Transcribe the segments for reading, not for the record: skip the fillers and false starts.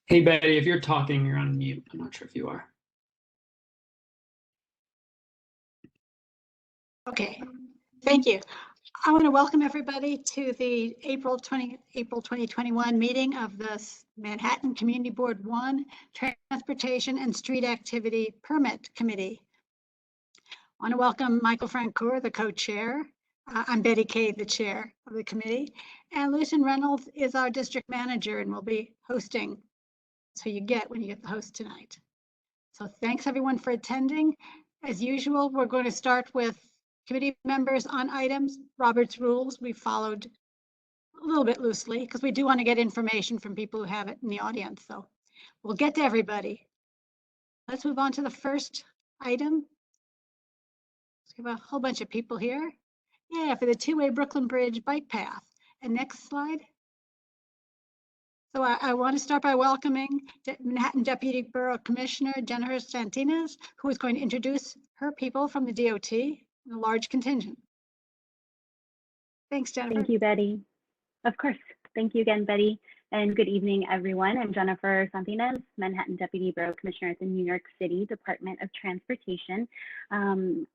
Hey Betty, if you're talking, you're on mute. I'm not sure if you are. Okay, thank you. I want to welcome everybody to the April 2021 meeting of the Manhattan Community Board 1 Transportation and Street Activity Permit Committee. I want to welcome Michael Francoeur, the co-chair. I'm Betty Kay, the chair of the committee. And Lucian Reynolds is our district manager and will be hosting. So you get when you get the host tonight. So thanks everyone for attending. As usual, we're going to start with committee members on items. Robert's rules we followed a little bit loosely because we do want to get information from people who have it in the audience. So we'll get to everybody. Let's move on to the first item. We have a whole bunch of people here. Yeah, for the two-way Brooklyn Bridge bike path. And next slide. So I want to start by welcoming Manhattan Deputy Borough Commissioner Jennifer Santinez, who is going to introduce her people from the DOT in a large contingent. Thanks, Jennifer. Thank you, Betty. Of course. Thank you again, Betty. And good evening, everyone. I'm Jennifer Santinez, Manhattan Deputy Borough Commissioner at the New York City Department of Transportation. I'm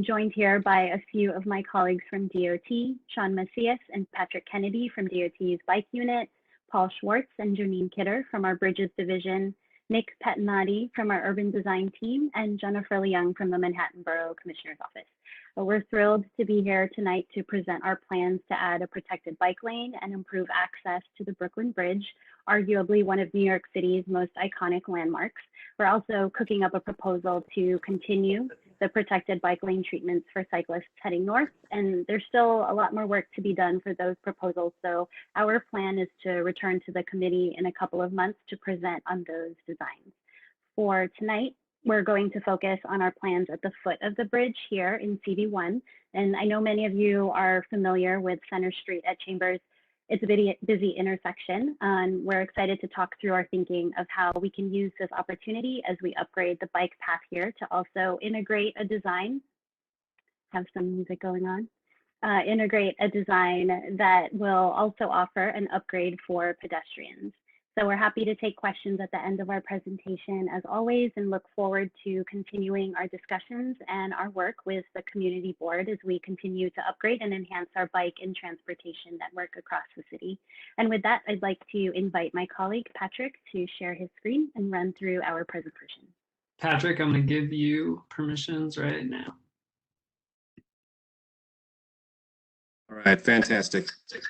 joined here by a few of my colleagues from DOT, Sean Macias and Patrick Kennedy from DOT's Bike Unit, Paul Schwartz and Janine Kidder from our Bridges Division, Nick Petinati from our Urban Design team, and Jennifer Leung from the Manhattan Borough Commissioner's Office. We're thrilled to be here tonight to present our plans to add a protected bike lane and improve access to the Brooklyn Bridge, arguably one of New York City's most iconic landmarks. We're also cooking up a proposal to continue the protected bike lane treatments for cyclists heading north, and there's still a lot more work to be done for those proposals. So our plan is to return to the committee in a couple of months to present on those designs. For tonight, we're going to focus on our plans at the foot of the bridge here in CV1. And I know many of you are familiar with Center Street at Chambers. It's a busy intersection, and we're excited to talk through our thinking of how we can use this opportunity as we upgrade the bike path here to also integrate a design, have some music going on, integrate a design that will also offer an upgrade for pedestrians. So we're happy to take questions at the end of our presentation as always, and look forward to continuing our discussions and our work with the community board as we continue to upgrade and enhance our bike and transportation network across the city. And with that, I'd like to invite my colleague, Patrick, to share his screen and run through our presentation. Patrick, I'm going to give you permissions right now. All right, fantastic. Give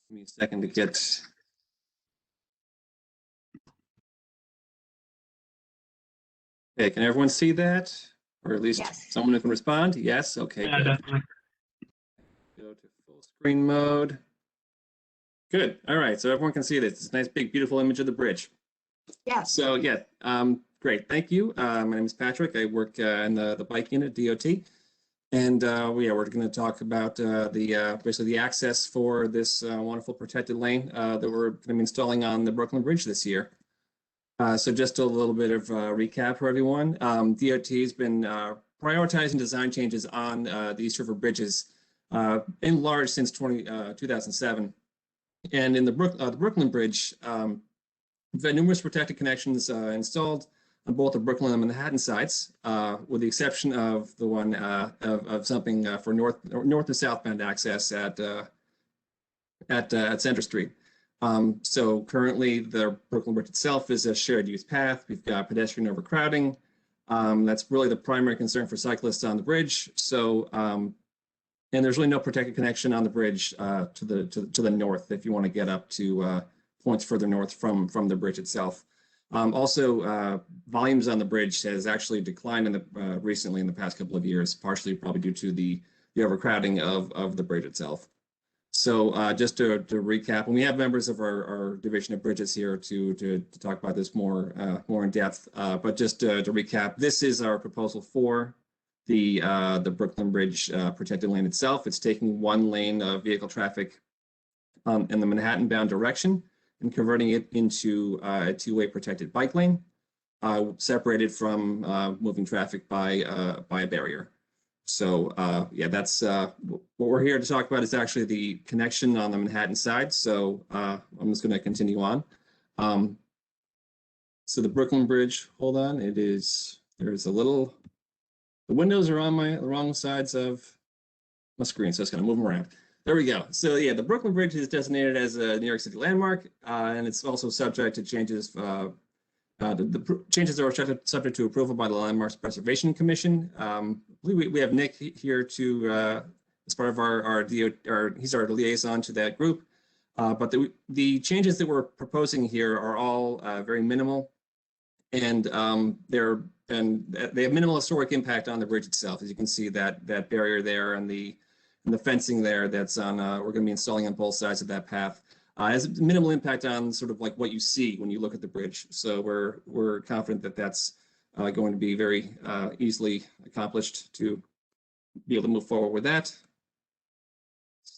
me a second to get. Okay, can everyone see that? Or at least Yes. someone who can respond? Yes, okay. Yeah, good. definitely. Go to full screen mode. Good, all right, so everyone can see this. It's a nice, big, beautiful image of the bridge. Yes. So yeah, great, thank you. My name is Patrick. I work in the bike unit, DOT. And we're going to talk about basically the access for this wonderful protected lane that we're going to be installing on the Brooklyn Bridge this year. So just a little bit of recap for everyone. DOT has been prioritizing design changes on the East River bridges in large since 2007. And in the Brooklyn Bridge, we've had numerous protected connections installed on both the Brooklyn and Manhattan sites, with the exception of the one of something for north and southbound access at Center Street. So currently the Brooklyn Bridge itself is a shared use path. We've got pedestrian overcrowding. That's really the primary concern for cyclists on the bridge. So, and there's really no protected connection on the bridge to the north if you want to get up to points further north from the bridge itself. Also, volumes on the bridge has actually declined recently in the past couple of years, partially probably due to the overcrowding of the bridge itself. So just to recap, and we have members of our division of bridges here to talk about this more in depth. But just to recap, this is our proposal for the Brooklyn Bridge protected lane itself. It's taking one lane of vehicle traffic in the Manhattan-bound direction and converting it into a two-way protected bike lane, separated from moving traffic by a barrier. So yeah, that's what we're here to talk about is actually the connection on the Manhattan side. So I'm just going to continue on. So the Brooklyn Bridge, hold on, there's a little, the windows are on the wrong sides of my screen, so it's gonna move them around. There we go. So yeah, the Brooklyn Bridge is designated as a New York City landmark, and it's also subject to changes. The changes are subject to approval by the Landmarks Preservation Commission. We have Nick here to as part of he's our liaison to that group. But the changes that we're proposing here are all very minimal, and they have minimal historic impact on the bridge itself. As you can see, that barrier there and the fencing there that's on we're going to be installing on both sides of that path has minimal impact on sort of like what you see when you look at the bridge. So we're confident that that's going to be very easily accomplished to be able to move forward with that.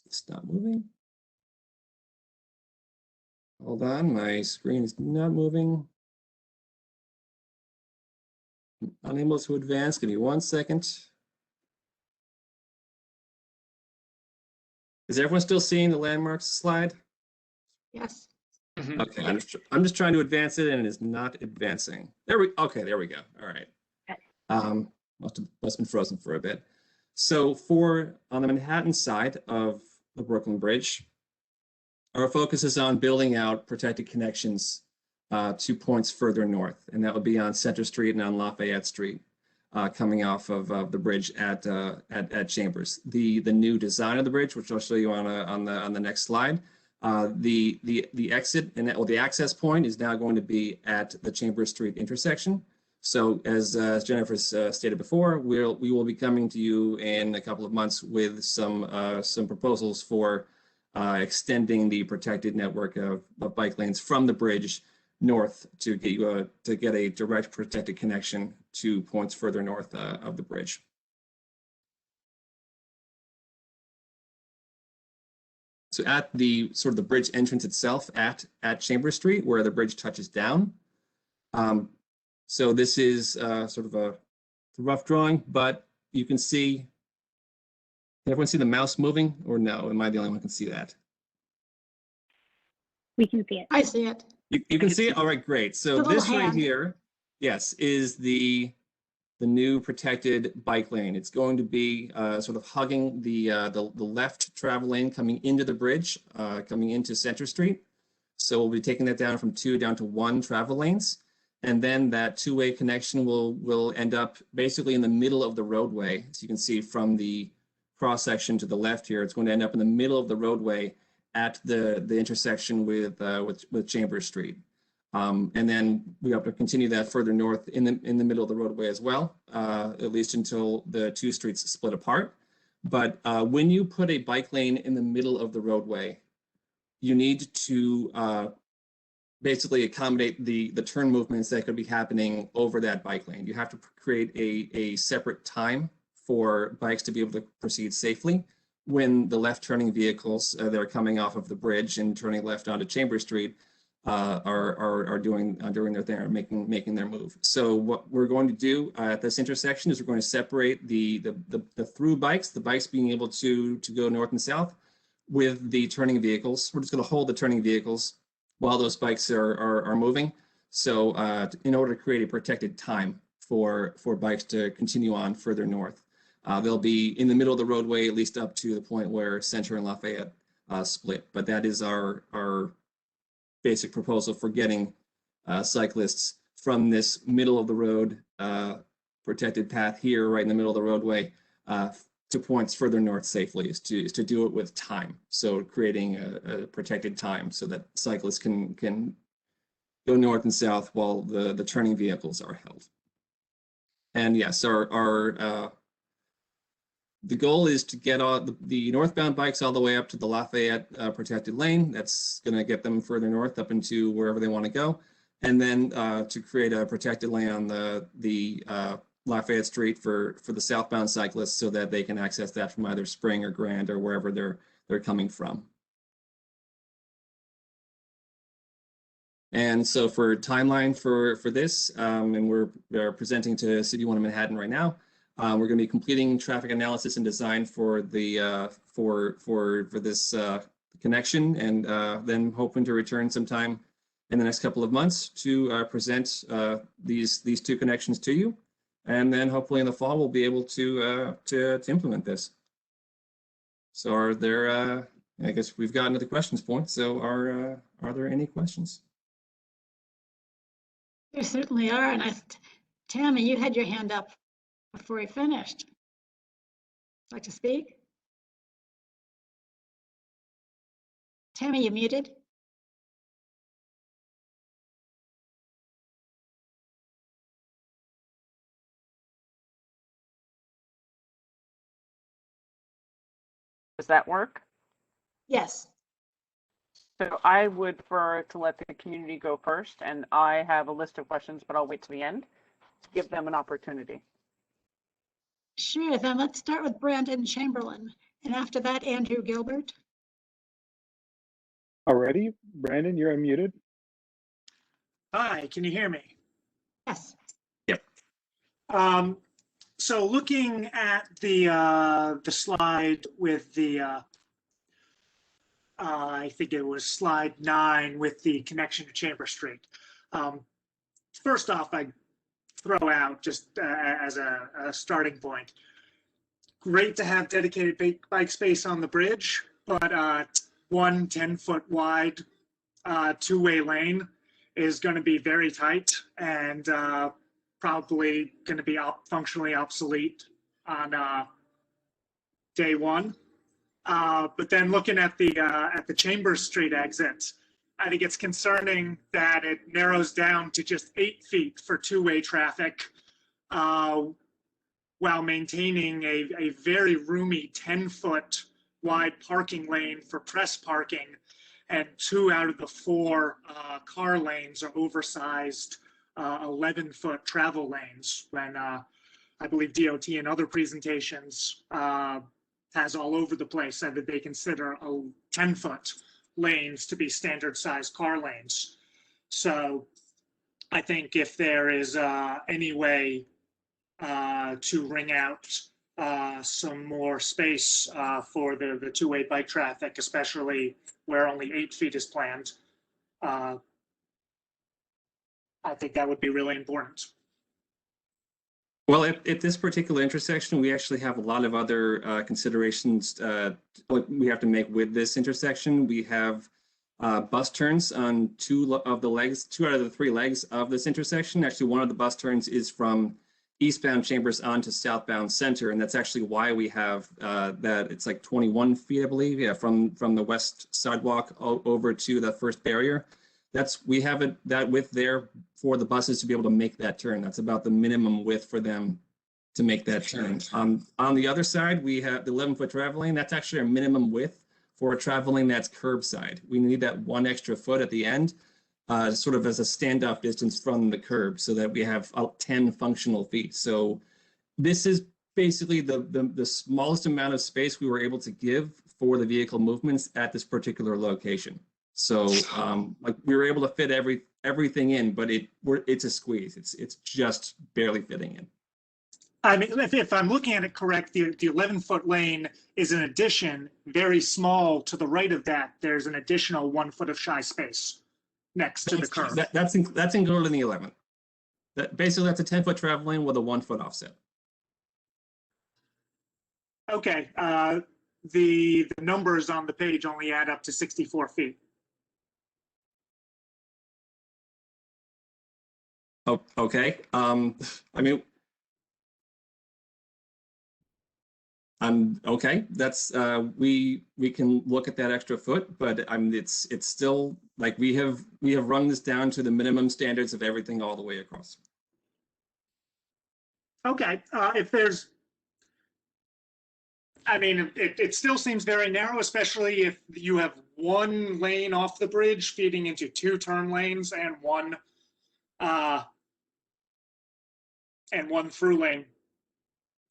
Stop moving. Hold on, my screen is not moving. I'm unable to advance. Give me 1 second. Is everyone still seeing the landmarks slide? Yes. Okay, I'm just trying to advance it and it is not advancing. There we go. All right. Must have been frozen for a bit. So on the Manhattan side of the Brooklyn Bridge, our focus is on building out protected connections to points further north, and that would be on Center Street and on Lafayette Street, coming off of the bridge at Chambers. The new design of the bridge, which I'll show you on the next slide, the exit and the access point is now going to be at the Chambers Street intersection. So as Jennifer stated before, we will be coming to you in a couple of months with some proposals for extending the protected network of bike lanes from the bridge north to get a direct protected connection to points further north of the bridge. So at the sort of the bridge entrance itself at Chambers Street, where the bridge touches down. So this is sort of a rough drawing, but you can see. Can everyone see the mouse moving, or no? Am I the only one who can see that? We can see it. I see it. You can see it? All right, great. So The little this right hand. here, yes, is the new protected bike lane. It's going to be sort of hugging the left travel lane coming into the bridge, coming into Center Street. So we'll be taking that down from 2 down to 1 travel lanes. And then that two-way connection will end up basically in the middle of the roadway. So you can see from the cross section to the left here, it's going to end up in the middle of the roadway at the intersection with Chambers Street. And then we have to continue that further north in the middle of the roadway as well, at least until the two streets split apart. But when you put a bike lane in the middle of the roadway, you need to basically accommodate the turn movements that could be happening over that bike lane. You have to create a separate time for bikes to be able to proceed safely when the left turning vehicles that are coming off of the bridge and turning left onto Chambers Street are doing their thing, making their move. So what we're going to do at this intersection is we're going to separate the through bikes, the bikes being able to go north and south, with the turning vehicles. We're just going to hold the turning vehicles while those bikes are moving. So in order to create a protected time for bikes to continue on further north, they'll be in the middle of the roadway, at least up to the point where Center and Lafayette split. But that is our basic proposal for getting cyclists from this middle of the road protected path here, right in the middle of the roadway, to points further north safely, is to do it with time. So creating a protected time so that cyclists can go north and south while the turning vehicles are held. And yes, the goal is to get all the northbound bikes all the way up to the Lafayette protected lane. That's going to get them further north up into wherever they want to go. And then to create a protected lane on the Lafayette Street for the southbound cyclists so that they can access that from either Spring or Grand or wherever they're coming from. And so for timeline for this, and we're presenting to City 1 of Manhattan right now. We're going to be completing traffic analysis and design for the for this connection, and then hoping to return sometime in the next couple of months to present these two connections to you. And then hopefully in the fall, we'll be able to implement this. So are there, I guess we've gotten to the questions point. So are there any questions? There certainly are. And Tammy, you had your hand up before we finished. Like to speak? Tammy, you muted? Does that work? Yes. So I would prefer to let the community go first, and I have a list of questions, but I'll wait to the end to give them an opportunity. Sure, then let's start with Brandon Chamberlain, and after that, Andrew Gilbert. Already, Brandon, you're unmuted. Hi, can you hear me? Yes. Yep. So looking at the slide with the I think it was slide 9 with the connection to Chamber Street. First off, I throw out just as a starting point. Great to have dedicated bike space on the bridge, but one 10-foot wide two-way lane is going to be very tight and probably going to be functionally obsolete on day one. But then looking at the Chambers Street exit, I think it's concerning that it narrows down to just 8 feet for two-way traffic while maintaining a very roomy 10-foot wide parking lane for press parking, and 2 out of the 4 car lanes are oversized 11-foot travel lanes, when I believe DOT in other presentations has all over the place said that they consider 10-foot lanes to be standard sized car lanes. So I think if there is any way to wring out some more space for the two-way bike traffic, especially where only 8 feet is planned, I think that would be really important. Well, at this particular intersection, we actually have a lot of other considerations we have to make with this intersection. We have bus turns on 2 out of the 3 legs of this intersection. Actually, one of the bus turns is from eastbound Chambers onto southbound Center, and that's actually why we have that. It's like 21 feet, I believe, yeah, from the west sidewalk over to the first barrier. We have that width there for the buses to be able to make that turn. That's about the minimum width for them to make that turn. On the other side, we have the 11-foot travel lane. That's actually our minimum width for a travel lane that's curbside. We need that 1 extra foot at the end, sort of as a standoff distance from the curb, so that we have 10 functional feet. So this is basically the smallest amount of space we were able to give for the vehicle movements at this particular location. So like we were able to fit everything in, but it's a squeeze. It's just barely fitting in. I mean, if I'm looking at it correct, the 11-foot lane is an addition, very small. To the right of that, there's an additional 1 foot of shy space next to the curb. That's included in the 11. Basically, that's a 10-foot travel lane with a 1 foot offset. Okay, the numbers on the page only add up to 64 feet. Oh, okay. I mean, okay. That's we can look at that extra foot, but it's still like we have run this down to the minimum standards of everything all the way across. Okay, if there's, I mean, it still seems very narrow, especially if you have 1 lane off the bridge feeding into 2 turn lanes and one through lane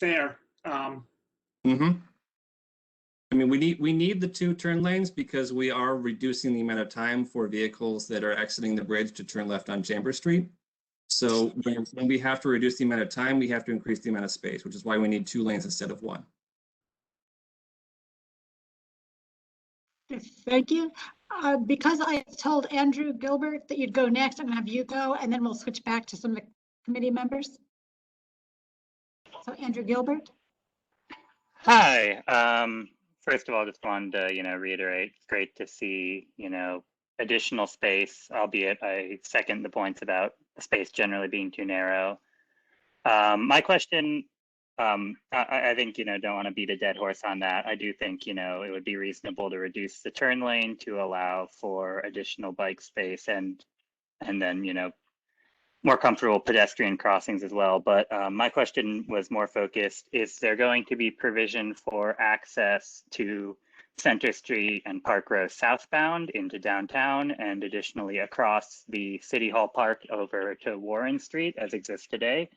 there. I mean, we need the 2 turn lanes because we are reducing the amount of time for vehicles that are exiting the bridge to turn left on Chambers Street. So when we have to reduce the amount of time, we have to increase the amount of space, which is why we need 2 lanes instead of 1. Thank you. Because I told Andrew Gilbert that you'd go next, I'm gonna have you go, and then we'll switch back to some of the committee members. So Andrew Gilbert. Hi. First of all, just wanted to, reiterate, it's great to see, additional space, albeit I second the points about the space generally being too narrow. My question, I think, don't want to beat a dead horse on that. I do think, it would be reasonable to reduce the turn lane to allow for additional bike space and then, more comfortable pedestrian crossings as well. But my question was more focused, is there going to be provision for access to Center Street and Park Row southbound into downtown and additionally across the City Hall Park over to Warren Street as exists today?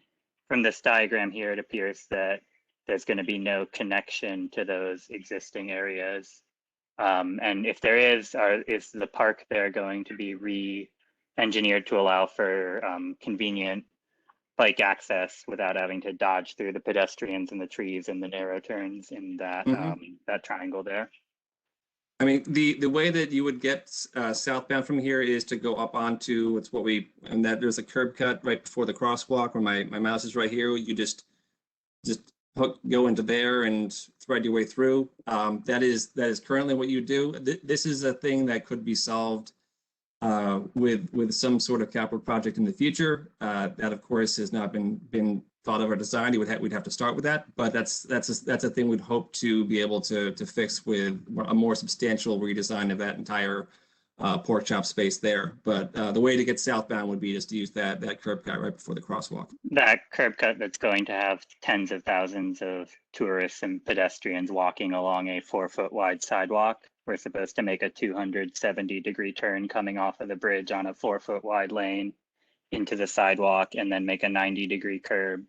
From this diagram here, it appears that there's going to be no connection to those existing areas. And if there is the park there going to be re-engineered to allow for convenient bike access without having to dodge through the pedestrians and the trees and the narrow turns in that that triangle there? I mean, the way that you would get southbound from here is to go up onto and that there's a curb cut right before the crosswalk where my mouse is right here. You just go into there and thread your way through. That is currently what you do. This is a thing that could be solved with some sort of capital project in the future. That of course has not been thought of or designed. We'd have to start with that, but that's a thing we'd hope to be able to fix with a more substantial redesign of that entire pork chop space there. But the way to get southbound would be just to use that curb cut right before the crosswalk. That curb cut that's going to have tens of thousands of tourists and pedestrians walking along a 4-foot wide sidewalk. We're supposed to make a 270-degree turn coming off of the bridge on a 4-foot wide lane into the sidewalk and then make a 90-degree curb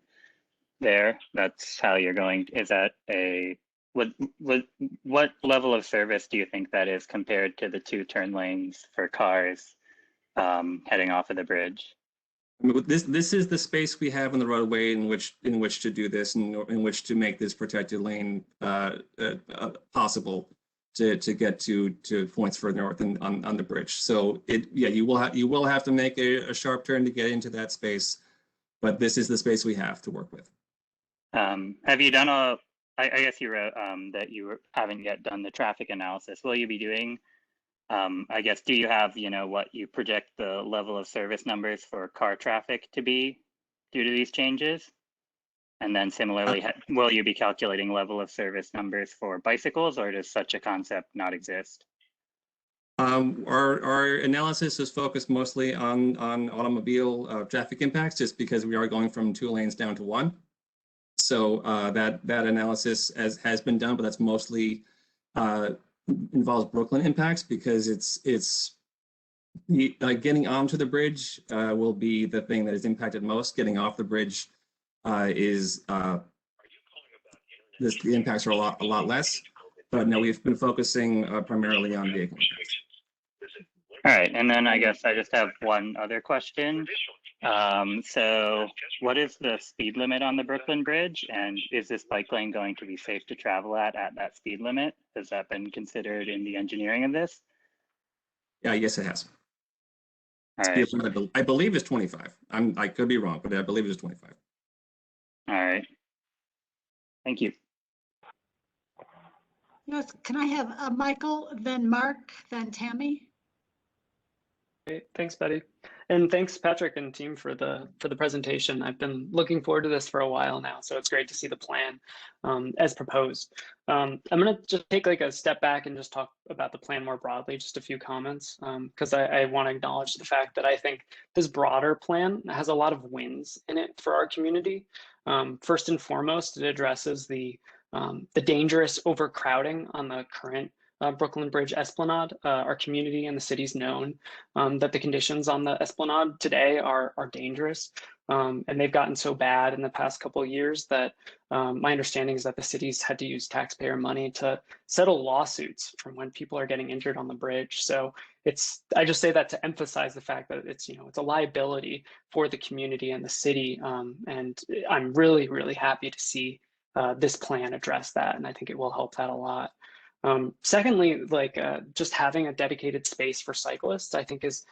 there. That's how you're going. Is that what level of service do you think that is compared to the 2 turn lanes for cars heading off of the bridge? This is the space we have in the roadway in which to do this and in which to make this protected lane possible to get to points further north and on the bridge. So you will have to make a sharp turn to get into that space, but this is the space we have to work with. Have you done I guess you wrote that you haven't yet done the traffic analysis. Will you be doing, I guess, do you have, what you project the level of service numbers for car traffic to be due to these changes? And then similarly, will you be calculating level of service numbers for bicycles, or does such a concept not exist? Our analysis is focused mostly on automobile traffic impacts, just because we are going from 2 lanes down to 1. So that analysis has been done, but that's mostly involves Brooklyn impacts, because it's getting onto the bridge will be the thing that is impacted most. Getting off the bridge the impacts are a lot less. But no, we've been focusing primarily on vehicle impacts. All right, and then I guess I just have one other question. So what is the speed limit on the Brooklyn Bridge, and is this bike lane going to be safe to travel at that speed limit? Has that been considered in the engineering of this? Yeah, yes, it has. All right. I believe it's 25. I could be wrong, but I believe it's 25. All right. Thank you. Yes, can I have Michael, then Mark, then Tammy? Great. Thanks, Betty. And thanks, Patrick and team, for the presentation. I've been looking forward to this for a while now, so it's great to see the plan as proposed. I'm going to just take like a step back and just talk about the plan more broadly, just a few comments, because I want to acknowledge the fact that I think this broader plan has a lot of wins in it for our community. First and foremost, it addresses the dangerous overcrowding on the current Brooklyn Bridge Esplanade. Our community and the city's known that the conditions on the Esplanade today are dangerous, and they've gotten so bad in the past couple of years that my understanding is that the city's had to use taxpayer money to settle lawsuits from when people are getting injured on the bridge. So I just say that to emphasize the fact that it's a liability for the community and the city, and I'm really happy to see this plan address that, and I think it will help that a lot. Secondly, like just having a dedicated space for cyclists, I think is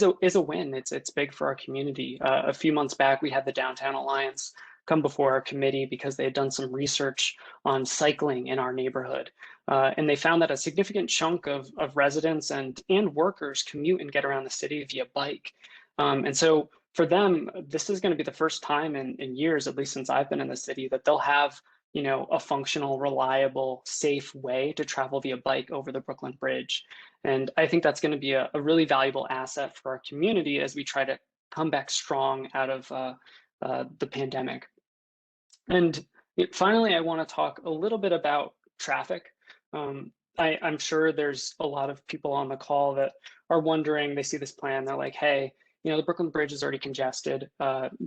a win. It's big for our community. A few months back, we had the Downtown Alliance come before our committee because they had done some research on cycling in our neighborhood. And they found that a significant chunk of residents and workers commute and get around the city via bike. And so for them, this is going to be the first time in years, at least since I've been in the city, that they'll have a functional, reliable, safe way to travel via bike over the Brooklyn Bridge. And I think that's going to be a really valuable asset for our community as we try to come back strong out of the pandemic. And finally, I want to talk a little bit about traffic. I'm sure there's a lot of people on the call that are wondering, they see this plan, they're like, hey, the Brooklyn Bridge is already congested.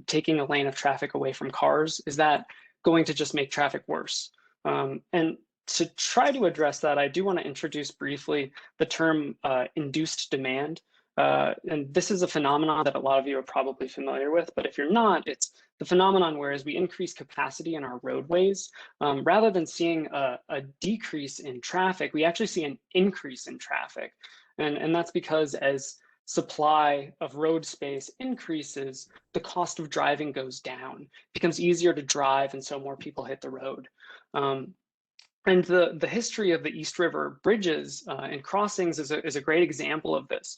Taking a lane of traffic away from cars, is that going to just make traffic worse? And to try to address that, I do want to introduce briefly the term induced demand. And this is a phenomenon that a lot of you are probably familiar with, but if you're not, it's the phenomenon where as we increase capacity in our roadways, rather than seeing a decrease in traffic, we actually see an increase in traffic. And that's because as supply of road space increases, the cost of driving goes down. It becomes easier to drive, and so more people hit the road. And the history of the East River bridges and crossings is a great example of this.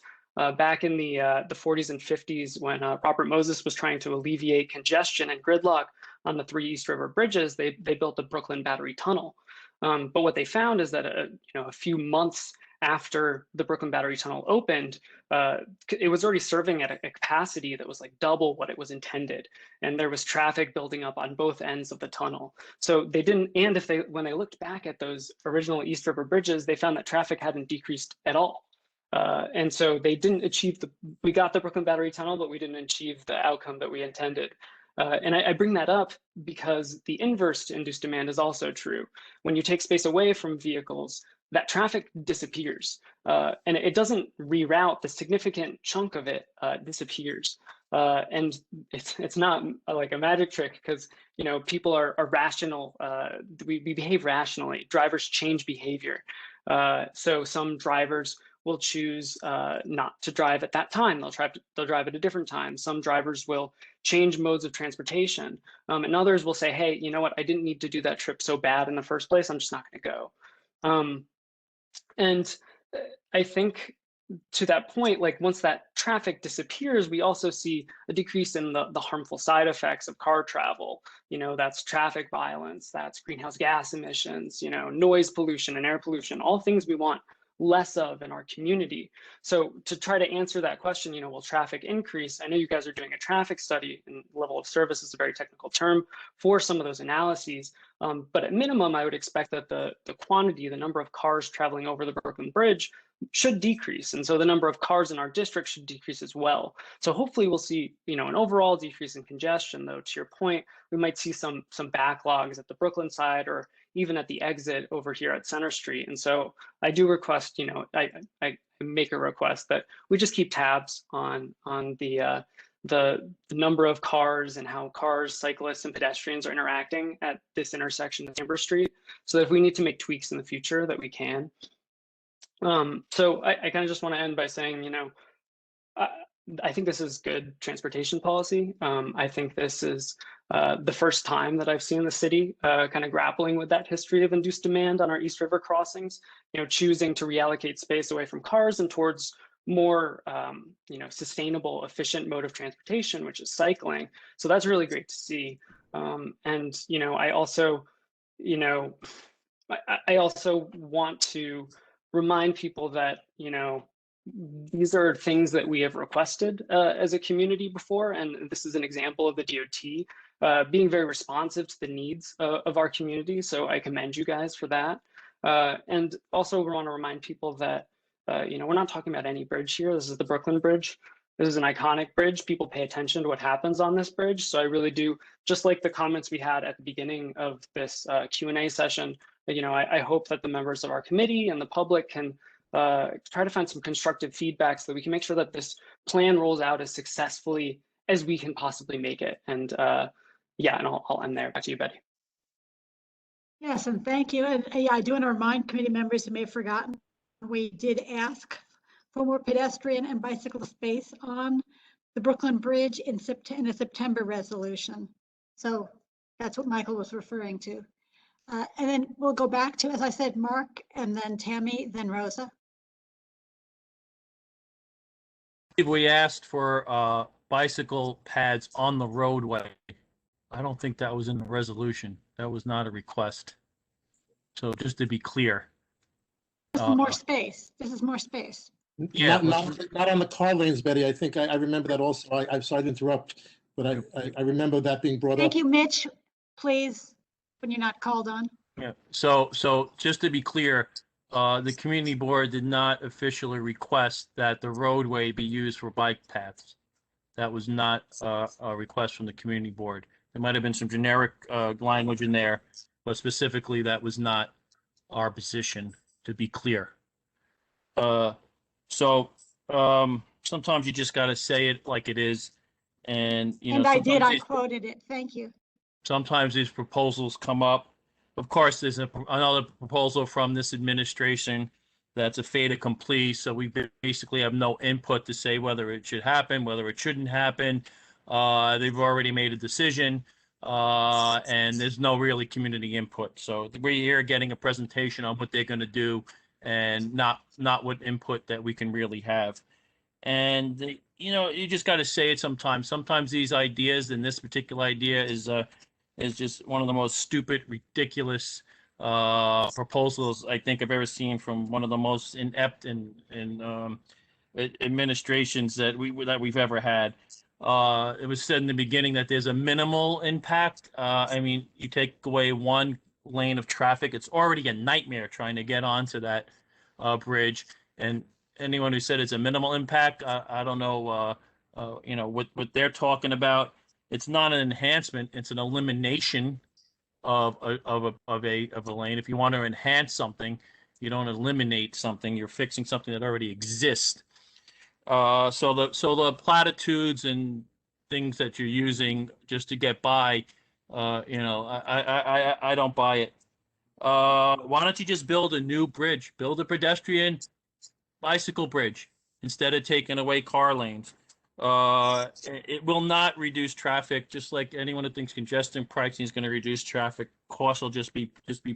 Back in the 40s and 50s, when Robert Moses was trying to alleviate congestion and gridlock on the 3 East River bridges, they built the Brooklyn Battery Tunnel. But what they found is that a few months after the Brooklyn Battery Tunnel opened, it was already serving at a capacity that was like double what it was intended. And there was traffic building up on both ends of the tunnel. So they didn't, and when they looked back at those original East River bridges, they found that traffic hadn't decreased at all. And so they didn't achieve we got the Brooklyn Battery Tunnel, but we didn't achieve the outcome that we intended. And I bring that up because the inverse to induced demand is also true. When you take space away from vehicles, that traffic disappears, and it doesn't reroute. The significant chunk of it disappears, and it's not like a magic trick, because people are rational. We behave rationally. Drivers change behavior, so some drivers will choose not to drive at that time. They'll drive at a different time. Some drivers will change modes of transportation, and others will say, hey, you know what? I didn't need to do that trip so bad in the first place. I'm just not going to go. And I think to that point, like once that traffic disappears, we also see a decrease in the harmful side effects of car travel. That's traffic violence, that's greenhouse gas emissions, noise pollution and air pollution, all things we want less of in our community. So to try to answer that question, will traffic increase? I know you guys are doing a traffic study, and level of service is a very technical term for some of those analyses. But at minimum, I would expect that the quantity, the number of cars traveling over the Brooklyn Bridge should decrease. And so the number of cars in our district should decrease as well. So hopefully we'll see, an overall decrease in congestion, though to your point, we might see some backlogs at the Brooklyn side or even at the exit over here at Center Street. And so I do request, I make a request that we just keep tabs on the number of cars and how cars, cyclists, and pedestrians are interacting at this intersection of Chambers Street, so that if we need to make tweaks in the future, that we can. So I kind of just want to end by saying, I think this is good transportation policy. I think this is the first time that I've seen the city kind of grappling with that history of induced demand on our East River crossings, choosing to reallocate space away from cars and towards more sustainable, efficient mode of transportation, which is cycling. So that's really great to see. And I also want to remind people that these are things that we have requested as a community before, and this is an example of the DOT being very responsive to the needs of our community. So I commend you guys for that. And also we want to remind people that we're not talking about any bridge here. This is the Brooklyn Bridge. This is an iconic bridge. People pay attention to what happens on this bridge. So I really do, just like the comments we had at the beginning of this Q&A session, I hope that the members of our committee and the public can try to find some constructive feedback so that we can make sure that this plan rolls out as successfully as we can possibly make it. And yeah, and I'll end there. Back to you, Betty. Yes, and thank you. And yeah, I do want to remind committee members who may have forgotten, we did ask for more pedestrian and bicycle space on the Brooklyn Bridge in a September resolution. So that's what Michael was referring to. And then we'll go back to, as I said, Mark, and then Tammy, then Rosa. We asked for bicycle pads on the roadway. I don't think that was in the resolution. That was not a request. So just to be clear. This is more space. This is more space. Yeah, Not on the car lanes, Betty. I think I remember that also. I'm sorry to interrupt, but I remember that being brought up. Thank you, Mitch. Please, when you're not called on. Yeah. So just to be clear, the community board did not officially request that the roadway be used for bike paths. That was not a request from the community board. There might have been some generic language in there, but specifically that was not our position, to be clear. So sometimes you just got to say it like it is. And, you know, And I did, I sometimes quoted it. Thank you. sometimes these proposals come up. Of course, there's another proposal from this administration that's a fait accompli. So we basically have no input to say whether it should happen, whether it shouldn't happen. They've already made a decision, and there's no really community input. So we're here getting a presentation on what they're going to do, and not what input that we can really have. And you know, you just got to say it sometimes. Sometimes these ideas, and this particular idea is just one of the most stupid, ridiculous proposals I think I've ever seen from one of the most inept and administrations that we've ever had. It was said in the beginning that there's a minimal impact. I mean, you take away one lane of traffic, it's already a nightmare trying to get onto that bridge. And anyone who said it's a minimal impact, I don't know, you know, what they're talking about. It's not an enhancement; it's an elimination of a lane. If you want to enhance something, you don't eliminate something. You're fixing something that already exists. So the platitudes and things that you're using just to get by, you know, I don't buy it. Why don't you just build a new bridge? Build a pedestrian bicycle bridge instead of taking away car lanes. It will not reduce traffic, just like anyone who thinks congestion pricing is going to reduce traffic. Costs will just be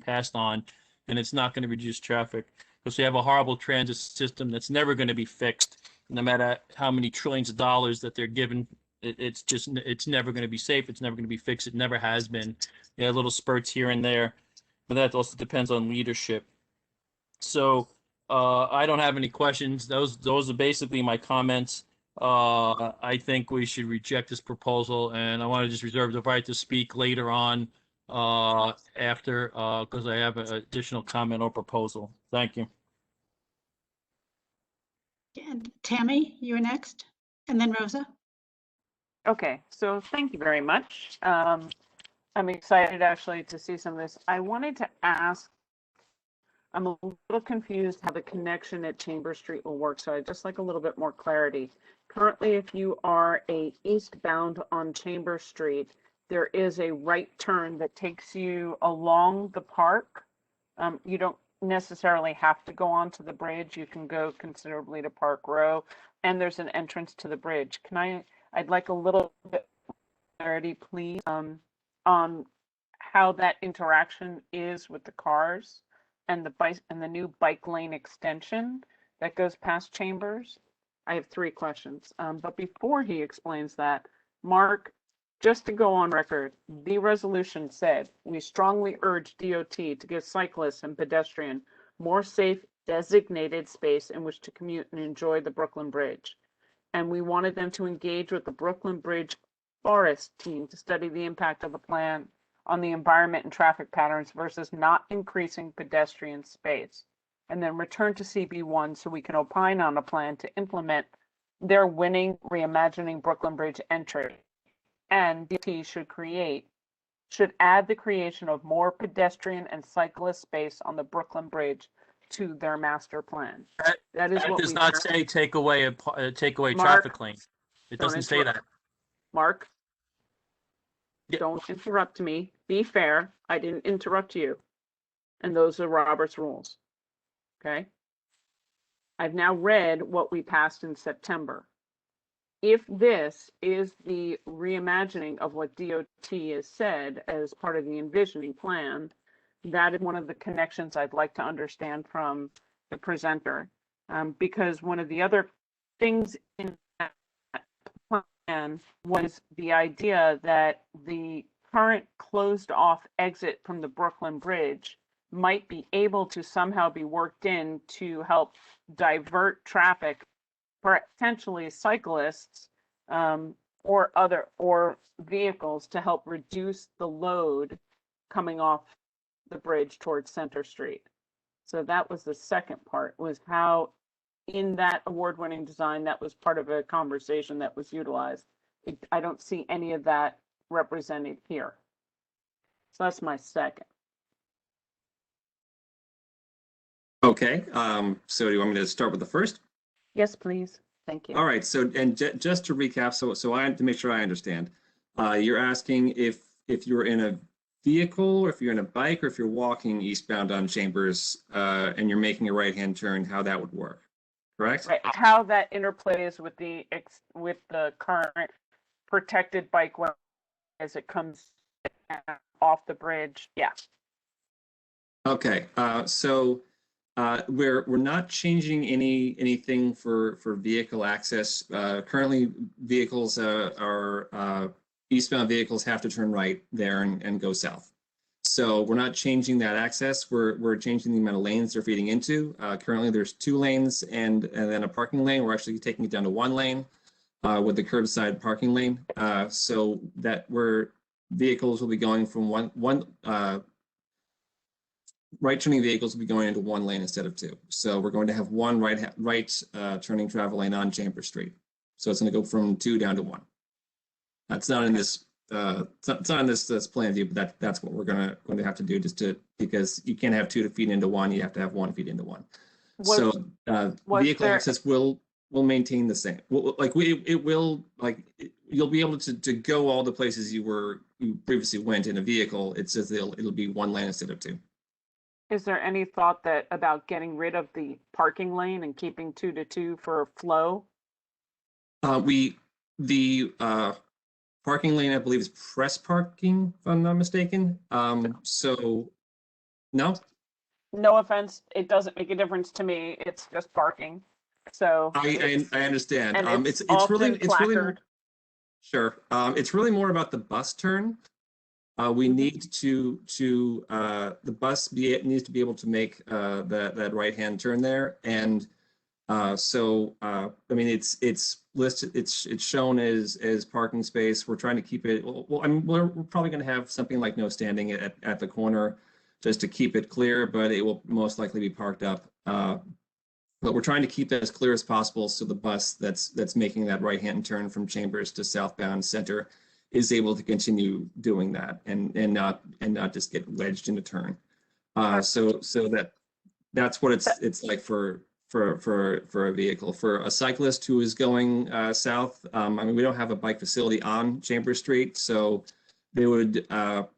passed on, and it's not going to reduce traffic because we have a horrible transit system that's never going to be fixed. No matter how many trillions of dollars that they're given, it's never going to be safe. It's never going to be fixed. It never has been. Yeah, little spurts here and there, but that also depends on leadership. So I don't have any questions. Those are basically my comments. I think we should reject this proposal, and I want to just reserve the right to speak later on after because I have an additional comment or proposal. Thank you. And Tammy, you're next, and then Rosa. Okay, so thank you very much. I'm excited actually to see some of this. I wanted to ask, I'm a little confused how the connection at Chambers Street will work, so I'd just like a little bit more clarity. Currently, if you are eastbound on Chambers Street, there is a right turn that takes you along the park. You don't necessarily have to go onto the bridge. You can go considerably to Park Row, and there's an entrance to the bridge. I'd like a little bit of clarity, please, on how that interaction is with the cars and the new bike lane extension that goes past Chambers. I have 3 questions, but before he explains that, Mark, just to go on record, the resolution said, we strongly urge DOT to give cyclists and pedestrians more safe designated space in which to commute and enjoy the Brooklyn Bridge. And we wanted them to engage with the Brooklyn Bridge Forest team to study the impact of the plan on the environment and traffic patterns versus not increasing pedestrian space. And then return to CB1 so we can opine on a plan to implement their winning Reimagining Brooklyn Bridge entry. And DOT should add the creation of more pedestrian and cyclist space on the Brooklyn Bridge to their master plan. That does not say take away traffic lane. It doesn't say that. Mark, yeah. Don't interrupt me. Be fair. I didn't interrupt you. and those are Robert's rules. Okay. I've now read what we passed in September. If this is the reimagining of what DOT has said as part of the envisioning plan, that is one of the connections I'd like to understand from the presenter. Because one of the other things in that plan was the idea that the current closed off exit from the Brooklyn Bridge might be able to somehow be worked in to help divert traffic, potentially cyclists or vehicles, to help reduce the load coming off the bridge towards Center Street. So that was the second part, was how in that award-winning design that was part of a conversation that was utilized. I don't see any of that represented here. So that's my second. Okay, so do you want me to start with the first? Yes, please. Thank you. All right, so just to recap, so I have to make sure I understand. You're asking if you're in a vehicle, or if you're in a bike, or if you're walking eastbound on Chambers and you're making a right-hand turn, how that would work, correct? Right. How that interplays with the current protected bikeway as it comes off the bridge. Yeah. Okay, so we're not changing anything for vehicle access. Currently, vehicles eastbound vehicles have to turn right there and go south. So we're not changing that access. We're changing the amount of lanes they're feeding into. Currently, there's 2 lanes and then a parking lane. We're actually taking it down to 1 lane with the curbside parking lane. So that vehicles will be going from one right turning vehicles will be going into 1 lane instead of 2. So we're going to have 1 right turning travel lane on Chambers Street. So it's going to go from 2 down to 1. That's not in this. It's not in this plan view, but that's what we're going to have to do, because you can't have 2 to feed into 1. You have to have 1 feed into 1. So vehicle access will maintain the same. You'll be able to go all the places you previously went in a vehicle. It's just it'll be 1 lane instead of 2. Is there any thought about getting rid of the parking lane and keeping 2 to 2 for flow? The parking lane, I believe, is press parking, if I'm not mistaken. So no. No offense, it doesn't make a difference to me. It's just parking. So I understand. And It's really sure. It's really more about the bus turn. We need to the bus needs to be able to make that right-hand turn there, and so I mean it's listed, it's shown as parking space. We're trying to keep it. Well, I mean we're probably going to have something like no standing at the corner, just to keep it clear, but it will most likely be parked up. But we're trying to keep that as clear as possible, so the bus that's making that right-hand turn from Chambers to southbound Center is able to continue doing that and not just get wedged in a turn. So that's what it's like for a vehicle. For a cyclist who is going south, I mean, we don't have a bike facility on Chambers Street, so they would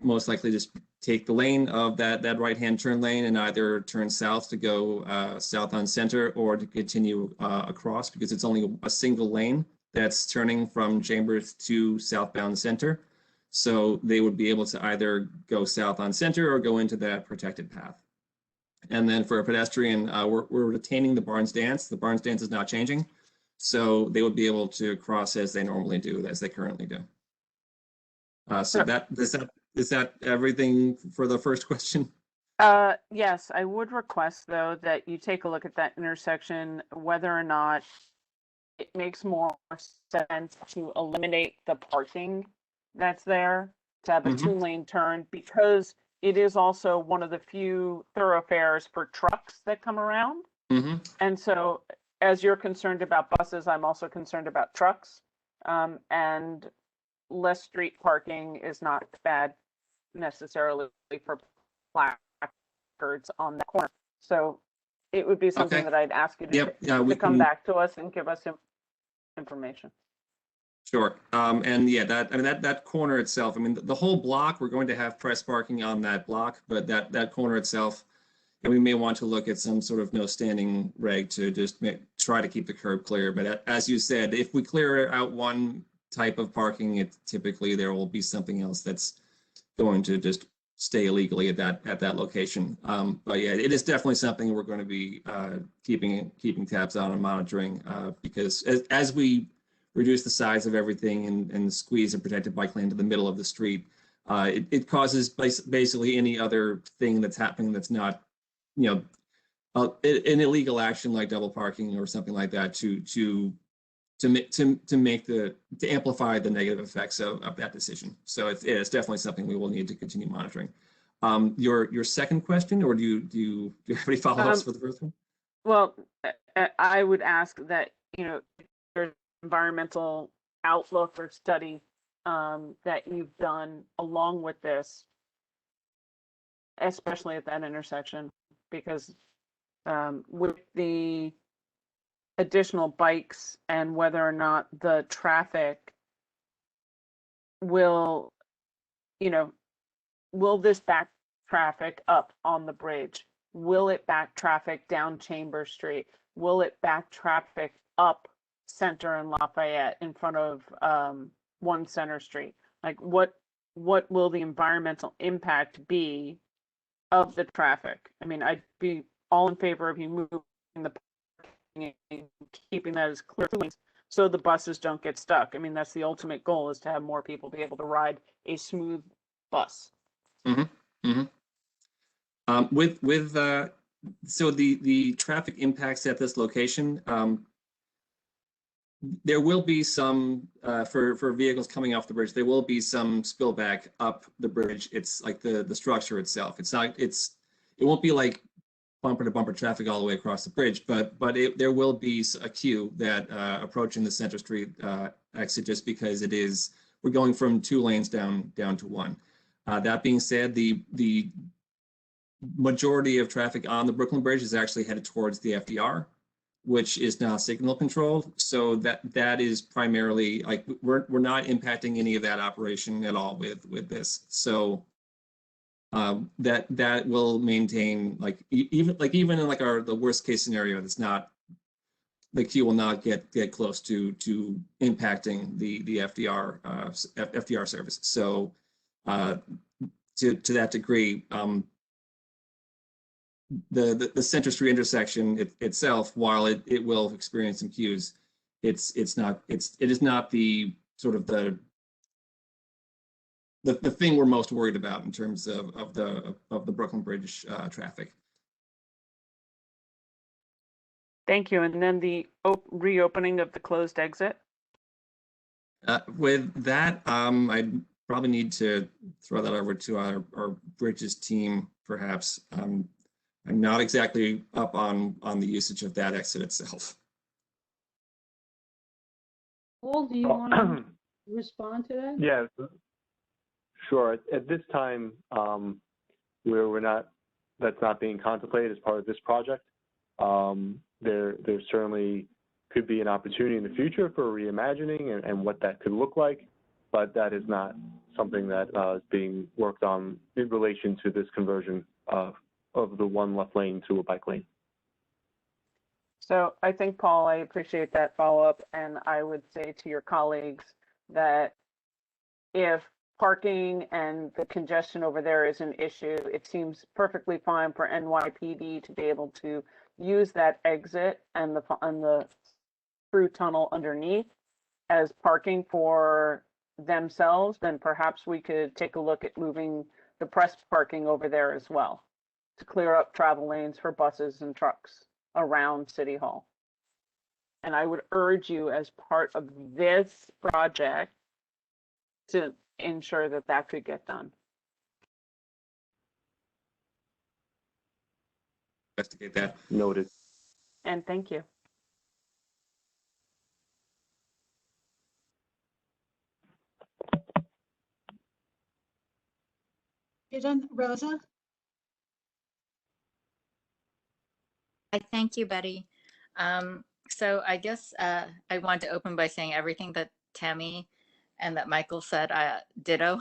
most likely just take the lane of that right-hand turn lane and either turn south to go south on Center, or to continue across, because it's only a single lane that's turning from Chambers to southbound Center. So they would be able to either go south on Center or go into that protected path. And then for a pedestrian, we're retaining the Barnes Dance. The Barnes Dance is not changing. So they would be able to cross as they normally do, as they currently do. So is that everything for the first question? Yes, I would request, though, that you take a look at that intersection, whether or not it makes more sense to eliminate the parking that's there, to have a 2-lane turn, because it is also one of the few thoroughfares for trucks that come around. And so as you're concerned about buses, I'm also concerned about trucks. And less street parking is not bad necessarily for placards on the corner. So it would be something that I'd ask you to come back to us and give us information. Sure. And yeah, that corner itself, I mean, the whole block, we're going to have press parking on that block, but that corner itself, And we may want to look at some sort of no standing reg to just try to keep the curb clear. But as you said, if we clear out one type of parking, typically there will be something else that's going to just stay illegally at that location. But yeah, it is definitely something we're going to be keeping tabs on and monitoring, because as we reduce the size of everything and squeeze a protected bike lane to the middle of the street, it causes basically any other thing that's happening that's not, an illegal action like double parking or something like that to amplify the negative effects of that decision. So it's definitely something we will need to continue monitoring. Your second question, or do you have any follow-ups for the first one? Well, I would ask that, there's environmental outlook or study that you've done along with this, especially at that intersection, because with the additional bikes and whether or not the traffic will this back traffic up on the bridge? Will it back traffic down Chamber Street? Will it back traffic up Center and Lafayette in front of 1 Center Street? Like what will the environmental impact be of the traffic? I mean, I'd be all in favor of you moving the parking and keeping that as clear so the buses don't get stuck. I mean, that's the ultimate goal, is to have more people be able to ride a smooth bus. Mm-hmm. Mm-hmm. So the traffic impacts at this location, there will be some for vehicles coming off the bridge. There will be some spillback up the bridge. It's like the structure itself. It won't be like bumper to bumper traffic all the way across the bridge, but there will be a queue that approaching the Center Street exit, just because we're going from 2 lanes down to 1. That being said, the majority of traffic on the Brooklyn Bridge is actually headed towards the FDR, which is now signal controlled. So that is primarily, like, we're not impacting any of that operation at all with this. So that will maintain, even in the worst case scenario, the queue will not get close to impacting the FDR service. So to that degree, the Center Street intersection itself, while it will experience some queues, it is not the sort of the thing we're most worried about in terms of the Brooklyn Bridge traffic. Thank you. And then the reopening of the closed exit. With that, I probably need to throw that over to our bridges team, perhaps. I'm not exactly up on the usage of that exit itself. Paul, do you want to respond to that? Yeah, sure. At this time, that's not being contemplated as part of this project. There certainly could be an opportunity in the future for reimagining and what that could look like, but that is not something that is being worked on in relation to this conversion of the 1 left lane to a bike lane. So I think, Paul, I appreciate that follow-up, and I would say to your colleagues that if parking and the congestion over there is an issue, it seems perfectly fine for NYPD to be able to use that exit and the through tunnel underneath as parking for themselves. Then perhaps we could take a look at moving the press parking over there as well, to clear up travel lanes for buses and trucks around City Hall. And I would urge you, as part of this project, to ensure that could get done. Investigate that. Noted. And thank you. You done, Rosa? Thank you, Betty. So I guess I want to open by saying everything that Tammy and that Michael said, ditto.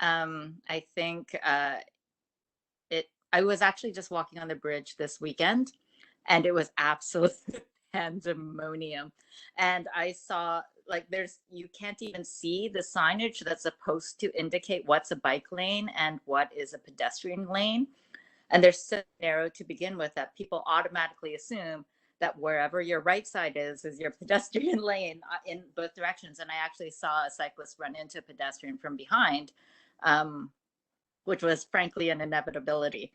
I think I was actually just walking on the bridge this weekend, and it was absolute pandemonium. And I saw, like, you can't even see the signage that's supposed to indicate what's a bike lane and what is a pedestrian lane. And they're so narrow to begin with that people automatically assume that wherever your right side is your pedestrian lane in both directions. And I actually saw a cyclist run into a pedestrian from behind, which was frankly an inevitability,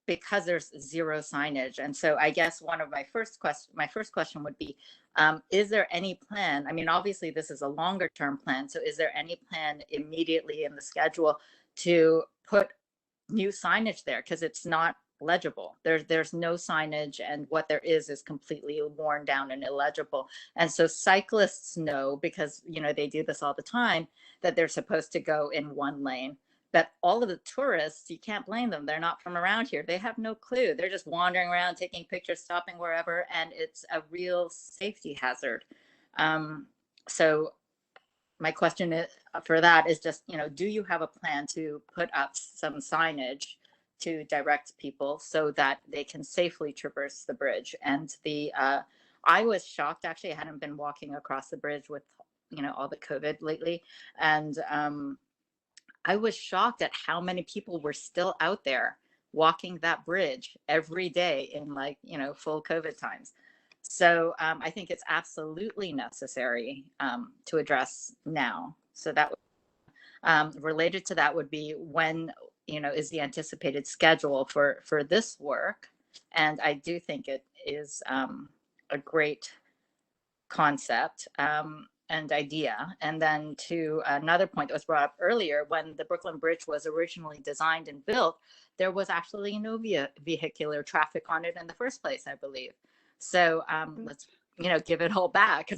because there's zero signage. And so I guess one of my first question would be, is there any plan? I mean, obviously this is a longer term plan. So is there any plan immediately in the schedule to put new signage there? Because it's not legible. There's no signage, and what there is completely worn down and illegible. And so cyclists know, because they do this all the time, that they're supposed to go in one lane. But all of the tourists, you can't blame them. They're not from around here. They have no clue. They're just wandering around, taking pictures, stopping wherever, and it's a real safety hazard. So my question for that is just, do you have a plan to put up some signage to direct people so that they can safely traverse the bridge? And I was shocked, actually. I hadn't been walking across the bridge with, all the COVID lately. And I was shocked at how many people were still out there walking that bridge every day in full COVID times. So I think it's absolutely necessary to address now. So that related to that would be, when is the anticipated schedule for this work? And I do think it is a great concept and idea. And then to another point that was brought up earlier, when the Brooklyn Bridge was originally designed and built, there was actually no vehicular traffic on it in the first place, I believe. So let's give it all back.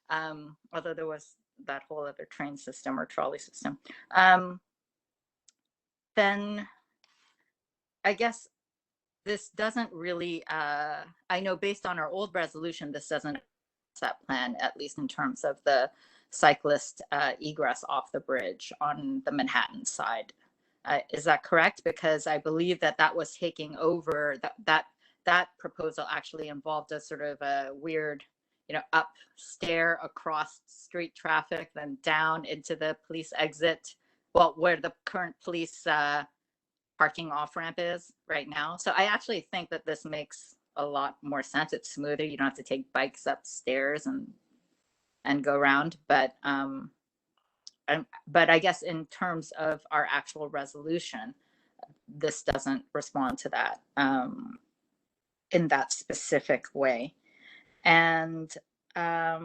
Although there was that whole other train system or trolley system. Then I guess this doesn't really, I know based on our old resolution, this doesn't that plan, at least in terms of the cyclist egress off the bridge on the Manhattan side. Is that correct? Because I believe that was taking over, that proposal actually involved a sort of a weird, up stair across street traffic, then down into the police exit, well, where the current police parking off ramp is right now. So I actually think that this makes a lot more sense. It's smoother. You don't have to take bikes upstairs and go around. But I guess in terms of our actual resolution, this doesn't respond to that in that specific way. And let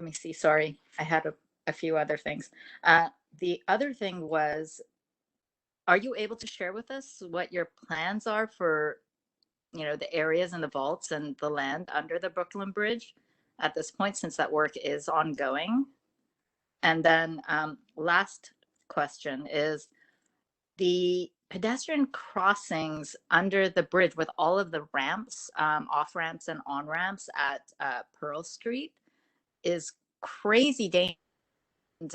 me see. Sorry, I had a few other things. The other thing was, are you able to share with us what your plans are for the areas and the vaults and the land under the Brooklyn Bridge at this point, since that work is ongoing? And then last question is, the pedestrian crossings under the bridge with all of the ramps, off ramps and on ramps at Pearl Street is crazy dangerous and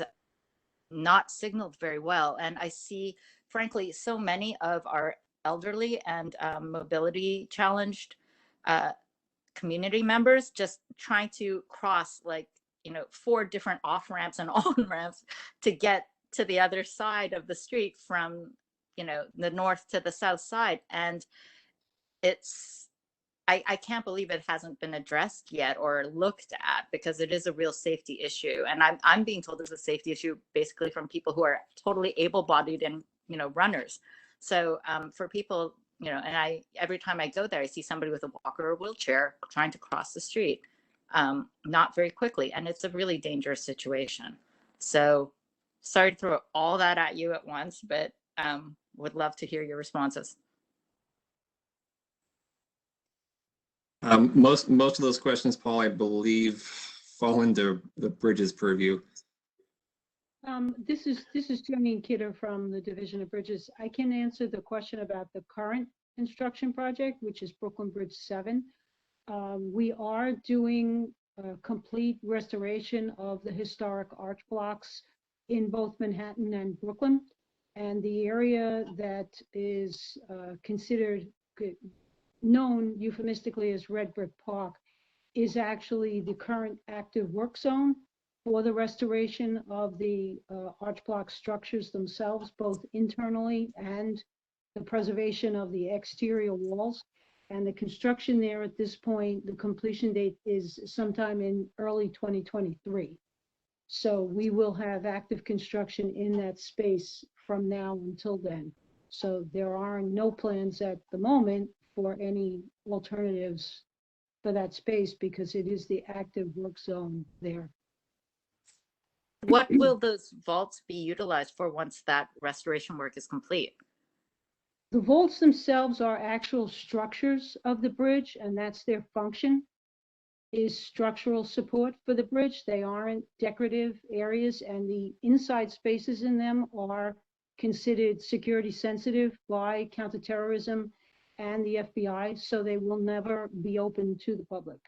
not signaled very well. And I see, frankly, so many of our elderly and mobility challenged community members just trying to cross 4 different off ramps and on ramps to get to the other side of the street from the north to the south side. And I can't believe it hasn't been addressed yet or looked at, because it is a real safety issue. And I'm being told it's a safety issue basically from people who are totally able-bodied and runners. So for people, and every time I go there, I see somebody with a walker or wheelchair trying to cross the street, not very quickly. And it's a really dangerous situation. So sorry to throw all that at you at once, but would love to hear your responses. Most of those questions, Paul, I believe, fall into the bridges purview. This is Janine Kidder from the Division of Bridges. I can answer the question about the current construction project, which is Brooklyn Bridge 7. We are doing a complete restoration of the historic arch blocks in both Manhattan and Brooklyn. And the area that is considered known euphemistically as Red Brick Park is actually the current active work zone for the restoration of the arch block structures themselves, both internally and the preservation of the exterior walls. And the construction there at this point, the completion date is sometime in early 2023. So we will have active construction in that space from now until then. So there are no plans at the moment for any alternatives for that space because it is the active work zone there. What will those vaults be utilized for once that restoration work is complete? The vaults themselves are actual structures of the bridge, and that's their function, is structural support for the bridge. They aren't decorative areas, and the inside spaces in them are considered security sensitive by counterterrorism and the FBI, so they will never be open to the public.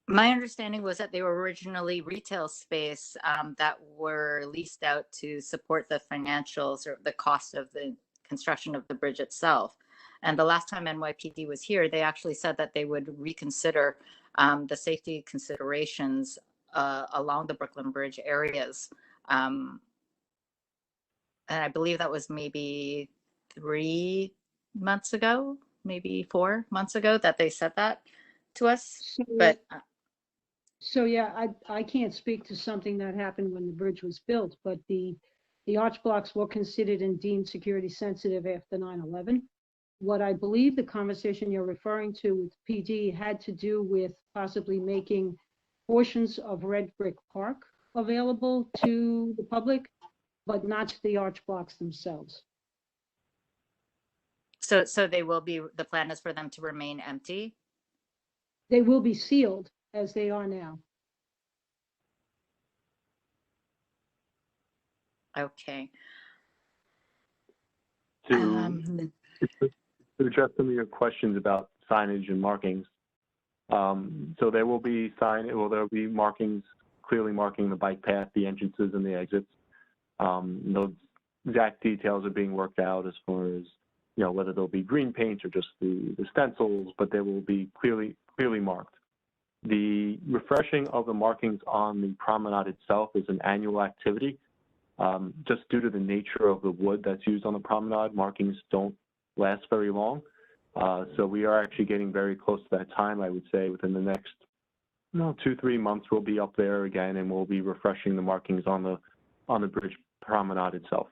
My understanding was that they were originally retail space that were leased out to support the financials or the cost of the construction of the bridge itself. And the last time NYPD was here, they actually said that they would reconsider the safety considerations along the Brooklyn Bridge areas. And I believe that was maybe 3 months ago, maybe 4 months ago that they said that to us. So yeah, I can't speak to something that happened when the bridge was built, but the arch blocks were considered and deemed security sensitive after 9/11. What I believe the conversation you're referring to with PD had to do with possibly making portions of Red Brick Park available to the public, but not to the arch blocks themselves. So they will be, the plan is for them to remain empty? They will be sealed as they are now. Okay. To address some of your questions about signage and markings, so there will be there will be markings clearly marking the bike path, the entrances, and the exits. Those exact details are being worked out as far as whether there'll be green paint or just the stencils, but they will be clearly marked. The refreshing of the markings on the promenade itself is an annual activity. Just due to the nature of the wood that's used on the promenade, markings don't last very long. So we are actually getting very close to that time. I would say within the next 2-3 months, we'll be up there again, and we'll be refreshing the markings on the bridge promenade itself.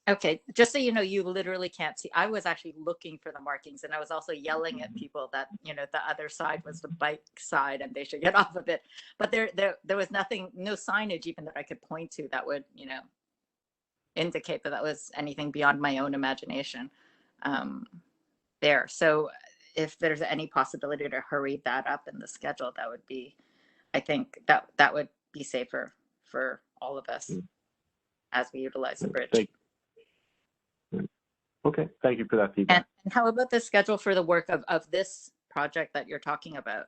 Okay, just so you know, you literally can't see. I was actually looking for the markings, and I was also yelling at people that the other side was the bike side and they should get off of it. But there was nothing, no signage even that I could point to that would indicate that was anything beyond my own imagination there. So if there's any possibility to hurry that up in the schedule, that would be, I think that would be safer for all of us as we utilize the bridge. Okay, thank you for that feedback. And how about the schedule for the work of this project that you're talking about?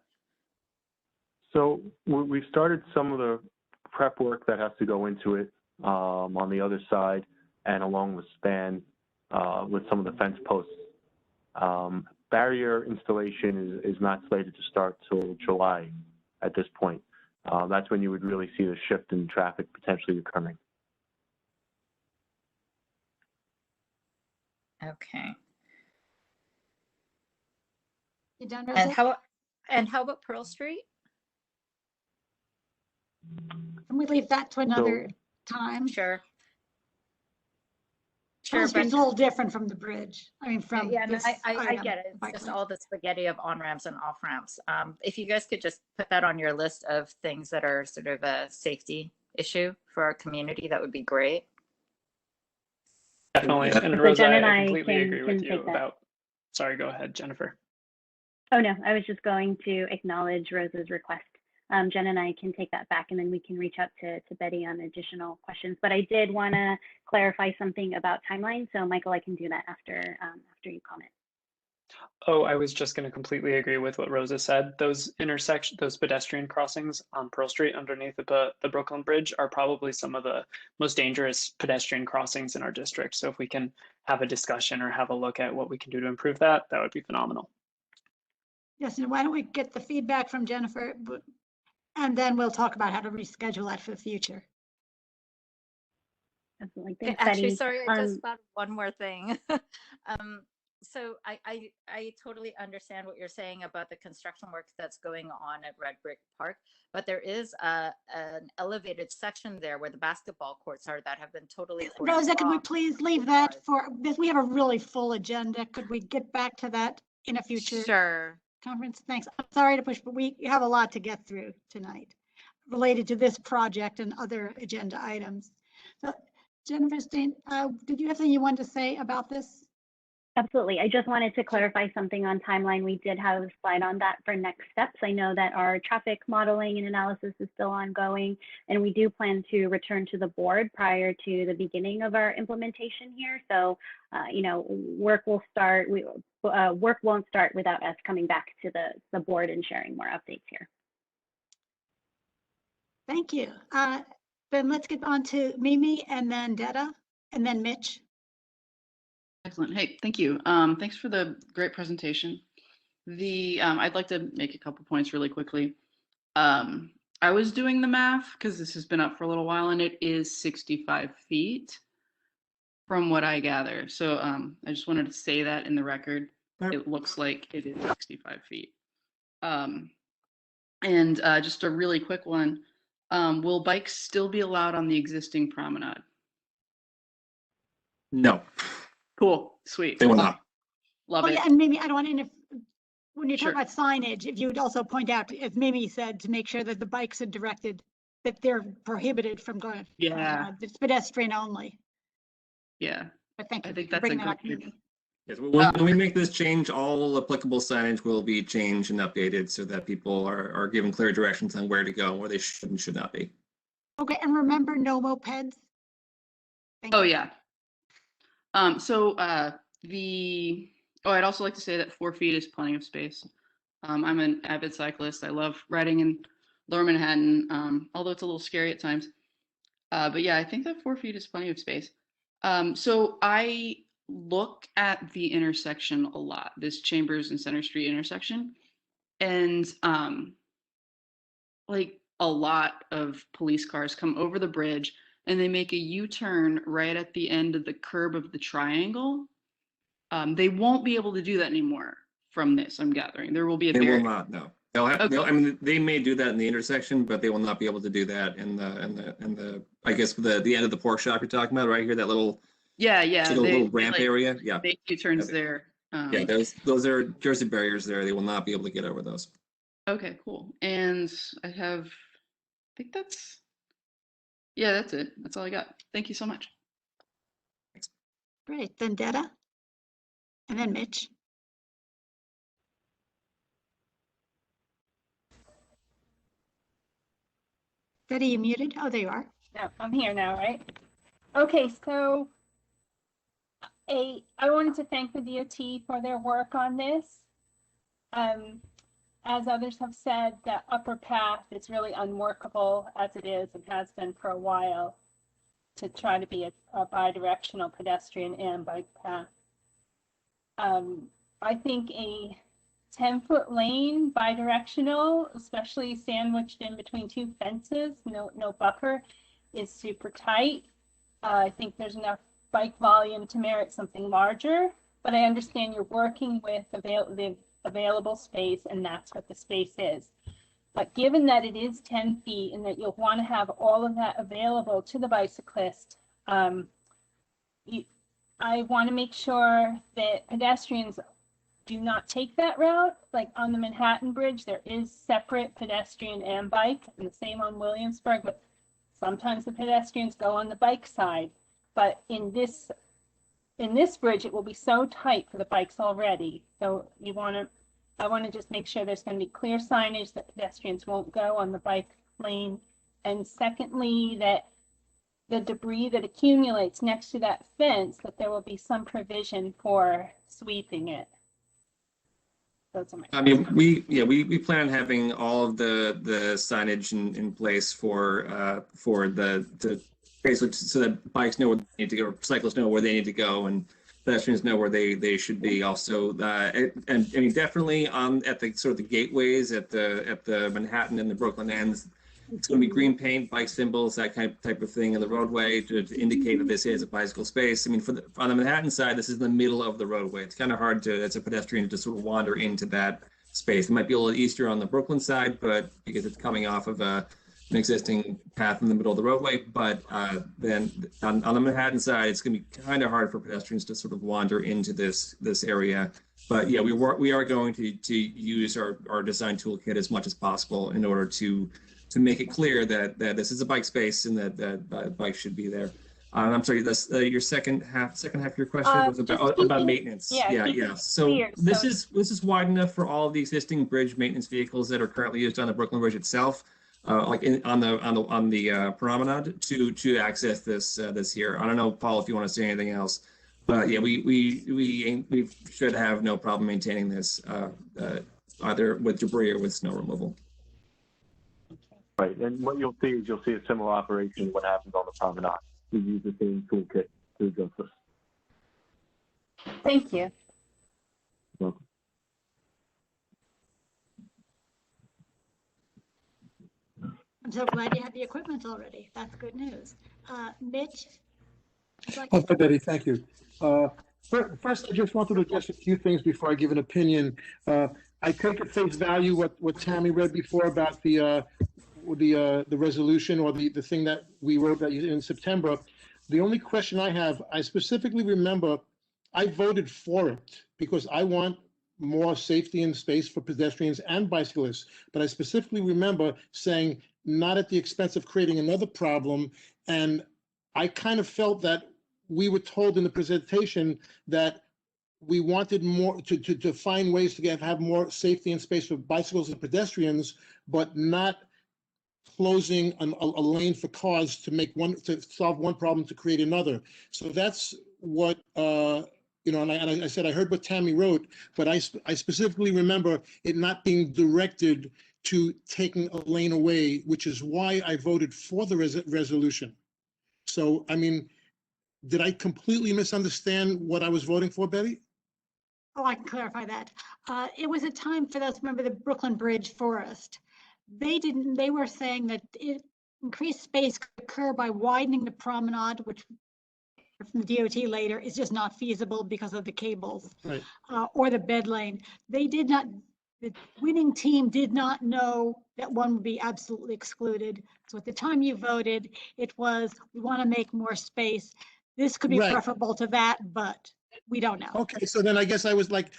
So we've started some of the prep work that has to go into it on the other side and along the span with some of the fence posts. Barrier installation is not slated to start till July at this point. That's when you would really see the shift in traffic potentially occurring. Okay. You done, And Rosa? how about Pearl Street? Can we leave that to another time? Sure. Pearl Street's a little different from the bridge. I mean, from yeah, no, this I item, get it. It's bike just lane. all the spaghetti of on ramps and off ramps. If you guys could just put that on your list of things that are sort of a safety issue for our community, that would be great. Definitely. And So Rosa, Jen and I I completely can agree with take you that. about, sorry, go ahead, Jennifer. Oh, no, I was just going to acknowledge Rosa's request. Jen and I can take that back, and then we can reach out to Betty on additional questions. But I did want to clarify something about timeline. So Michael, I can do that after you comment. Oh, I was just going to completely agree with what Rosa said. Those pedestrian crossings on Pearl Street underneath the Brooklyn Bridge are probably some of the most dangerous pedestrian crossings in our district. So if we can have a discussion or have a look at what we can do to improve that, that would be phenomenal. Yes, and why don't we get the feedback from Jennifer, and then we'll talk about how to reschedule that for the future. Absolutely. Thanks, Actually, Betty. sorry, I just thought of one more thing. So I totally understand what you're saying about the construction work that's going on at Red Brick Park, but there is an elevated section there where the basketball courts are that have been totally cordoned Rosa, could we off. please leave that for this? We have a really full agenda. Could we get back to that in a future Sure. conference? Thanks. I'm sorry to push, but we have a lot to get through tonight related to this project and other agenda items. So Jennifer Steen, did you have something you wanted to say about this? Absolutely. I just wanted to clarify something on timeline. We did have a slide on that for next steps. I know that our traffic modeling and analysis is still ongoing, and we do plan to return to the board prior to the beginning of our implementation here. So, you know, work will start. Work won't start without us coming back to the board and sharing more updates here. Thank you. Then let's get on to Mimi and then Detta and then Mitch. Excellent. Hey, thank you. Thanks for the great presentation. I'd like to make a couple points really quickly. I was doing the math because this has been up for a little while, and it is 65 feet from what I gather. So I just wanted to say that in the record. It looks like it is 65 feet. And just a really quick one. Will bikes still be allowed on the existing promenade? No, Cool, sweet. they will not. Love it. Yeah, and Mimi, I don't want to, when you Sure. talk about signage, if you would also point out, as Mimi said, to make sure that the bikes are directed, that they're prohibited from going. Yeah. It's pedestrian only. Yeah. But thank you. I think for that's a bringing that good. up, Mimi. Yes, when we make this change, all applicable signage will be changed and updated so that people are given clear directions on where to go, where they should and should not be. Okay, and remember, no mopeds. Thank Oh you. yeah. I'd also like to say that 4 feet is plenty of space. I'm an avid cyclist. I love riding in Lower Manhattan, although it's a little scary at times. But yeah, I think that 4 feet is plenty of space. So I look at the intersection a lot, this Chambers and Center Street intersection, and like a lot of police cars come over the bridge and they make a U-turn right at the end of the curb of the triangle. They won't be able to do that anymore from this, I'm gathering. There will be a They barrier. will not, no. They'll have, Okay. I mean, they may do that in the intersection, but they will not be able to do that in the I guess the end of the pork shop you're talking about, right here, that little Yeah. little ramp area. Yeah. They U-turns Yeah. there. Yeah, those are Jersey barriers there. They will not be able to get over those. Okay, cool. And I think that's it. That's all I got. Thank you so much. Great, then Detta, and then Mitch. Detta, you muted? Oh, there you are. No, I'm here now, right? Okay, so I wanted to thank the DOT for their work on this. As others have said, that upper path is really unworkable as it is and has been for a while to try to be a bi-directional pedestrian and bike path. I think a 10-foot lane bi-directional, especially sandwiched in between two fences, no buffer, is super tight. I think there's enough bike volume to merit something larger, but I understand you're working with the available space, and that's what the space is. But given that it is 10 feet and that you'll want to have all of that available to the bicyclist, I want to make sure that pedestrians do not take that route. Like on the Manhattan Bridge, there is separate pedestrian and bike, and the same on Williamsburg, but sometimes the pedestrians go on the bike side. But in this bridge, it will be so tight for the bikes already. So I want to just make sure there's going to be clear signage that pedestrians won't go on the bike lane. And secondly, that the debris that accumulates next to that fence, that there will be some provision for sweeping it. Those are my I mean, we plan on having all of the signage in place for the basically so that bikes know where they need to go, or cyclists know where they need to go, and pedestrians know where they should be. Also, and I mean, definitely at the sort of the gateways at the Manhattan and the Brooklyn ends. It's going to be green paint, bike symbols, that type of thing in the roadway to indicate that this is a bicycle space. I mean, on the Manhattan side, this is in the middle of the roadway. It's kind of hard as a pedestrian to sort of wander into that space. It might be a little easier on the Brooklyn side, but because it's coming off of an existing path in the middle of the roadway. But then on the Manhattan side, it's going to be kind of hard for pedestrians to sort of wander into this area. But yeah, we are going to use our design toolkit as much as possible in order to make it clear that this is a bike space and that bikes should be there. I'm sorry, your second half of your question was about maintenance. Yeah. So this is wide enough for all of the existing bridge maintenance vehicles that are currently used on the Brooklyn Bridge itself, like on the Promenade to access this here. I don't know, Paul, if you want to say anything else, but yeah, we should have no problem maintaining this either with debris or with snow removal. Right, and what you'll see a similar operation what happens on the Promenade. We use the same toolkit to adjust this. Thank you. Welcome. I'm so glad you had the equipment already. That's good news. Mitch? Oh, Betty, thank you. First, I just wanted to address a few things before I give an opinion. I take at face value what Tammy read before about the resolution or the thing that we wrote that in September. The only question I have, I specifically remember I voted for it because I want more safety and space for pedestrians and bicyclists. But I specifically remember saying not at the expense of creating another problem. And I kind of felt that we were told in the presentation that we wanted more to find ways to have more safety and space for bicycles and pedestrians, but not closing a lane for cars to solve one problem to create another. So that's what and I said I heard what Tammy wrote, but I specifically remember it not being directed to taking a lane away, which is why I voted for the resolution. So I mean, did I completely misunderstand what I was voting for, Betty? Oh, I can clarify that. It was a time for those, remember the Brooklyn Bridge Forest. They were saying that increased space could occur by widening the promenade, which from the DOT later is just not feasible because of the cables, right. Or the bed lane. The winning team did not know that one would be absolutely excluded. So at the time you voted, it was, we want to make more space. This could be right. Preferable to that, but we don't know. Okay, so then I guess I was like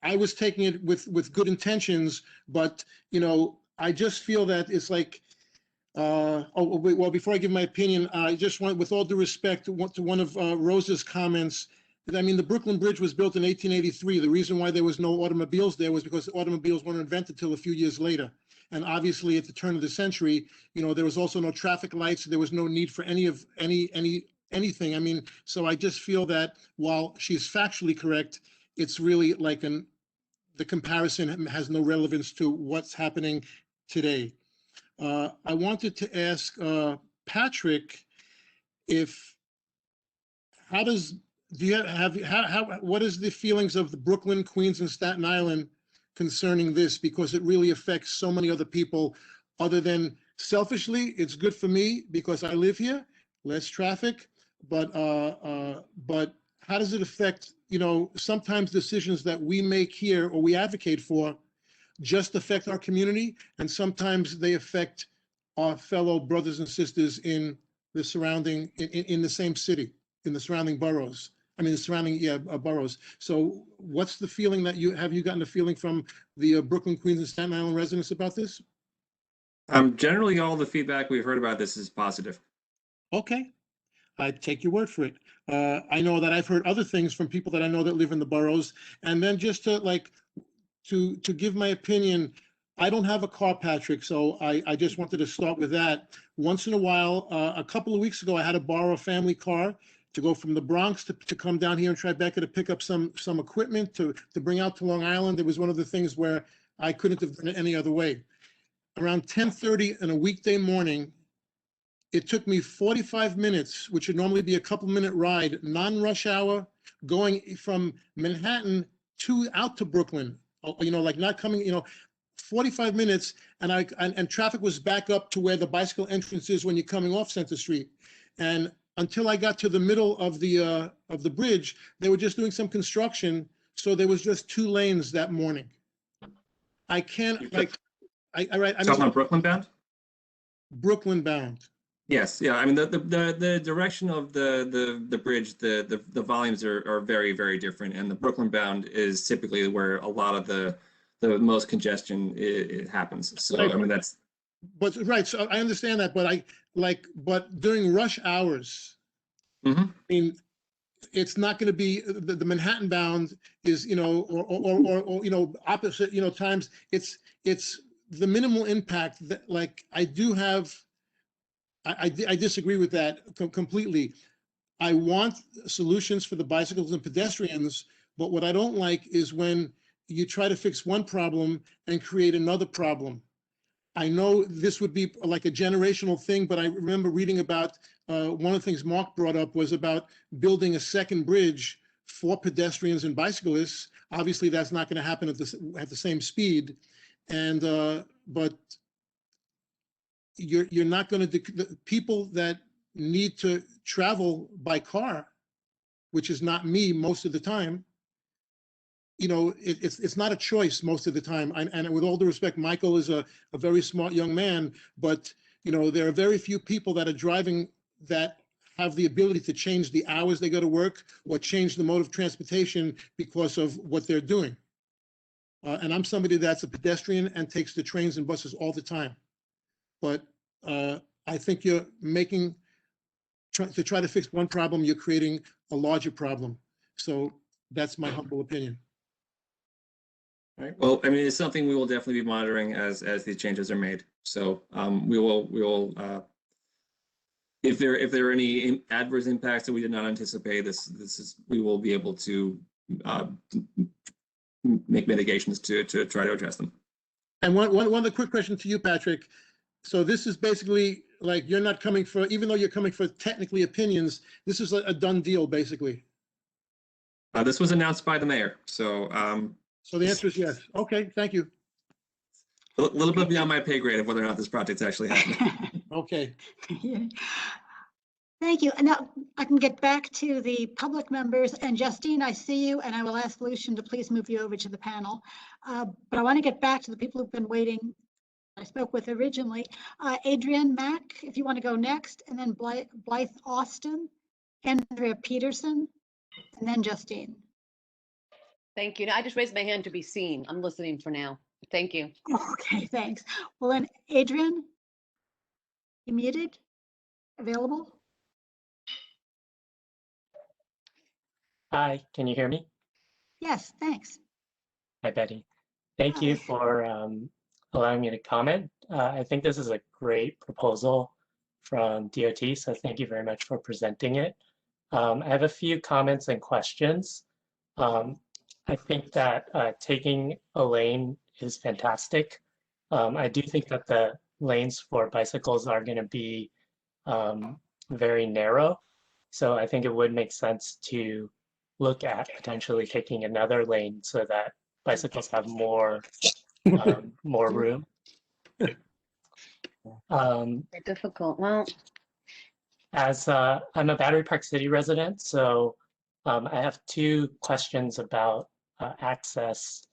I was taking it with good intentions, but I just feel that it's like, well, before I give my opinion, I just want, with all due respect to one of Rose's comments, I mean, the Brooklyn Bridge was built in 1883. The reason why there was no automobiles there was because automobiles weren't invented until a few years later. And obviously, at the turn of the century, there was also no traffic lights. There was no need for anything. I mean, so I just feel that while she's factually correct, it's really like the comparison has no relevance to what's happening today. I wanted to ask Patrick what is the feelings of the Brooklyn, Queens, and Staten Island concerning this? Because it really affects so many other people. Other than selfishly, it's good for me because I live here, less traffic. But how does it affect? Sometimes decisions that we make here or we advocate for just affect our community, and sometimes they affect our fellow brothers and sisters in the surrounding, in the same city, in the surrounding boroughs. I mean, the surrounding boroughs. So what's the feeling that you gotten a feeling from the Brooklyn, Queens, and Staten Island residents about this? Generally, all the feedback we've heard about this is positive. Okay, I take your word for it. I know that I've heard other things from people that I know that live in the boroughs, and then just to give my opinion, I don't have a car, Patrick, so I just wanted to start with that. Once in a while, a couple of weeks ago, I had to borrow a family car to go from the Bronx to come down here in Tribeca to pick up some equipment to bring out to Long Island. It was one of the things where I couldn't have done it any other way. Around 10:30 on a weekday morning, it took me 45 minutes, which would normally be a couple-minute ride, non-rush hour, going from Manhattan out to Brooklyn. You know, like not coming, you know, 45 minutes, and traffic was back up to where the bicycle entrance is when you're coming off Center Street. And until I got to the middle of the bridge, they were just doing some construction, so there was just 2 lanes that morning. I can't like. I Talking about Brooklyn bound? Brooklyn bound. Yes, yeah. I mean, the direction of the bridge, the volumes are very, very different, and the Brooklyn bound is typically where a lot of the most congestion it happens. So Right. I mean that's. But right, so I understand that, but during rush hours, Mm-hmm. I mean, it's not going to be the Manhattan bound is, you know, or you know, opposite, you know, times. It's the minimal impact that, like, I do have. I disagree with that completely. I want solutions for the bicycles and pedestrians, but what I don't like is when you try to fix one problem and create another problem. I know this would be like a generational thing, but I remember reading about one of the things Mark brought up was about building a second bridge for pedestrians and bicyclists. Obviously, that's not going to happen at the same speed, and but you're not going to the people that need to travel by car, which is not me most of the time. You know, it's not a choice most of the time. And with all due respect, Michael is a very smart young man, but you know, there are very few people that are driving that have the ability to change the hours they go to work or change the mode of transportation because of what they're doing. And I'm somebody that's a pedestrian and takes the trains and buses all the time. But I think you're to try to fix one problem, you're creating a larger problem. So that's my humble opinion. All right. Well, I mean, it's something we will definitely be monitoring as these changes are made. So we will if there are any adverse impacts that we did not anticipate, we will be able to make mitigations to try to address them. And one other quick question to you, Patrick. So this is basically like you're not coming for, even though you're coming for technically opinions, this is a done deal, basically. This was announced by the mayor, so. So the answer is yes. Okay, thank you. A little bit beyond my pay grade of whether or not this project's actually happening. Okay. Thank you. And now I can get back to the public members. And Justine, I see you, and I will ask Lucian to please move you over to the panel. But I want to get back to the people who've been waiting. I spoke with originally. Adrienne Mack, if you want to go next, and then Blythe Austin, Andrea Peterson, and then Justine. Thank you. I just raised my hand to be seen. I'm listening for now. Thank you. Okay, thanks. Well, then, Adrienne, you muted? Available? Hi, can you hear me? Yes, thanks. Hi, Betty. Thank you for allowing me to comment. I think this is a great proposal from DOT, so thank you very much for presenting it. I have a few comments and questions. I think that taking a lane is fantastic. I do think that the lanes for bicycles are going to be very narrow. So I think it would make sense to look at potentially taking another lane so that bicycles have more more room. Difficult. Well, as I'm a Battery Park City resident, so I have 2 questions about access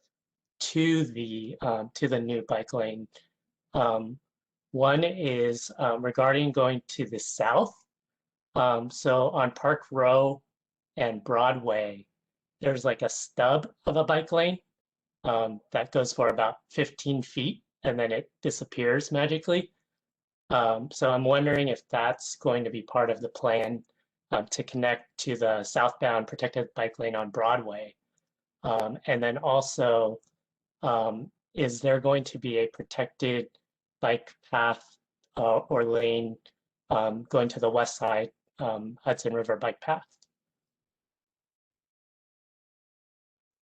to the new bike lane. One is regarding going to the south. So on Park Row and Broadway, there's like a stub of a bike lane that goes for about 15 feet and then it disappears magically. So I'm wondering if that's going to be part of the plan to connect to the southbound protected bike lane on Broadway. And then also, is there going to be a protected bike path or lane going to the west side Hudson River Bike Path.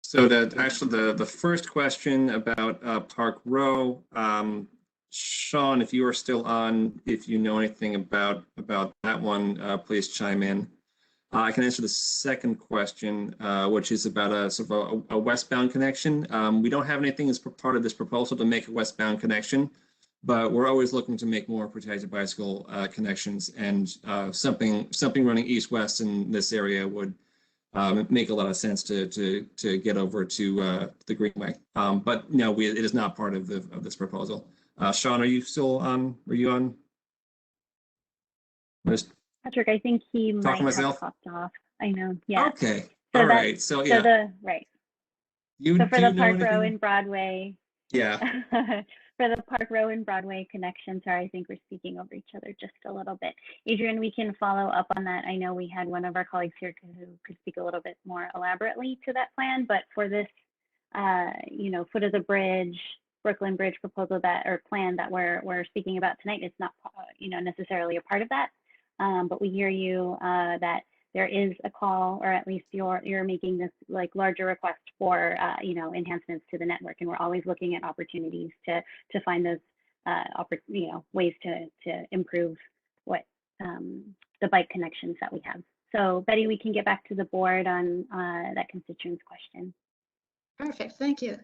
So the first question about Park Row, Sean, if you are still on, if you know anything about that one, please chime in. I can answer the second question, which is about a sort of a westbound connection. We don't have anything as part of this proposal to make a westbound connection, but we're always looking to make more protected bicycle connections, and something running east-west in this area would make a lot of sense to get over to the Greenway. But no, it is not part of this proposal. Sean, are you still on? Were you on? Patrick, I think he might have popped off. I know. Yeah. Okay. So all right. So yeah. So for the Park Row and Broadway. Yeah. For the Park Row and Broadway connection, sorry, I think we're speaking over each other just a little bit. Adrian, we can follow up on that. I know we had one of our colleagues here who could speak a little bit more elaborately to that plan, but for this, foot of the bridge, Brooklyn Bridge proposal or plan that we're speaking about tonight, it's not, necessarily a part of that. But we hear you that there is a call, or at least you're making this like larger request for enhancements to the network, and we're always looking at opportunities to find those ways to improve what the bike connections that we have. So Betty, we can get back to the board on that constituent's question. Perfect, thank you.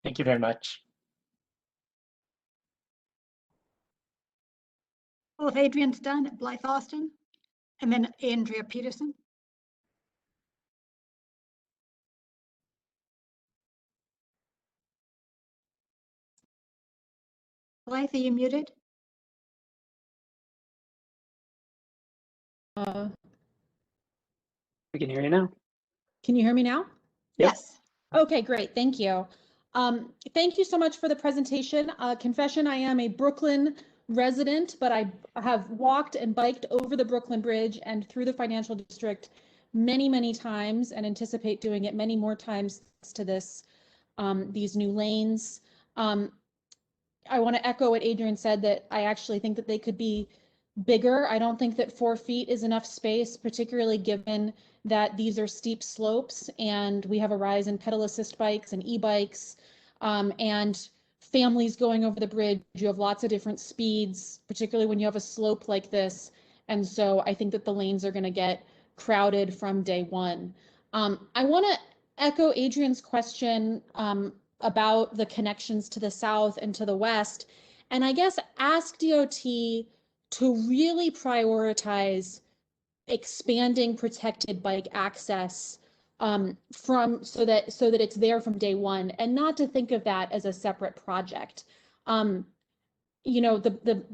Thank you very much. Well, if Adrian's done, Blythe Austin, and then Andrea Peterson. Blythe, are you muted? We can hear you now. Can you hear me now? Yep. Yes. Okay, great. Thank you. Thank you so much for the presentation. Confession, I am a Brooklyn resident, but I have walked and biked over the Brooklyn Bridge and through the financial district many, many times, and anticipate doing it many more times to these new lanes. I want to echo what Adrian said, that I actually think that they could be bigger. I don't think that 4 feet is enough space, particularly given that these are steep slopes and we have a rise in pedal assist bikes and e-bikes, and families going over the bridge. You have lots of different speeds, particularly when you have a slope like this. And so I think that the lanes are going to get crowded from day one. I want to echo Adrian's question about the connections to the south and to the west, and I guess ask DOT to really prioritize expanding protected bike access so that it's there from day one, and not to think of that as a separate project. The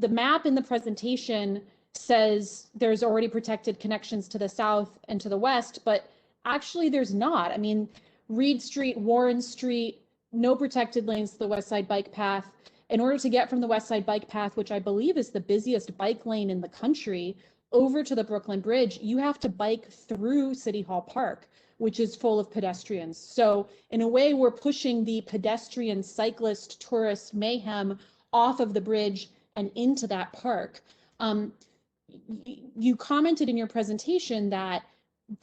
map in the presentation says there's already protected connections to the south and to the west, but actually there's not. I mean, Reed Street, Warren Street, no protected lanes to the West Side Bike Path. In order to get from the West Side Bike Path, which I believe is the busiest bike lane in the country, over to the Brooklyn Bridge, you have to bike through City Hall Park, which is full of pedestrians. So in a way, we're pushing the pedestrian, cyclist, tourist mayhem off of the bridge and into that park. You commented in your presentation that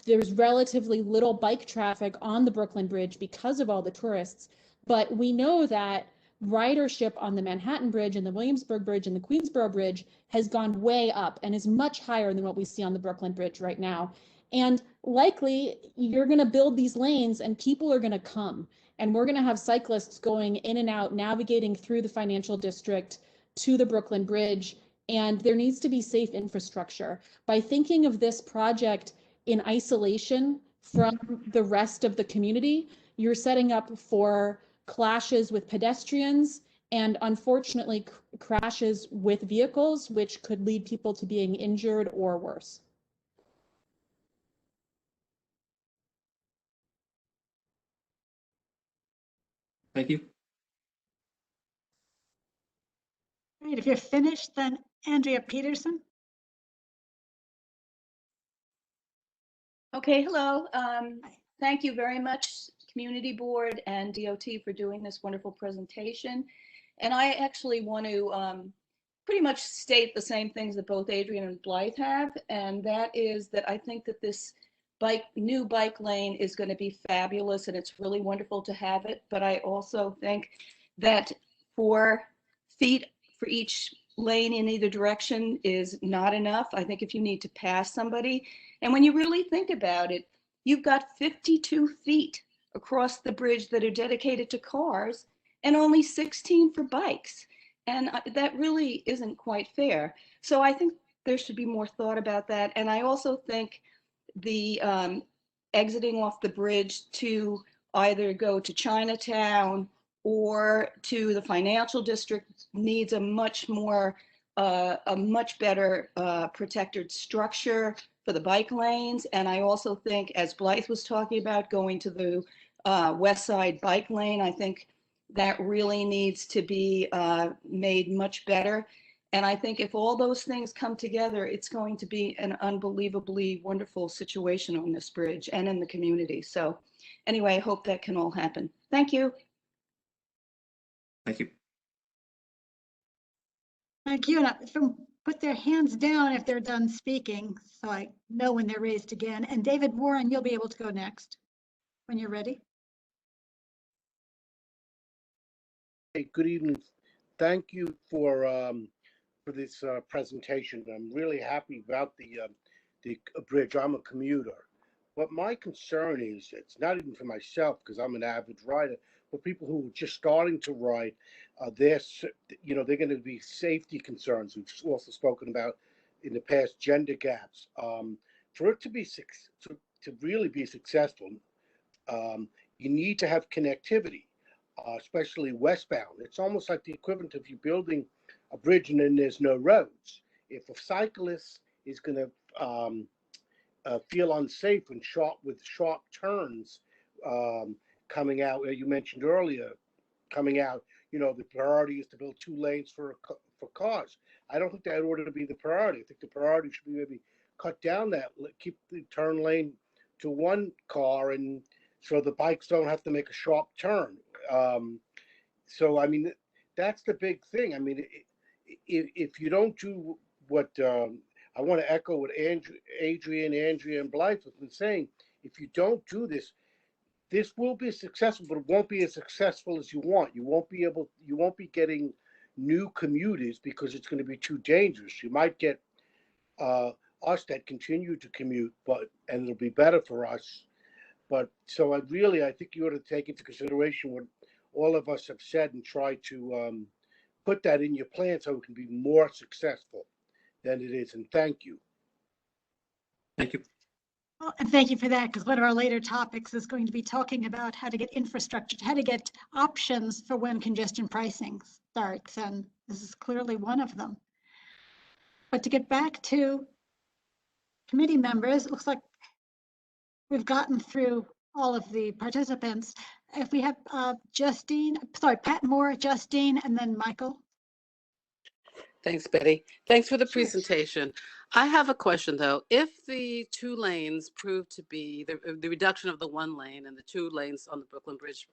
there's relatively little bike traffic on the Brooklyn Bridge because of all the tourists, but we know that ridership on the Manhattan Bridge and the Williamsburg Bridge and the Queensboro Bridge has gone way up and is much higher than what we see on the Brooklyn Bridge right now. And likely you're going to build these lanes and people are going to come, and we're going to have cyclists going in and out, navigating through the financial district to the Brooklyn Bridge, and there needs to be safe infrastructure. By thinking of this project in isolation from the rest of the community, you're setting up for clashes with pedestrians and unfortunately crashes with vehicles, which could lead people to being injured or worse. Thank you. All right, if you're finished, then Andrea Peterson. Okay, hello. Thank you very much, Community Board and DOT, for doing this wonderful presentation. And I actually want to pretty much state the same things that both Adrian and Blythe have, and that is that I think that this new bike lane is going to be fabulous, and it's really wonderful to have it. But I also think that 4 feet for each lane in either direction is not enough. I think if you need to pass somebody, and when you really think about it, you've got 52 feet across the bridge that are dedicated to cars and only 16 for bikes. And that really isn't quite fair. So I think there should be more thought about that. And I also think the exiting off the bridge to either go to Chinatown or to the financial district needs a much better protected structure for the bike lanes. And I also think, as Blythe was talking about, going to the West Side bike lane, I think that really needs to be made much better. And I think if all those things come together, it's going to be an unbelievably wonderful situation on this bridge and in the community. So anyway, I hope that can all happen. Thank you. Thank you. Thank you. And if put their hands down if they're done speaking, so I know when they're raised again. And David Warren, you'll be able to go next when you're ready. Hey, good evening. Thank you for this presentation. I'm really happy about the bridge. I'm a commuter, but my concern is it's not even for myself because I'm an avid rider, but people who are just starting to ride. They're going to be safety concerns. We've also spoken about in the past gender gaps. For it to be to really be successful, you need to have connectivity. Especially westbound. It's almost like the equivalent of you building a bridge and then there's no roads. If a cyclist is going to feel unsafe and with sharp turns coming out, you mentioned earlier, coming out, the priority is to build 2 lanes for cars. I don't think that ought to be the priority. I think the priority should be maybe cut down that, keep the turn lane to 1 car, and so the bikes don't have to make a sharp turn. So, I mean, that's the big thing. I mean, if you don't do what I want to echo what Adrian, Andrea, and Blythe have been saying, if you don't do this, this will be successful, but it won't be as successful as you want. You won't be getting new commuters because it's going to be too dangerous. You might get us that continue to commute, and it'll be better for us. But so I think you ought to take into consideration what all of us have said and try to put that in your plan so it can be more successful than it is. And thank you. Thank you. Well, and thank you for that, because one of our later topics is going to be talking about how to get infrastructure, how to get options for when congestion pricing starts. And this is clearly one of them. But to get back to committee members, it looks like we've gotten through all of the participants. If we have Pat Moore, Justine, and then Michael. Thanks, Betty. Thanks for the presentation. I have a question though. If the 2 lanes prove to be the reduction of the 1 lane and the 2 lanes on the Brooklyn Bridge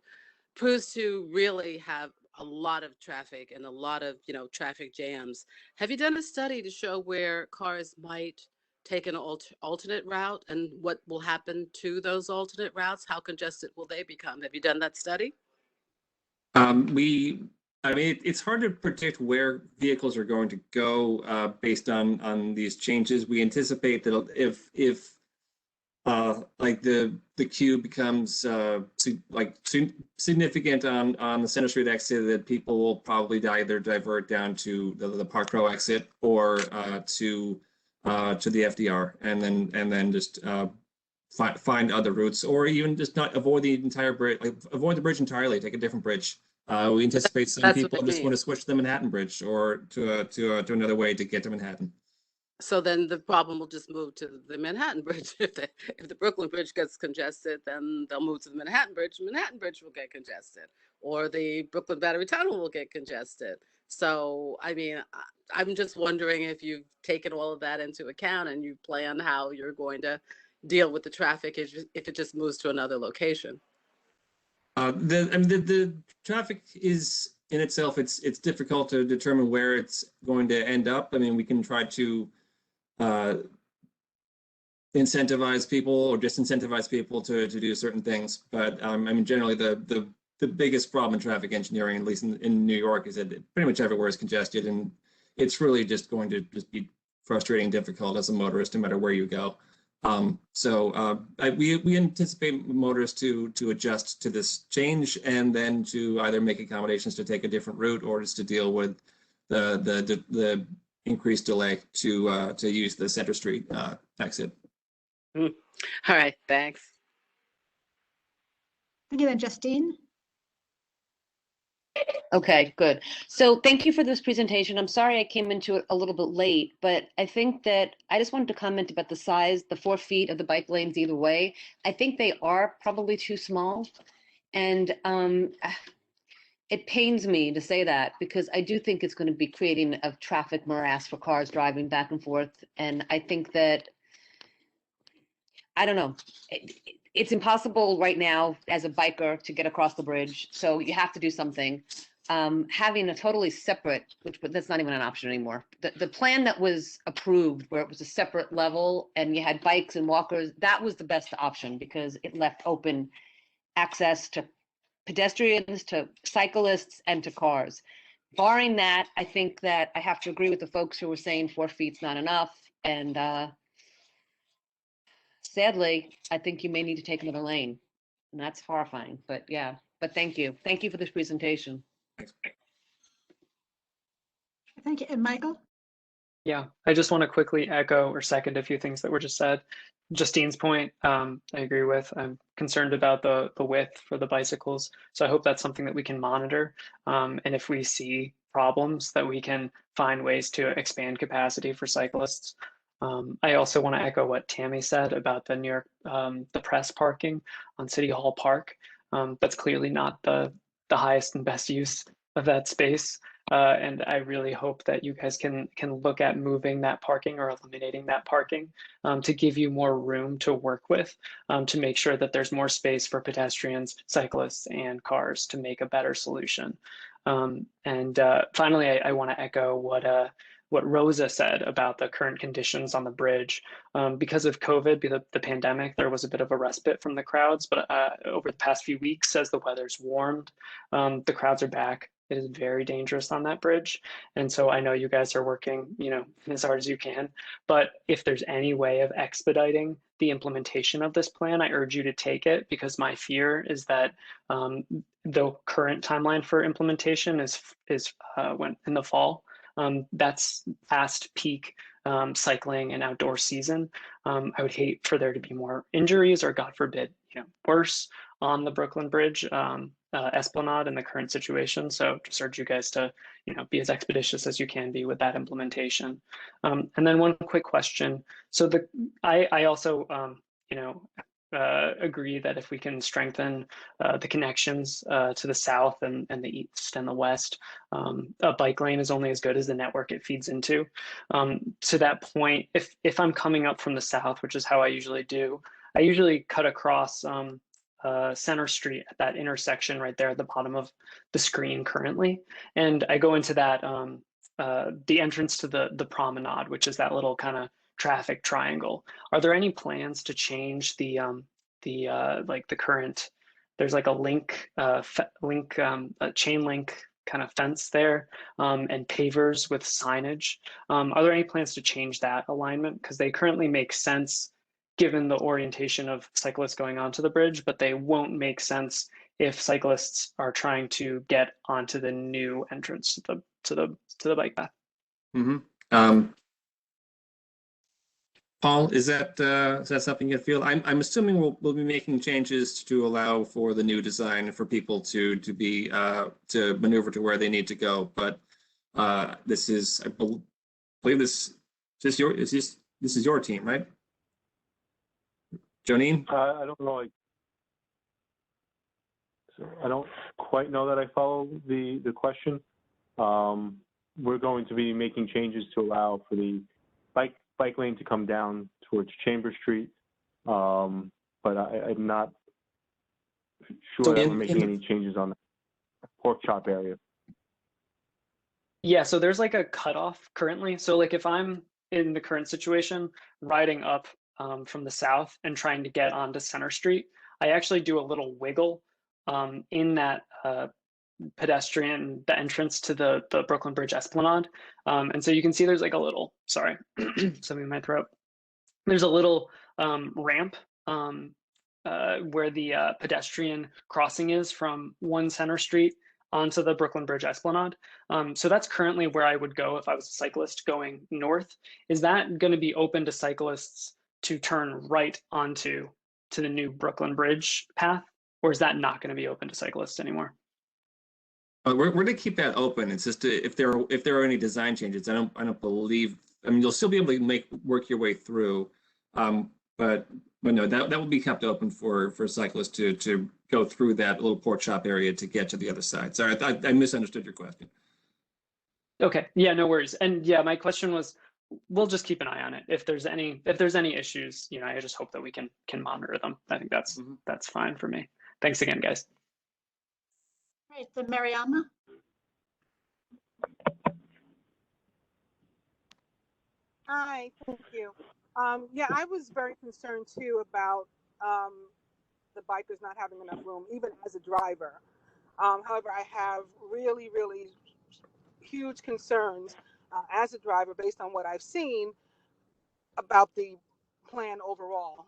proves to really have a lot of traffic and a lot of traffic jams, have you done a study to show where cars might take an alternate route and what will happen to those alternate routes? How congested will they become? Have you done that study? It's hard to predict where vehicles are going to go based on these changes. We anticipate that if like the queue becomes significant on the Center Street exit, that people will probably either divert down to the Park Row exit or to the FDR, and then just find other routes, or even just not avoid the entire bridge, avoid the bridge entirely, take a different bridge. We anticipate some people just want to switch to the Manhattan Bridge or to another way to get to Manhattan. So then the problem will just move to the Manhattan Bridge. If the Brooklyn Bridge gets congested, then they'll move to the Manhattan Bridge. Manhattan Bridge will get congested, or the Brooklyn Battery Tunnel will get congested. So, I mean, I'm just wondering if you've taken all of that into account and you plan how you're going to deal with the traffic if it just moves to another location. The traffic is in itself, it's difficult to determine where it's going to end up. I mean, we can try to incentivize people or disincentivize people to do certain things, but I mean, generally the biggest problem in traffic engineering, at least in New York, is that pretty much everywhere is congested, and it's really just going to just be frustrating and difficult as a motorist, no matter where you go. We anticipate motorists to adjust to this change, and then to either make accommodations to take a different route, or just to deal with the increased delay to use the Center Street exit. All right, thanks. Thank you, then Justine. Okay, good. So thank you for this presentation. I'm sorry I came into it a little bit late, but I think that I just wanted to comment about the size, the 4 feet of the bike lanes either way. I think they are probably too small. And it pains me to say that, because I do think it's going to be creating a traffic morass for cars driving back and forth. And I think that, I don't know, it's impossible right now as a biker to get across the bridge. So you have to do something. Having a totally separate, but that's not even an option anymore. The plan that was approved, where it was a separate level and you had bikes and walkers, that was the best option, because it left open access to pedestrians, to cyclists, and to cars. Barring that, I think that I have to agree with the folks who were saying 4 feet's not enough. And sadly, I think you may need to take another lane. And that's horrifying, but yeah, but thank you. Thank you for this presentation. Thank you. And Michael? Yeah, I just want to quickly echo or second a few things that were just said. Justine's point, I agree with. I'm concerned about the width for the bicycles. So I hope that's something that we can monitor. And if we see problems, that we can find ways to expand capacity for cyclists. I also want to echo what Tammy said about the New York, the press parking on City Hall Park. That's clearly not the highest and best use of that space. And I really hope that you guys can look at moving that parking or eliminating that parking to give you more room to work with, to make sure that there's more space for pedestrians, cyclists, and cars to make a better solution. Finally, I want to echo what Rosa said about the current conditions on the bridge. Because of COVID, the pandemic, there was a bit of a respite from the crowds, but over the past few weeks, as the weather's warmed, the crowds are back. It is very dangerous on that bridge. And so I know you guys are working, as hard as you can, but if there's any way of expediting the implementation of this plan, I urge you to take it, because my fear is that the current timeline for implementation is when in the fall. That's past peak cycling and outdoor season. I would hate for there to be more injuries, or God forbid, worse on the Brooklyn Bridge, Esplanade, in the current situation. So just urge you guys to, be as expeditious as you can be with that implementation. And then one quick question. So I also, agree that if we can strengthen the connections to the south and the east and the west, a bike lane is only as good as the network it feeds into. To that point, if I'm coming up from the south, which is how I usually do, I usually cut across Center Street at that intersection right there at the bottom of the screen currently, and I go into that the entrance to the Promenade, which is that little kind of traffic triangle. Are there any plans to change the current? There's like a a chain link kind of fence there, and pavers with signage. Are there any plans to change that alignment? Because they currently make sense given the orientation of cyclists going onto the bridge, but they won't make sense if cyclists are trying to get onto the new entrance to the bike path. Mm-hmm. Paul, is that something you feel? I'm assuming we'll be making changes to allow for the new design for people to be to maneuver to where they need to go. But this is, I believe this is your team, right? Jonine? I don't know. I don't quite know that I follow the question. We're going to be making changes to allow for the bike lane to come down towards Chamber Street, but I'm not sure that we're making any changes on the pork chop area. Yeah, so there's like a cutoff currently. So like if I'm in the current situation, riding up from the south and trying to get onto Center Street, I actually do a little wiggle in that pedestrian, the entrance to the Brooklyn Bridge Esplanade. And so you can see there's like a little, sorry, something in my throat. There's a little ramp where the pedestrian crossing is from 1 Center Street onto the Brooklyn Bridge Esplanade. So that's currently where I would go if I was a cyclist going north. Is that going to be open to cyclists to turn right onto the new Brooklyn Bridge path, or is that not going to be open to cyclists anymore? We're going to keep that open. It's just if there are any design changes, I don't believe. I mean, you'll still be able to work your way through, but no, that will be kept open for cyclists to go through that little pork chop area to get to the other side. Sorry, I misunderstood your question. Okay, yeah, no worries. And yeah, my question was, we'll just keep an eye on it. If there's any issues, you know, I just hope that we can monitor them. I think that's fine for me. Thanks again, guys. Right, then Mariama. Hi, thank you. Yeah, I was very concerned too about the bikers not having enough room, even as a driver. However, I have really, really huge concerns as a driver based on what I've seen about the plan overall.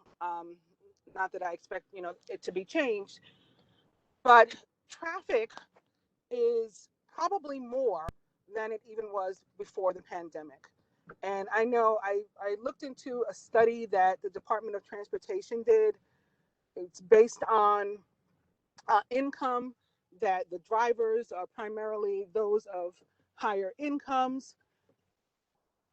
Not that I expect, you know, it to be changed, but traffic is probably more than it even was before the pandemic. And I know I looked into a study that the Department of Transportation did. It's based on income, that the drivers are primarily those of higher incomes.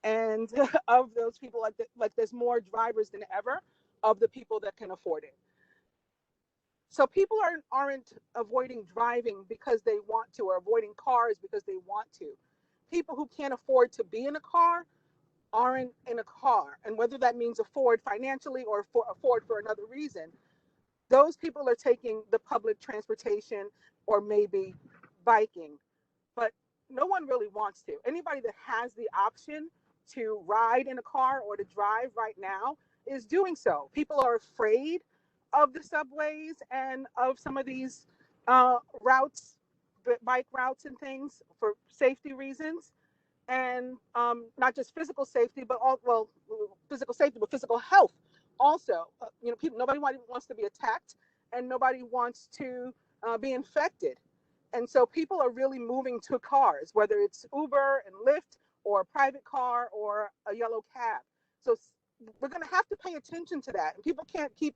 And of those people, like there's more drivers than ever of the people that can afford it. So people aren't avoiding driving because they want to, or avoiding cars because they want to. People who can't afford to be in a car aren't in a car. And whether that means afford financially or afford for another reason, those people are taking the public transportation or maybe biking. But no one really wants to. Anybody that has the option to ride in a car or to drive right now is doing so. People are afraid of the subways and of some of these routes, bike routes and things, for safety reasons. And not just physical safety, but physical safety, but physical health also. You know, nobody wants to be attacked, and nobody wants to be infected. And so people are really moving to cars, whether it's Uber and Lyft or a private car or a yellow cab. So we're going to have to pay attention to that. And people can't keep,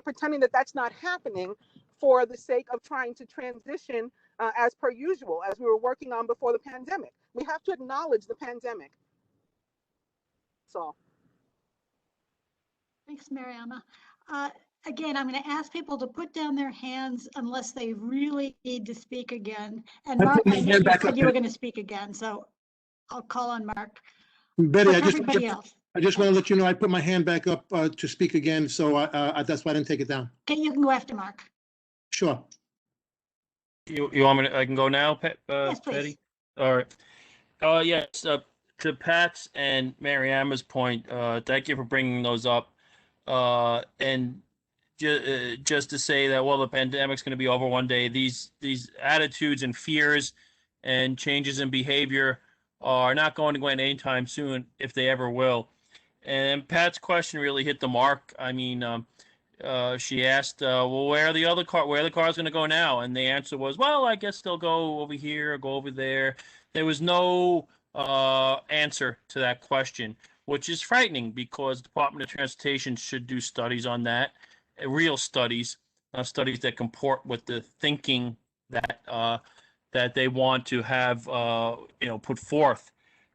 pretending that that's not happening for the sake of trying to transition as per usual, as we were working on before the pandemic. We have to acknowledge the pandemic. That's all. Thanks, Mariama. Again, I'm going to ask people to put down their hands unless they really need to speak again. And Mark, I know you said you were going to speak again, so I'll call on Mark. Betty, I just want to let you know I put my hand back up to speak again, so that's why I didn't take it down. Okay, you can go after Mark. Sure. You want me to, I can go now, Yes, please. Patty? All right. Yes, to Pat's and Mariama's point, thank you for bringing those up. And just to say that, well, the pandemic's going to be over one day. These attitudes and fears and changes in behavior are not going to go in anytime soon, if they ever will. And Pat's question really hit the mark. I mean, she asked, well, where are the other where are the cars going to go now? And the answer was, well, I guess they'll go over here or go over there. There was no answer to that question, which is frightening because the Department of Transportation should do studies on that, real studies, studies that comport with the thinking that that they want to have, put forth.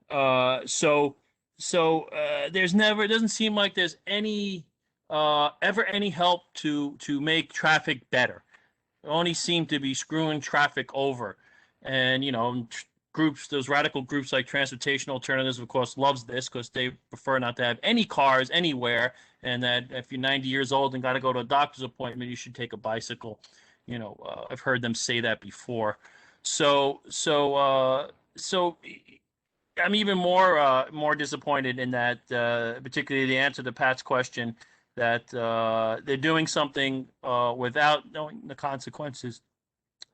So there's never, it doesn't seem like there's any ever any help to make traffic better. It only seem to be screwing traffic over, and groups, those radical groups like Transportation Alternatives, of course, loves this because they prefer not to have any cars anywhere, and that if you're 90 years old and got to go to a doctor's appointment, you should take a bicycle. I've heard them say that before. So So I'm even more disappointed in that, particularly the answer to Pat's question, that they're doing something without knowing the consequences,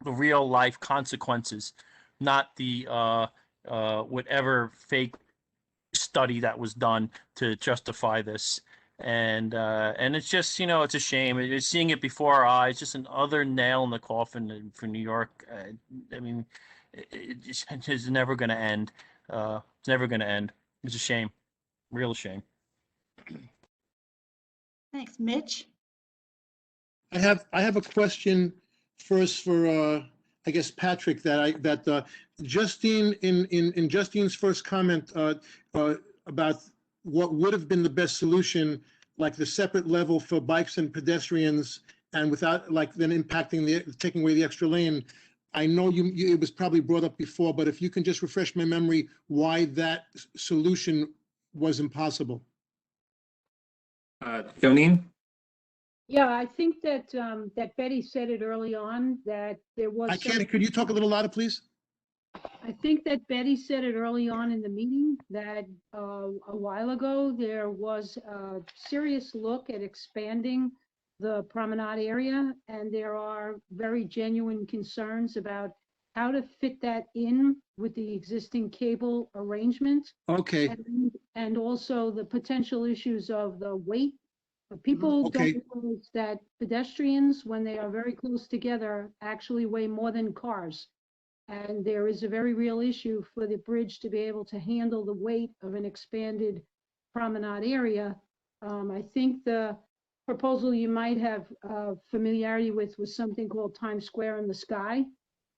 the real life consequences, not the whatever fake study that was done to justify this. And it's just, it's a shame. It's seeing it before our eyes, just another nail in the coffin for New York. I mean, it's never going to end. It's never going to end. It's a shame, real shame. Thanks, Mitch. I have a question first for I guess Patrick, that Justine in Justine's first comment about what would have been the best solution, like the separate level for bikes and pedestrians, and without like then impacting taking away the extra lane. I know it was probably brought up before, but if you can just refresh my memory why that solution was impossible. Jonine? Yeah, I think that that Betty said it early on, that there was. I can't. Could you talk a little louder, please? I think that Betty said it early on in the meeting that a while ago there was a serious look at expanding the promenade area, and there are very genuine concerns about how to fit that in with the existing cable arrangement. Okay. And also the potential issues of the weight. People Okay. don't realize that pedestrians, when they are very close together, actually weigh more than cars. And there is a very real issue for the bridge to be able to handle the weight of an expanded promenade area. I think the proposal you might have familiarity with was something called Times Square in the Sky.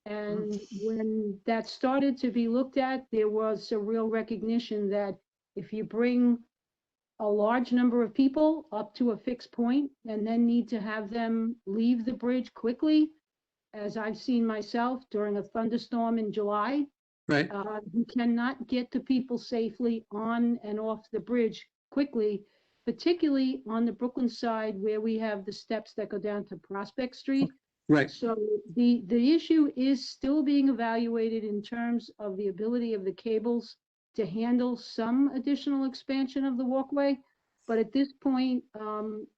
And when that started to be looked at, there was a real recognition that if you bring a large number of people up to a fixed point and then need to have them leave the bridge quickly, as I've seen myself during a thunderstorm in July. Right. You cannot get to people safely on and off the bridge quickly, particularly on the Brooklyn side where we have the steps that go down to Prospect Street. Right. So the issue is still being evaluated in terms of the ability of the cables to handle some additional expansion of the walkway. But at this point,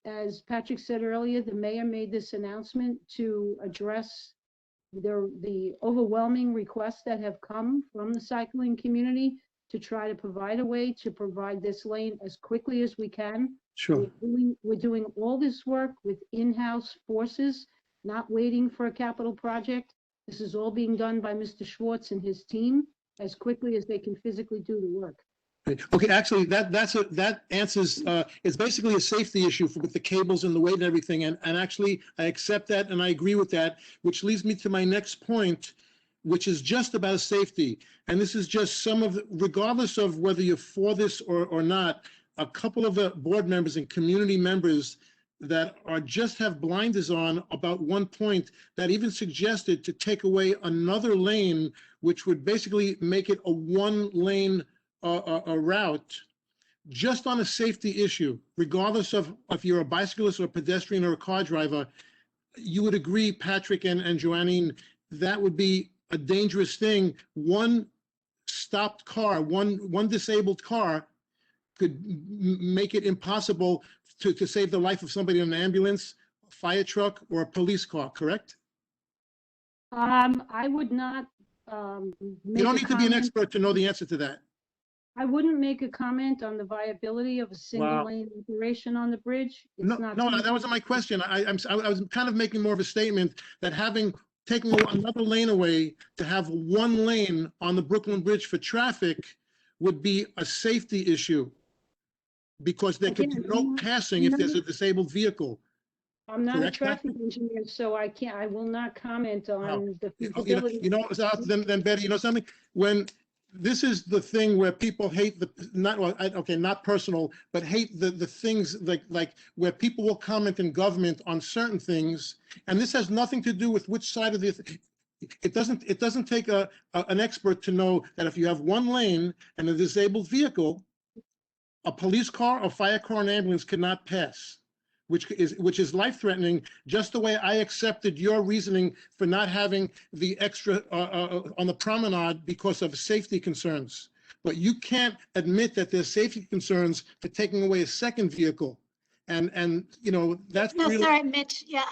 as Patrick said earlier, the mayor made this announcement to address the overwhelming requests that have come from the cycling community to try to provide a way to provide this lane as quickly as we can. Sure. We're doing all this work with in-house forces, not waiting for a capital project. This is all being done by Mr. Schwartz and his team as quickly as they can physically do the work. Okay, actually, that answers. It's basically a safety issue with the cables and the weight and everything. And actually, I accept that and I agree with that, which leads me to my next point, which is just about safety. And this is just some of, regardless of whether you're for this or not, a couple of the board members and community members that are just have blinders on about one point that even suggested to take away another lane, which would basically make it a one-lane a route, just on a safety issue, regardless of if you're a bicyclist or a pedestrian or a car driver. You would agree, Patrick and Joannine, that would be a dangerous thing. One stopped car, one disabled car could make it impossible to save the life of somebody in an ambulance, a fire truck, or a police car, correct? I would not You don't need to be an expert to know the answer to that. I wouldn't make a comment on the viability of a single lane operation on the bridge. It's No, that wasn't my question. I was kind of making more of a statement that taking another lane away to have one lane on the Brooklyn Bridge for traffic would be a safety issue because there could be no passing if there's a disabled vehicle. I'm not Correct, a traffic engineer, so I will not comment on the feasibility. Then Betty, you know something? When this is the thing where people hate not personal, but hate the things like where people will comment in government on certain things, and this has nothing to do with which side of it doesn't take an expert to know that if you have one lane and a disabled vehicle, a police car, a fire car, and ambulance cannot pass. which is life-threatening, just the way I accepted your reasoning for not having the extra on the promenade because of safety concerns. But you can't admit that there's safety concerns for taking away a second vehicle. And you know, that's No, really... sorry, Mitch. Yeah,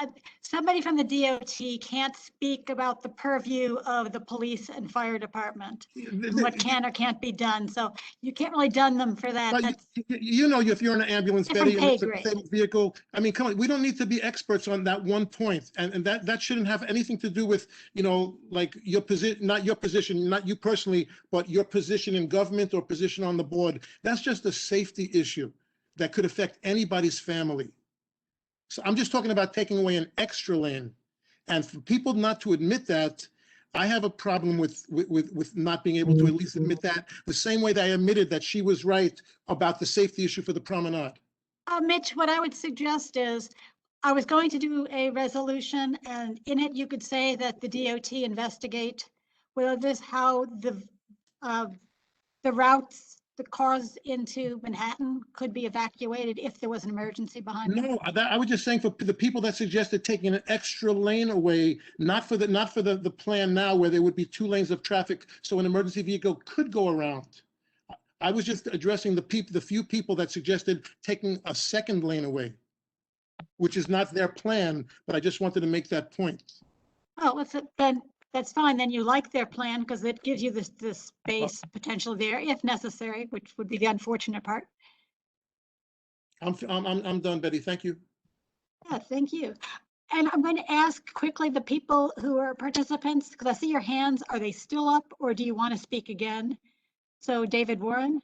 somebody from the DOT can't speak about the purview of the police and fire department and what can or can't be done. So you can't really done them for that. That's you know, if you're in an ambulance, Betty, different and pay it's a grade. disabled vehicle, I mean, come on, we don't need to be experts on that one point. And that shouldn't have anything to do with, you know, like your position, not your position, not you personally, but your position in government or position on the board. That's just a safety issue that could affect anybody's family. So I'm just talking about taking away an extra lane. And for people not to admit that, I have a problem with not being able to at least admit that, the same way that I admitted that she was right about the safety issue for the promenade. Mitch, what I would suggest is, I was going to do a resolution, and in it you could say that the DOT investigate whether this, how the routes, the cars into Manhattan could be evacuated if there was an emergency behind them. No, I was just saying for the people that suggested taking an extra lane away, not for the plan now where there would be 2 lanes of traffic so an emergency vehicle could go around. I was just addressing the few people that suggested taking a second lane away, which is not their plan, but I just wanted to make that point. Oh, then that's fine. Then you like their plan because it gives you this space potential there if necessary, which would be the unfortunate part. I'm done, Betty. Thank you. Yeah, thank you. And I'm going to ask quickly the people who are participants, because I see your hands, are they still up or do you want to speak again? So David Warren.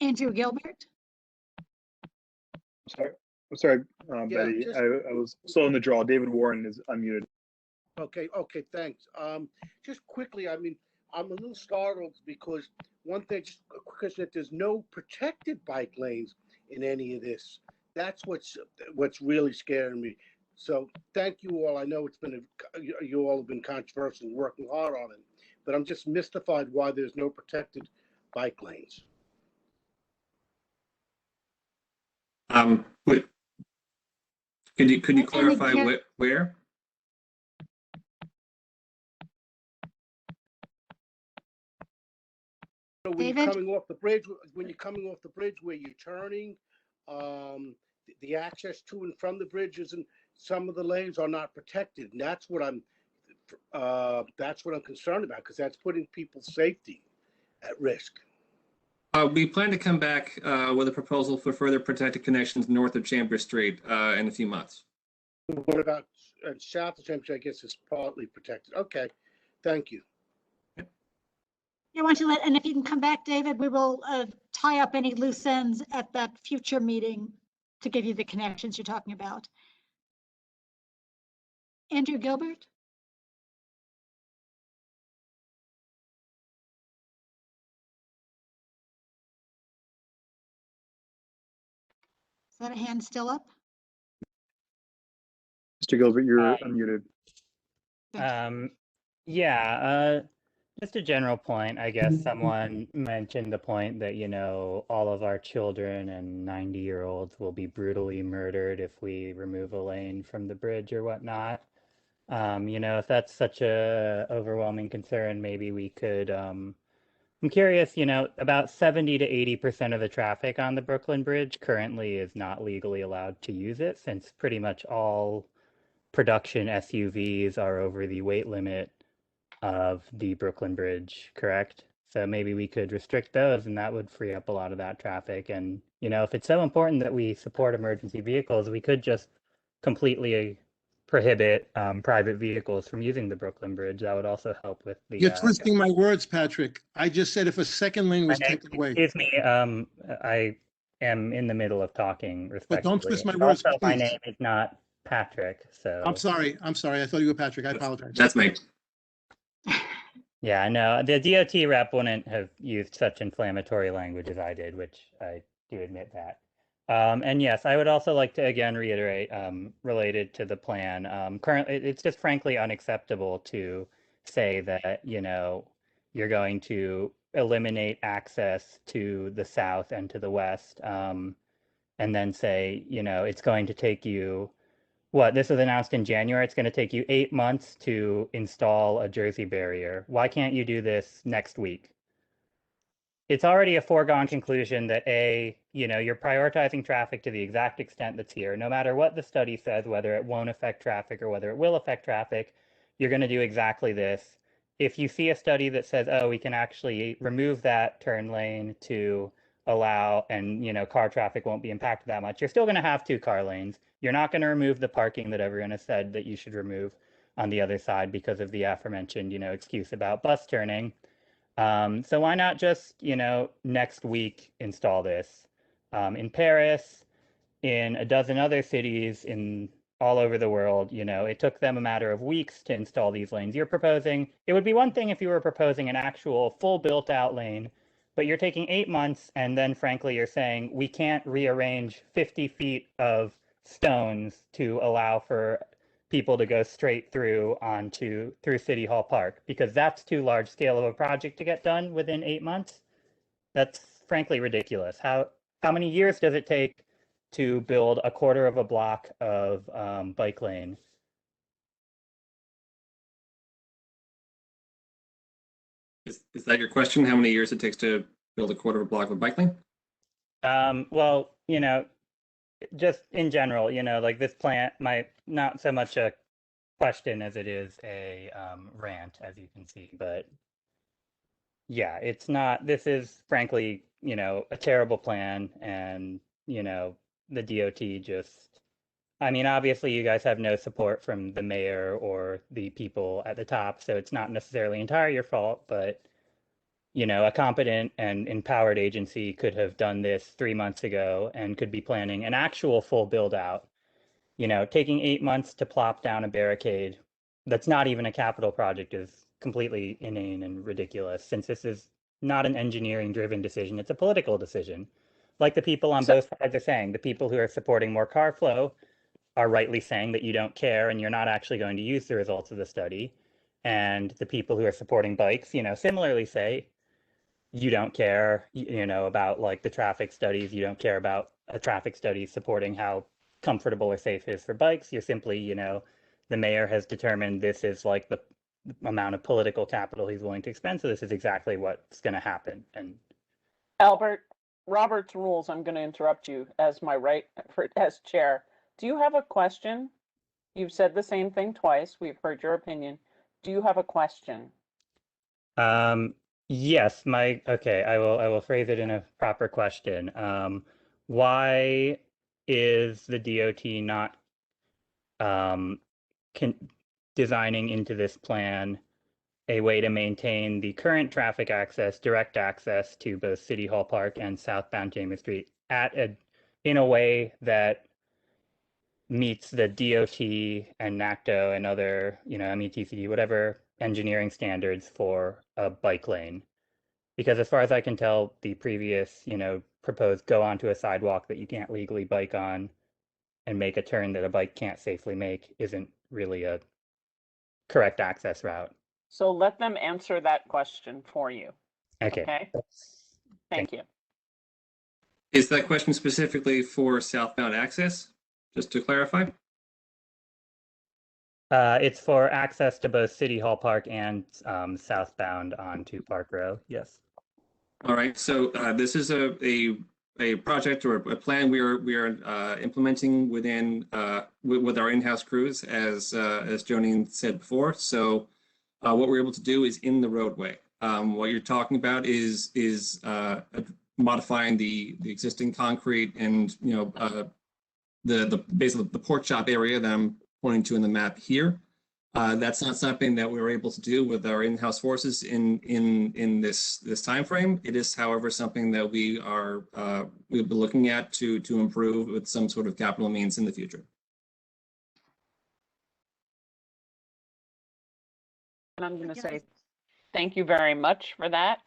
Andrew Gilbert. Sorry, Betty. I was slow in the draw. David Warren is unmuted. Okay, thanks. Just quickly, I mean, I'm a little startled because one thing, just a quick question, that there's no protected bike lanes in any of this. That's what's really scaring me. So thank you all. I know it's been you all have been controversial and working hard on it, but I'm just mystified why there's no protected bike lanes. Could you clarify where? So when you're coming off the bridge, where you're turning, the access to and from the bridges and some of the lanes are not protected, and that's what I'm concerned about, because that's putting people's safety at risk. We plan to come back with a proposal for further protected connections north of Chambers Street in a few months. What about south of Chambers? I guess it's partly protected. Okay, thank you. Yeah, why don't you and if you can come back, David, we will tie up any loose ends at that future meeting to give you the connections you're talking about. Andrew Gilbert. Is that a hand still up? Mr. Gilbert, you're unmuted. Yeah, just a general point. I guess someone mentioned the point that, you know, all of our children and 90-year-olds will be brutally murdered if we remove a lane from the bridge or whatnot. You know, if that's such a overwhelming concern, maybe we could, I'm curious, you know, about 70 to 80% of the traffic on the Brooklyn Bridge currently is not legally allowed to use it, since pretty much all production SUVs are over the weight limit of the Brooklyn Bridge, correct? So maybe we could restrict those and that would free up a lot of that traffic. And, you know, if it's so important that we support emergency vehicles, we could just completely prohibit private vehicles from using the Brooklyn Bridge. That would also help with the... You're twisting my words, Patrick. I just said if a second lane was taken away. Excuse me, I am in the middle of talking respectfully. But don't twist my words, Also, my please. name is not Patrick, so... I'm sorry. I thought you were Patrick. I apologize. That's me. Yeah, no, the DOT rep wouldn't have used such inflammatory language as I did, which I do admit that. And yes, I would also like to again reiterate, related to the plan, currently, it's just frankly unacceptable to say that, you know, you're going to eliminate access to the south and to the west, and then say, you know, it's going to take you, what, this was announced in January, it's going to take you 8 months to install a Jersey barrier. Why can't you do this next week? It's already a foregone conclusion that A, you know, you're prioritizing traffic to the exact extent that's here. No matter what the study says, whether it won't affect traffic or whether it will affect traffic, you're going to do exactly this. If you see a study that says, oh, we can actually remove that turn lane to allow, and, you know, car traffic won't be impacted that much, you're still going to have 2 car lanes. You're not going to remove the parking that everyone has said that you should remove on the other side because of the aforementioned, you know, excuse about bus turning. So why not just, you know, next week install this? In Paris, in a dozen other cities in all over the world, you know, it took them a matter of weeks to install these lanes. You're proposing, it would be one thing if you were proposing an actual full built out lane, but you're taking 8 months and then frankly, you're saying we can't rearrange 50 feet of stones to allow for people to go straight through through City Hall Park because that's too large scale of a project to get done within 8 months. That's frankly ridiculous. How many years does it take to build a quarter of a block of bike lane? Is that your question? How many years it takes to build a quarter of a block of bike lane? Well, you know, just in general, you know, like this plant might not so much a question as it is a rant, as you can see, but yeah, it's not, this is frankly, you know, a terrible plan and, you know, the DOT just, I mean, obviously you guys have no support from the mayor or the people at the top, so it's not necessarily entirely your fault, but you know, a competent and empowered agency could have done this 3 months ago and could be planning an actual full build out. You know, taking 8 months to plop down a barricade that's not even a capital project is completely inane and ridiculous since this is not an engineering driven decision, it's a political decision. Like the people on both sides are saying, the people who are supporting more car flow are rightly saying that you don't care and you're not actually going to use the results of the study. And the people who are supporting bikes, you know, similarly say, you don't care, you know, about like the traffic studies. You don't care about a traffic study supporting how comfortable or safe it is for bikes. You're simply, you know, the mayor has determined this is like the amount of political capital he's willing to expend. So this is exactly what's going to happen. And Albert, Robert's rules, I'm going to interrupt you as as chair. Do you have a question? You've said the same thing twice. We've heard your opinion. Do you have a question? Yes, okay, I will phrase it in a proper question. Why is the DOT not designing into this plan a way to maintain the current traffic access, direct access to both City Hall Park and southbound James Street in a way that meets the DOT and NACTO and other, you know, METCD, whatever engineering standards for a bike lane? Because as far as I can tell, the previous, you know, proposed go onto a sidewalk that you can't legally bike on and make a turn that a bike can't safely make isn't really a correct access route. So let them answer that question for you. Okay. Thank you. Is that question specifically for southbound access? Just to clarify? It's for access to both City Hall Park and southbound onto Park Row. Yes. All right. So this is a project or a plan we are implementing within with our in-house crews, as Jonine said before. So what we're able to do is in the roadway. What you're talking about is modifying the existing concrete and, you know, the basically the pork chop area that I'm pointing to in the map here. That's not something that we were able to do with our in-house forces in this time frame. It is, however, something that we'll be looking at to improve with some sort of capital means in the future. And I'm going to say thank you very much for that.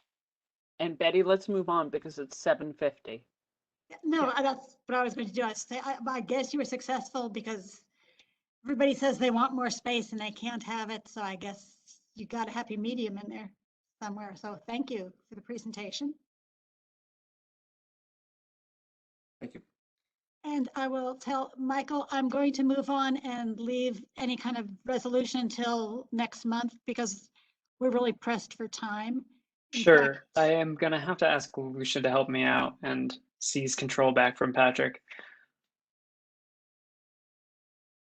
And Betty, let's move on because it's 7:50. No, that's what I was going to do. I guess you were successful because everybody says they want more space and they can't have it. So I guess you got a happy medium in there. somewhere. So thank you for the presentation. Thank you. And I will tell Michael, I'm going to move on and leave any kind of resolution until next month because we're really pressed for time. In Sure, fact, I am gonna have to ask Lucia to help me out and seize control back from Patrick.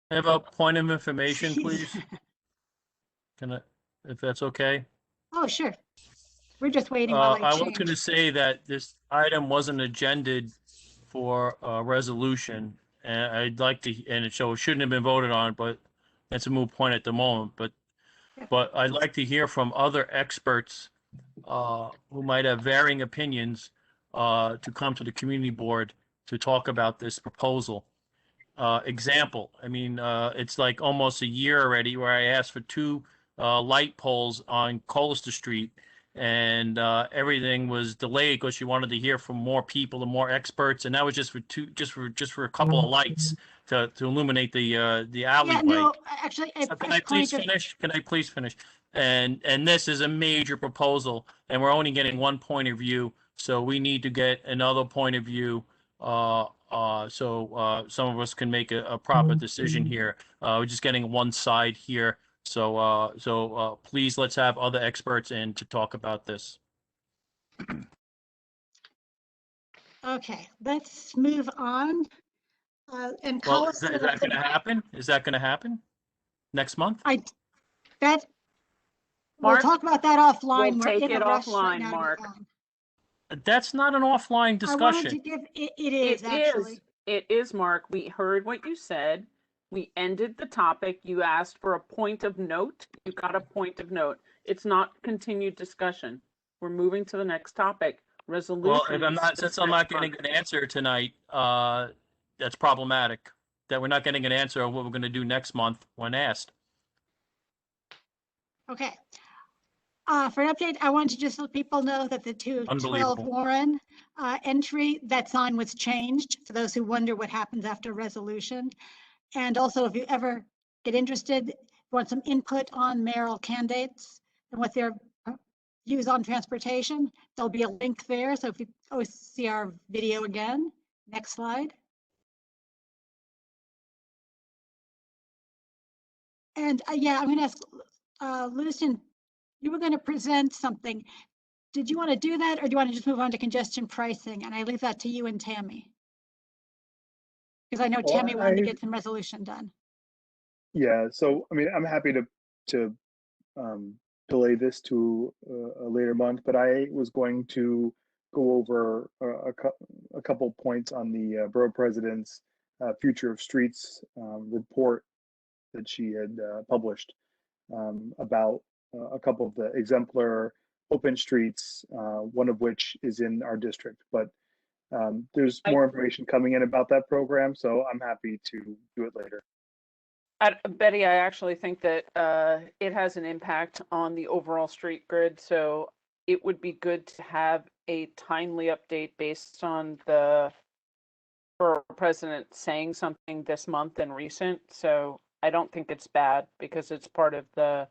I have a point of information, please. Can I, if that's okay? oh, sure. We're just waiting while I I was going change. to say that this item wasn't agended for a resolution, and I'd like to, and it shouldn't have been voted on, but that's a moot point at the moment. But I'd like to hear from other experts who might have varying opinions to come to the community board to talk about this proposal. Example, I mean, it's like almost a year already where I asked for 2 light poles on Collister Street, and everything was delayed because she wanted to hear from more people and more experts, and that was just for a couple of lights to illuminate the alleyway. Yeah, no, actually, So can I please finish? Can I please finish? And this is a major proposal, and we're only getting one point of view, so we need to get another point of view. So some of us can make a proper decision here. We're just getting one side here. So please, let's have other experts in to talk about this. Okay, let's move on. And Well, call is that going to happen? Is that going to happen next month? We'll Mark, talk about that offline. we'll We're take in it a rush right offline, now to Mark. get on. That's not an offline I wanted discussion. to give, it is actually. It is, Mark. We heard what you said. We ended the topic. You asked for a point of note. You got a point of note. It's not continued discussion. We're moving to the next topic. Resolution. Well, if since I'm not getting an answer tonight, that's problematic. That we're not getting an answer on what we're going to do next month when asked. Okay. For an update, I want to just let people know that the 212 Warren entry, that sign was changed for those who wonder what happens after resolution. And also, if you ever get interested, want some input on mayoral candidates and what their views on transportation, there'll be a link there. So if you always see our video again, next slide. And yeah, I'm going to ask Lucian, you were going to present something. Did you want to do that, or do you want to just move on to congestion pricing? And I leave that to you and Tammy. Because I know Tammy wanted to get some resolution done. Yeah, so I mean, I'm happy to delay this to a later month, but I was going to go over a couple points on the borough president's Future of Streets report that she had published about a couple of the exemplar open streets, one of which is in our district. But there's more information coming in about that program, so I'm happy to do it later. Betty, I actually think that it has an impact on the overall street grid, so it would be good to have a timely update based on the borough president saying something this month and recent. So I don't think it's bad because it's part of the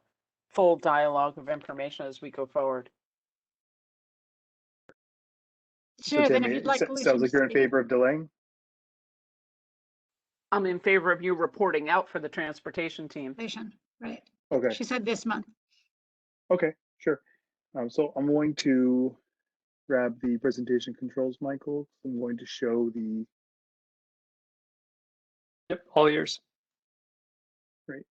full dialogue of information as we go forward. Sure, so then Tammy, if you'd like it sounds like you're in favor of delaying? I'm in favor of you reporting out for the transportation team. Right. Okay. She said this month. Okay, sure. So I'm going to grab the presentation controls, Michael. I'm going to show the. Yep, all yours. Great.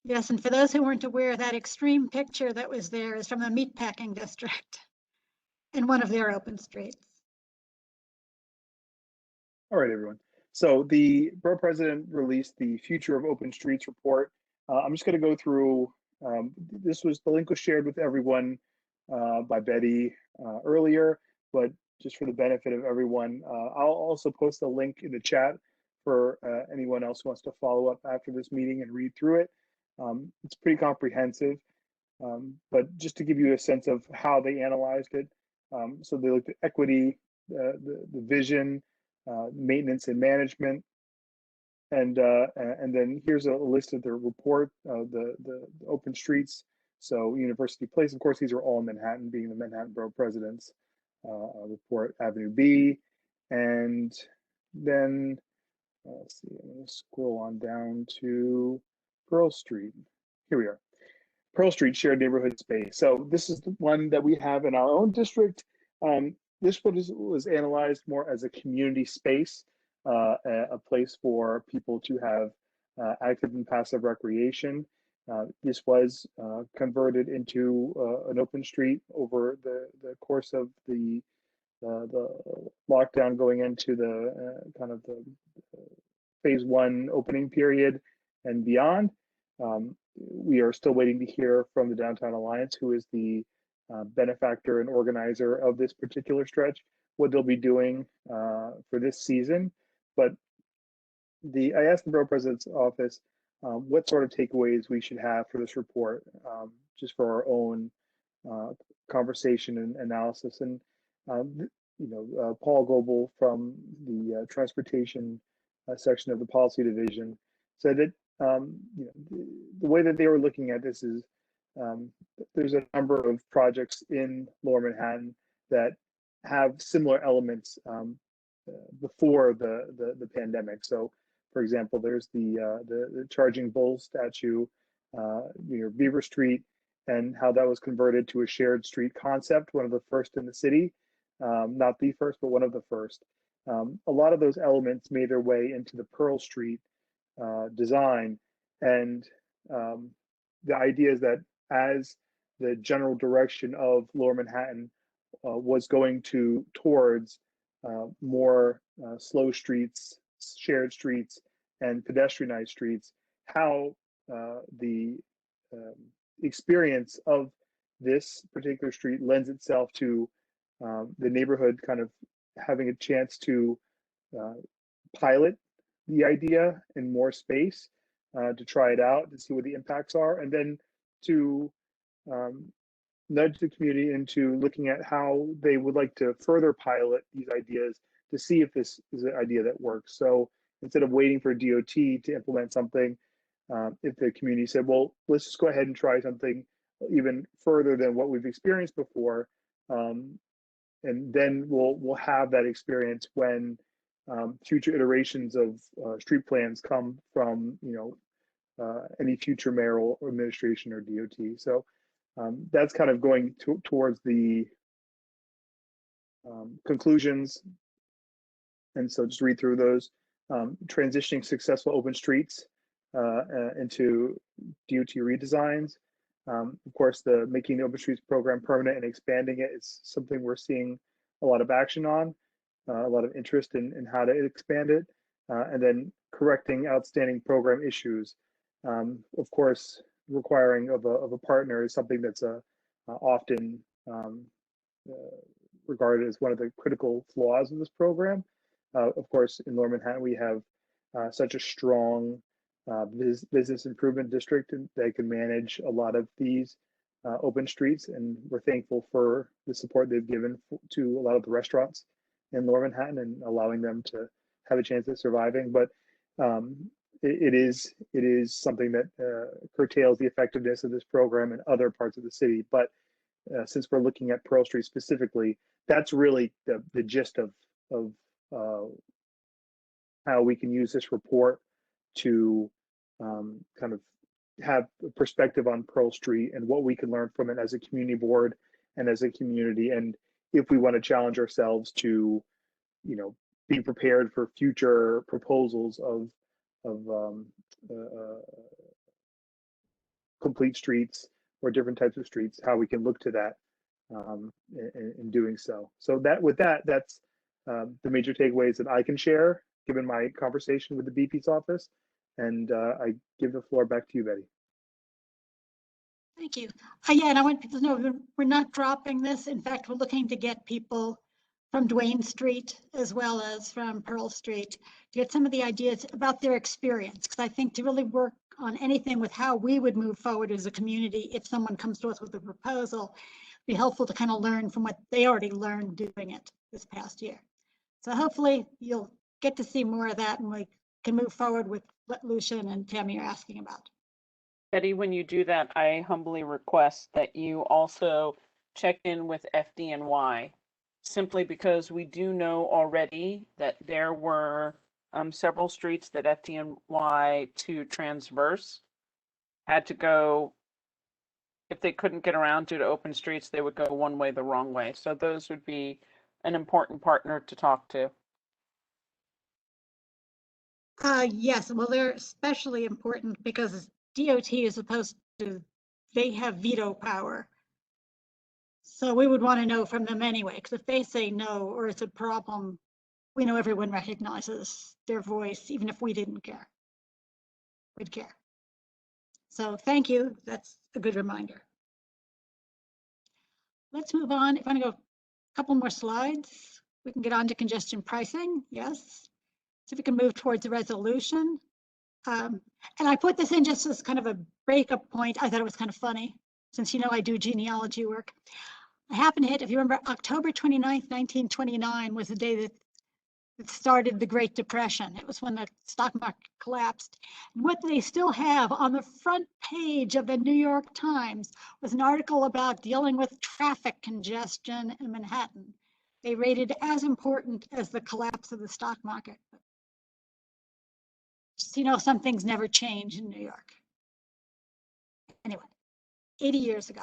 Yes, and for those who weren't aware, that extreme picture that was there is from the meatpacking district in one of their open streets. All right, everyone. So the borough president released the Future of Open Streets report. I'm just going to go through. The link was shared with everyone by Betty earlier, but just for the benefit of everyone, I'll also post a link in the chat for anyone else who wants to follow up after this meeting and read through it. It's pretty comprehensive, but just to give you a sense of how they analyzed it. So they looked at equity, the vision, maintenance and management. And then here's a list of the report, the open streets. So University Place, of course, these are all in Manhattan, being the Manhattan Borough President's report, Avenue B. And then, let's see, I'm gonna scroll on down to Pearl Street. Here we are. Pearl Street Shared Neighborhood Space. So this is the one that we have in our own district. This one was analyzed more as a community space, a place for people to have active and passive recreation. This was converted into an open street over the course of the lockdown, going into the kind of the phase 1 opening period and beyond. We are still waiting to hear from the Downtown Alliance, who is the benefactor and organizer of this particular stretch, what they'll be doing for this season. But I asked the Borough President's office what sort of takeaways we should have for this report, just for our own conversation and analysis. And Paul Goebel from the transportation section of the policy division said that the way that they were looking at this is there's a number of projects in Lower Manhattan that have similar elements before the pandemic. So, for example, there's the Charging Bull statue near Beaver Street, and how that was converted to a shared street concept, one of the first in the city, not the first, but one of the first. A lot of those elements made their way into the Pearl Street design, and the idea is that as the general direction of Lower Manhattan was going towards more slow streets, shared streets, and pedestrianized streets, how the experience of this particular street lends itself to the neighborhood kind of having a chance to pilot the idea in more space, to try it out, to see what the impacts are, and then to nudge the community into looking at how they would like to further pilot these ideas to see if this is an idea that works. So instead of waiting for DOT to implement something, if the community said, well, let's just go ahead and try something even further than what we've experienced before, and then we'll have that experience when future iterations of street plans come from any future mayoral administration or DOT. So that's kind of going towards the conclusions. And so just read through those. Transitioning successful open streets into DOT redesigns. Of course, the Making the Open Streets program permanent and expanding it is something we're seeing a lot of action on, a lot of interest in how to expand it, and then correcting outstanding program issues. Of course, requiring of a partner is something that's often regarded as one of the critical flaws of this program. Of course, in Lower Manhattan, we have such a strong business improvement district that can manage a lot of these open streets, and we're thankful for the support they've given to a lot of the restaurants in Lower Manhattan and allowing them to have a chance at surviving. But it is something that curtails the effectiveness of this program in other parts of the city. But since we're looking at Pearl Street specifically, that's really the gist of how we can use this report to kind of have a perspective on Pearl Street and what we can learn from it as a community board and as a community. And if we want to challenge ourselves to, be prepared for future proposals of complete streets or different types of streets, how we can look to that in doing so. So that's the major takeaways that I can share given my conversation with the BP's office. And I give the floor back to you, Betty. Thank you. Yeah, and I want people to know we're not dropping this. In fact, we're looking to get people from Duane Street as well as from Pearl Street to get some of the ideas about their experience. Because I think to really work on anything with how we would move forward as a community, if someone comes to us with a proposal, it'd be helpful to kind of learn from what they already learned doing it this past year. So hopefully you'll get to see more of that and we can move forward with what Lucian and Tammy are asking about. Betty, when you do that, I humbly request that you also check in with FDNY, simply because we do know already that there were several streets that FDNY to transverse had to go, if they couldn't get around due to open streets, they would go one way the wrong way. So those would be an important partner to talk to. Yes, well, they're especially important because DOT is supposed to, they have veto power. So we would want to know from them anyway, because if they say no or it's a problem, we know everyone recognizes their voice, even if we didn't care. We'd care. So thank you. That's a good reminder. Let's move on. If I want to go a couple more slides, we can get on to congestion pricing. Yes. So if we can move towards the resolution. And I put this in just as kind of a breakup point. I thought it was kind of funny since, you know, I do genealogy work. I happen to hit, if you remember, October 29th, 1929 was the day that it started the Great Depression. It was when the stock market collapsed. And what they still have on the front page of the New York Times was an article about dealing with traffic congestion in Manhattan. They rated it as important as the collapse of the stock market. Just, you know, some things never change in New York. Anyway, 80 years ago.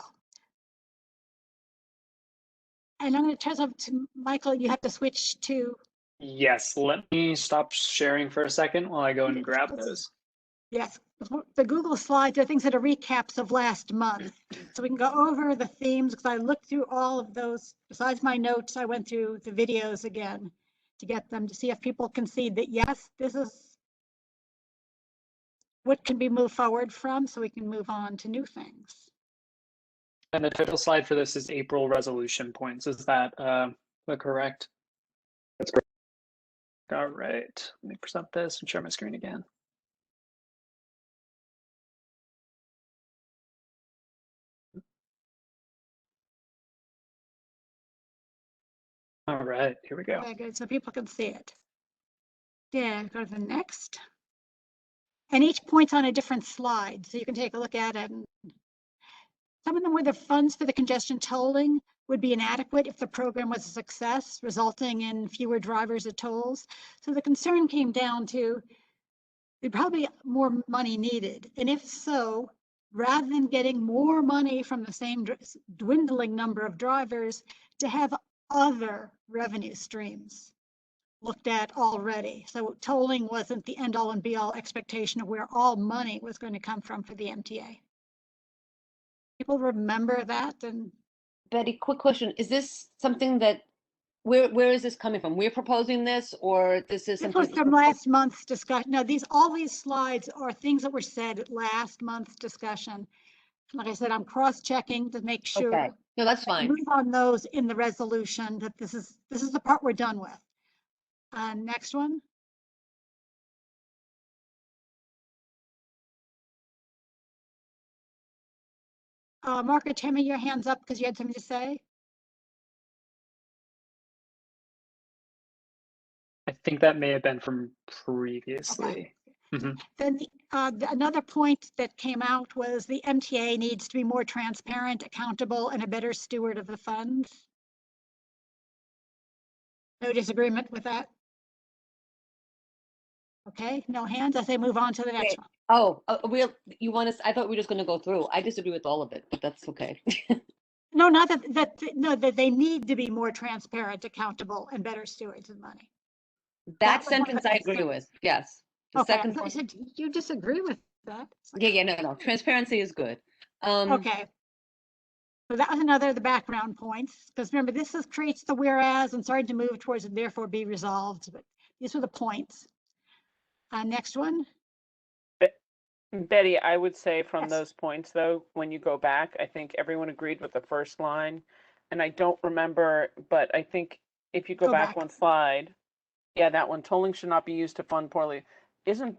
And I'm going to turn it over to Michael. You have to switch to. Yes, let me stop sharing for a second while I go and grab those. Yes, the Google slides are things that are recaps of last month. So we can go over the themes because I looked through all of those. Besides my notes, I went through the videos again to get them to see if people can see that, yes, this is what can be moved forward from so we can move on to new things. And the title slide for this is April resolution points. Is that correct? That's correct. All right, let me present this and share my screen again. All right, here we go. Okay, good, so people can see it. Yeah, go to the next. And each point's on a different slide, so you can take a look at it. Some of them were the funds for the congestion tolling would be inadequate if the program was a success, resulting in fewer drivers at tolls. So the concern came down to there'd probably more money needed. And if so, rather than getting more money from the same dwindling number of drivers, to have other revenue streams looked at already. So tolling wasn't the end all and be all expectation of where all money was going to come from for the MTA. People remember that? And Betty, quick question. Is this something that, where is this coming from? We're proposing this, or this is this something? was from last month's discussion. No, all these slides are things that were said at last month's discussion. Like I said, I'm cross-checking to make sure. Okay. No, that's fine. Move on those in the resolution that this is the part we're done with. Next one. Margaret, Tammy, your hands up because you had something to say. I think that may have been from previously. Okay. Then another point that came out was the MTA needs to be more transparent, accountable, and a better steward of the funds. No disagreement with that? Okay, no hands. I say move on to the next one. Oh, you want us? I thought we were just going to go through. I disagree with all of it, but that's okay. No, not that they need to be more transparent, accountable, and better stewards of money. That sentence I agree with. Yes. The Okay, second I said you disagree with that. Yeah, no. Transparency is good. Okay. So that was another of the background points, because remember, this creates the whereas and started to move towards and therefore be resolved. But these were the points. Next one. Betty, I would say from those points, though, when you go back, I think everyone agreed with the first line. And I don't remember, but I think if you go back one slide, yeah, that one, tolling should not be used to fund poorly. Isn't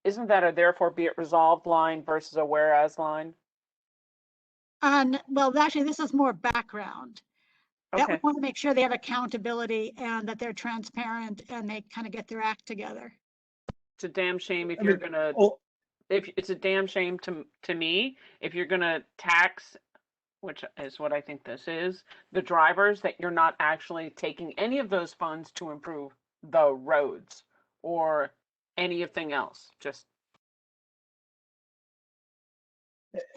that a therefore be it resolved line versus a whereas line? Well, actually, this is more background. That we Okay. want to make sure they have accountability and that they're transparent and they kind of get their act together. It's a damn shame if I you're mean, gonna, oh, if it's a damn shame to me, if you're gonna tax, which is what I think this is, the drivers, that you're not actually taking any of those funds to improve the roads or anything else. Just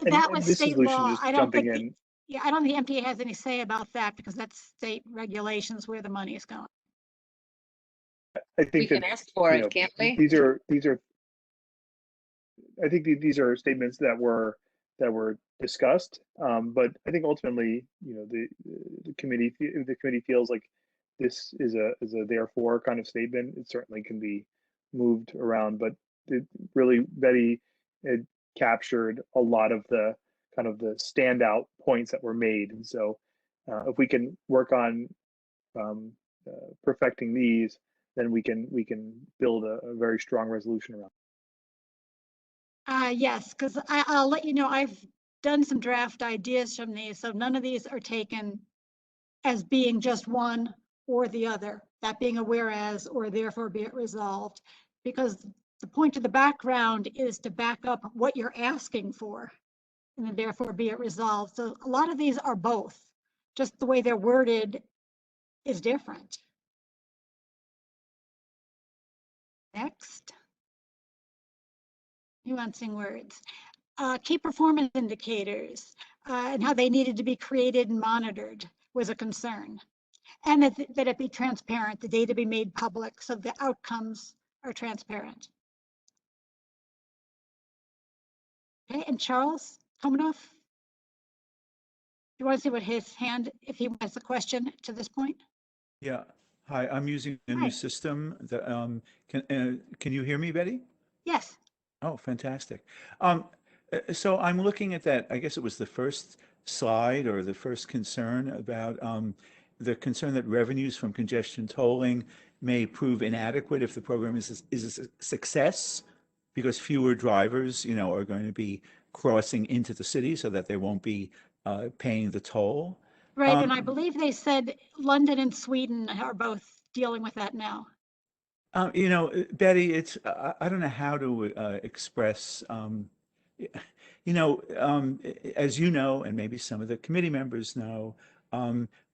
That was this is state Lucian law. just I don't jumping think, in. yeah, I don't think MTA has any say about that because that's state regulations where the money is going. I We think can that, ask for you it, know, can't we? these are I think these are statements that were discussed, but I think ultimately, you know, the committee feels like this is a therefore kind of statement. It certainly can be moved around, but it really, Betty had captured a lot of the kind of the standout points that were made, and so if we can work on perfecting these, then we can build a very strong resolution around. Yes, because I'll let you know, I've done some draft ideas from these, so none of these are taken as being just one or the other, that being a whereas or therefore be it resolved, because the point of the background is to back up what you're asking for, and then therefore be it resolved. So a lot of these are both, just the way they're worded is different. Next. Nuancing words. Key performance indicators and how they needed to be created and monitored was a concern. And that it be transparent, the data be made public so the outcomes are transparent. Okay, and Charles Komanoff, you want to see what his hand, if he has a question to this point? Yeah. Hi, I'm using a Hi. new system that can you hear me, Betty? Yes. Oh, fantastic. So I'm looking at that, I guess it was the first slide or the first concern about the concern that revenues from congestion tolling may prove inadequate if the program is a success because fewer drivers, you know, are going to be crossing into the city so that they won't be paying the toll. Right, and I believe they said London and Sweden are both dealing with that now. You know, Betty, it's I don't know how to express. You know, as you know, and maybe some of the committee members know,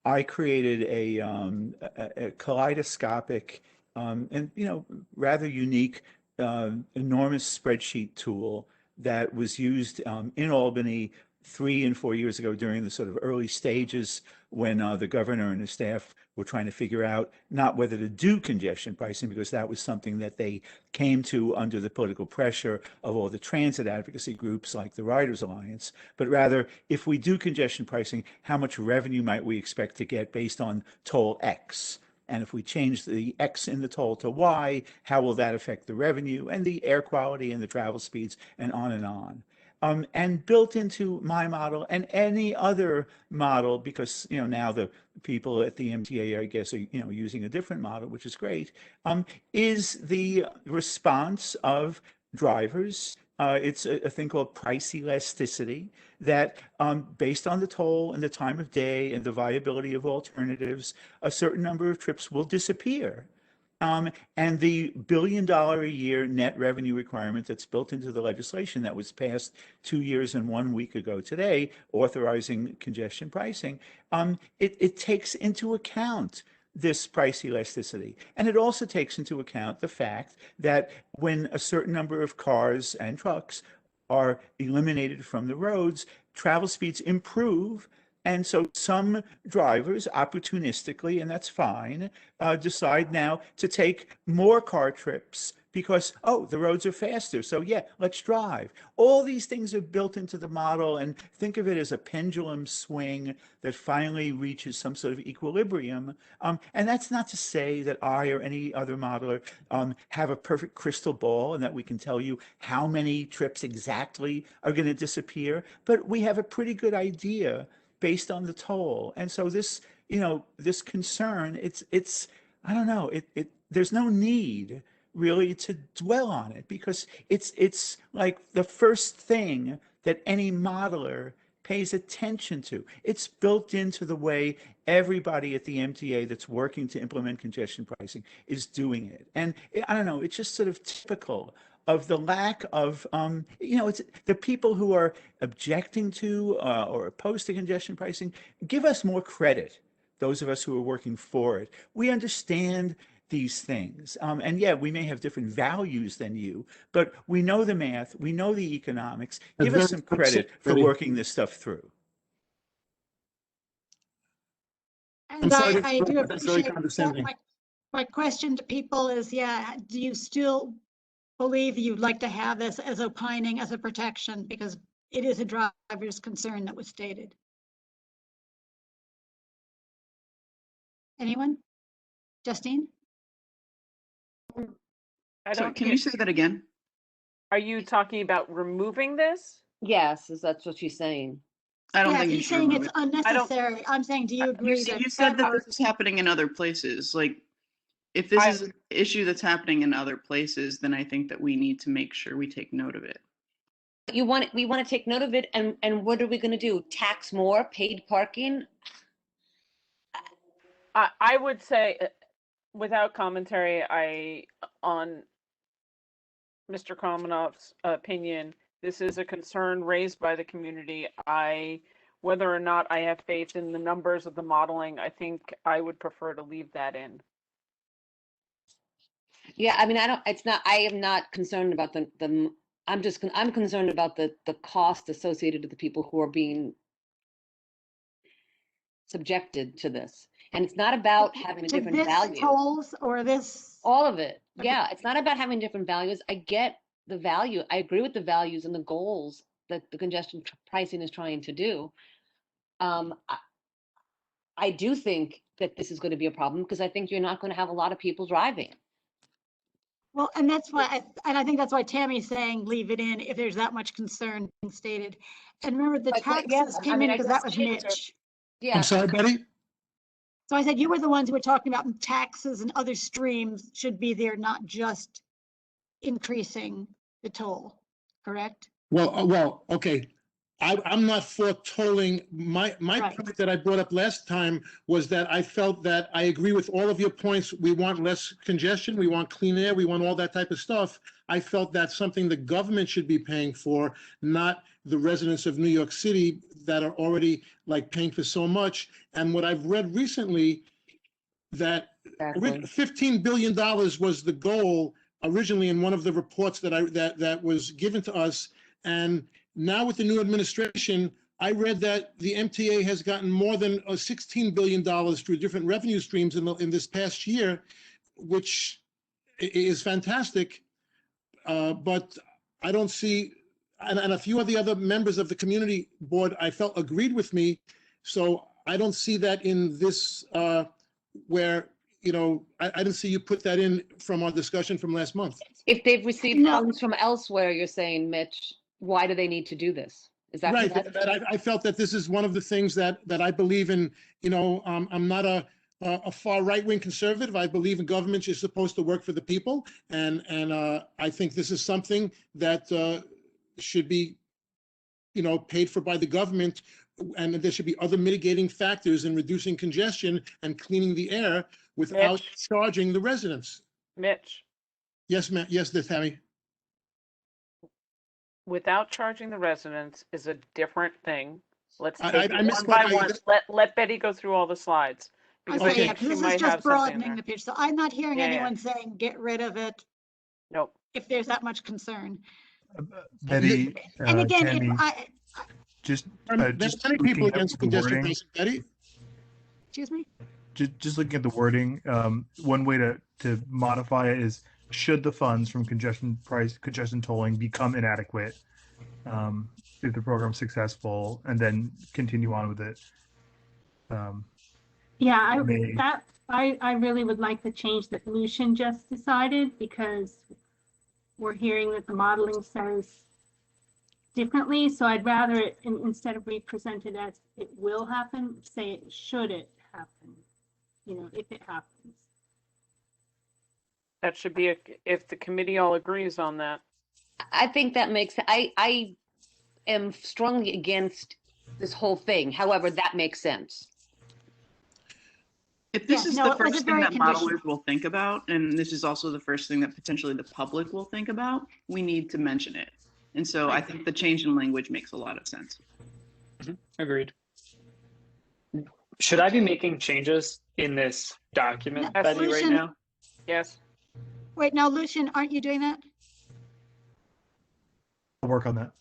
I created a kaleidoscopic and you know rather unique, enormous spreadsheet tool that was used in Albany 3 and 4 years ago during the sort of early stages when the governor and his staff were trying to figure out not whether to do congestion pricing because that was something that they came to under the political pressure of all the transit advocacy groups like the Riders Alliance, but rather if we do congestion pricing, how much revenue might we expect to get based on toll X? And if we change the X in the toll to Y, how will that affect the revenue and the air quality and the travel speeds and on and on? And built into my model and any other model, because you know now the people at the MTA, I guess, are you know using a different model, which is great. Is the response of drivers? It's a thing called price elasticity that, based on the toll and the time of day and the viability of alternatives, a certain number of trips will disappear. And the $1 billion a year net revenue requirement that's built into the legislation that was passed 2 years and 1 week ago today, authorizing congestion pricing, it takes into account this price elasticity. And it also takes into account the fact that when a certain number of cars and trucks are eliminated from the roads, travel speeds improve. And so some drivers opportunistically, and that's fine, decide now to take more car trips because, oh, the roads are faster. So yeah, let's drive. All these things are built into the model, and think of it as a pendulum swing that finally reaches some sort of equilibrium. And that's not to say that I or any other modeler have a perfect crystal ball and that we can tell you how many trips exactly are going to disappear, but we have a pretty good idea based on the toll. And so this, you know, this concern, it's, I don't know, there's no need really to dwell on it because it's like the first thing that any modeler pays attention to. It's built into the way everybody at the MTA that's working to implement congestion pricing is doing it. And I don't know, it's just sort of typical of the lack of, it's the people who are objecting to or opposed to congestion pricing, give us more credit, those of us who are working for it. We understand these things. And yeah, we may have different values than you, but we know the math, we know the economics. Give us some credit for working this stuff through. And sorry I do that's very appreciate condescending. my question to people is, yeah, do you still believe you'd like to have this as opining as a protection? Because it is a driver's concern that was stated. Anyone? Justine? I Sorry, don't can hear- you say that again? Are you talking about removing this? Yes, that's what she's saying. I don't Yeah, think you he's should saying remove it's it. unnecessary. I'm saying, do you agree that? You said that this is happening in other places. Like, if this is an issue that's happening in other places, then I think that we need to make sure we take note of it. We want to take note of it, and what are we going to do? Tax more paid parking? I would say, without commentary, on Mr. Kamenov's opinion, this is a concern raised by the community. Whether or not I have faith in the numbers of the modeling, I think I would prefer to leave that in. Yeah, I mean, I am not concerned about I'm concerned about the cost associated to the people who are being subjected to this. And it's not about having a different value. Tolls or this? All of it. Yeah, it's not about having different values. I get the value. I agree with the values and the goals that the congestion pricing is trying to do. I do think that this is going to be a problem because I think you're not going to have a lot of people driving. Well, and that's why, I think that's why Tammy's saying leave it in if there's that much concern being stated. And remember, the taxes came in because that was Mitch. Yeah. I'm sorry, Betty? So I said you were the ones who were talking about taxes and other streams should be there, not just increasing the toll, correct? Well, okay. I'm not for tolling. My point that I brought up last time was that I felt that I agree with all of your points. We want less congestion. We want clean air. We want all that type of stuff. I felt that's something the government should be paying for, not the residents of New York City that are already like paying for so much. And what I've read recently, that $15 billion was the goal originally in one of the reports that was given to us. And now with the new administration, I read that the MTA has gotten more than $16 billion through different revenue streams in this past year, which is fantastic. But I don't see, and a few of the other members of the community board, I felt agreed with me. So I don't see that in this where, I didn't see you put that in from our discussion from last month. If they've received funds from elsewhere, you're saying, Mitch, why do they need to do this? Is that right? I felt that this is one of the things that I believe in. I'm not a far right-wing conservative. I believe in government is supposed to work for the people, and I think this is something that should be, paid for by the government, and there should be other mitigating factors in reducing congestion and cleaning the air without charging the residents. Mitch. Yes, ma'am. Yes, Tammy. Without charging the residents is a different thing. Let's take I it one by one. Let Betty go through all the slides. Okay, yeah, because this is just broadening the pitch. So I'm not hearing anyone saying get rid of it. Nope. If there's that much concern. Betty, and again, Tammy, there's many people against congestion pricing, Betty. Excuse me? Just looking at the wording, one way to modify it is, should the funds from congestion tolling become inadequate if the program's successful, and then continue on with it. Yeah, I really would like to change that Lucian just decided, because we're hearing that the modeling says differently. So I'd rather it, instead of represent it as it will happen, say it should it happen, if it happens. That should be if the committee all agrees on that. I think that makes, I am strongly against this whole thing. However, that makes sense. If this Yeah, is no, the it was first a thing very that conditional. modelers will think about, and this is also the first thing that potentially the public will think about, we need to mention it. And so I think the change in language makes a lot of sense. Agreed. Should I be making changes in this document, No, Betty, right Lucian- now? Yes. Wait, now, Lucian, aren't you doing that? I'll work on that.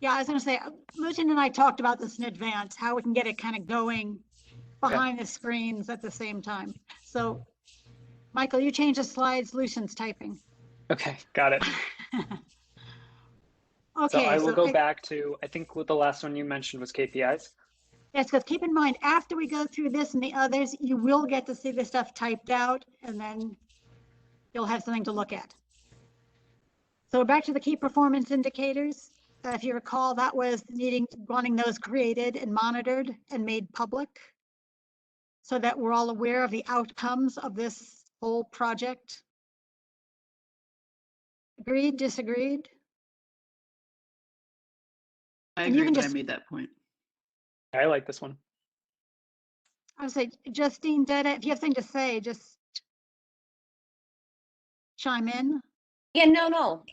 Yeah, I was gonna say, Lucian and I talked about this in advance, how we can get it kind of going behind the screens at the same time. So, Michael, you change the slides, Lucian's typing. Okay, got it. Okay. So I will go back to, I think what the last one you mentioned was KPIs. Yes, because keep in mind, after we go through this and the others, you will get to see the stuff typed out, and then you'll have something to look at. So back to the key performance indicators. If you recall, that was wanting those created and monitored and made public so that we're all aware of the outcomes of this whole project. Agreed, disagreed? I And you agree, can but I just- made that point. I like this one. I would say, Justine, Detta, if you have something to say, just chime in. Yeah, no.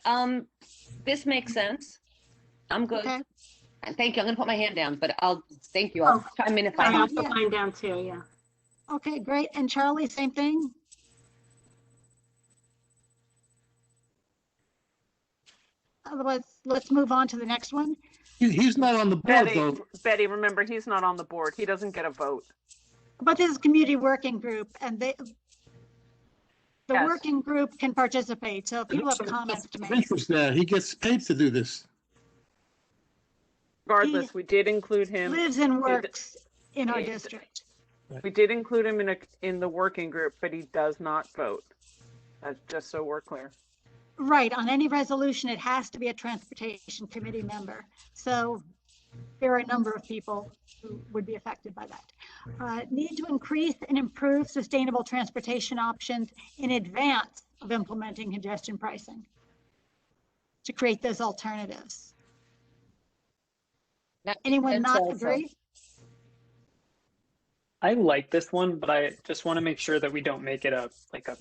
This makes sense. I'm good. Okay. And thank you. I'm gonna put my hand down, but thank you. I'll chime in if I I'll have put to. mine down too, yeah. Okay, great. And Charlie, same thing? Otherwise, let's move on to the next one. He's not on the board, Betty, though. Betty, remember, he's not on the board. He doesn't get a vote. But this is community working group, and the Yes. working group can participate. So if people have comments to make. Interest there. He gets paid to do this. Regardless, we did include him. Lives and works in our district. We did include him in the working group, but he does not vote. That's just so we're clear. Right, on any resolution, it has to be a transportation committee member. So there are a number of people who would be affected by that. Need to increase and improve sustainable transportation options in advance of implementing congestion pricing to create those alternatives. Anyone not agree? I like this one, but I just want to make sure that we don't make it a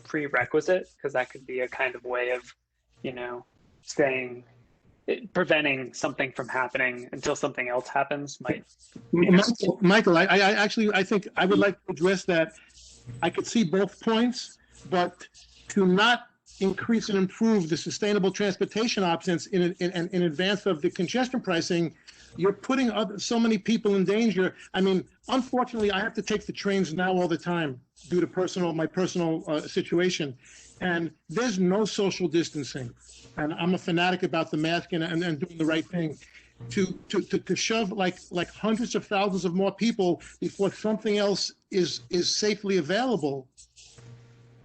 prerequisite, because that could be a kind of way of, preventing something from happening until something else happens. Michael, I think I would like to address that. I could see both points, but to not increase and improve the sustainable transportation options in advance of the congestion pricing, you're putting so many people in danger. I mean, unfortunately, I have to take the trains now all the time due to my personal situation. And there's no social distancing. And I'm a fanatic about the mask and doing the right thing. To shove like hundreds of thousands of more people before something else is safely available.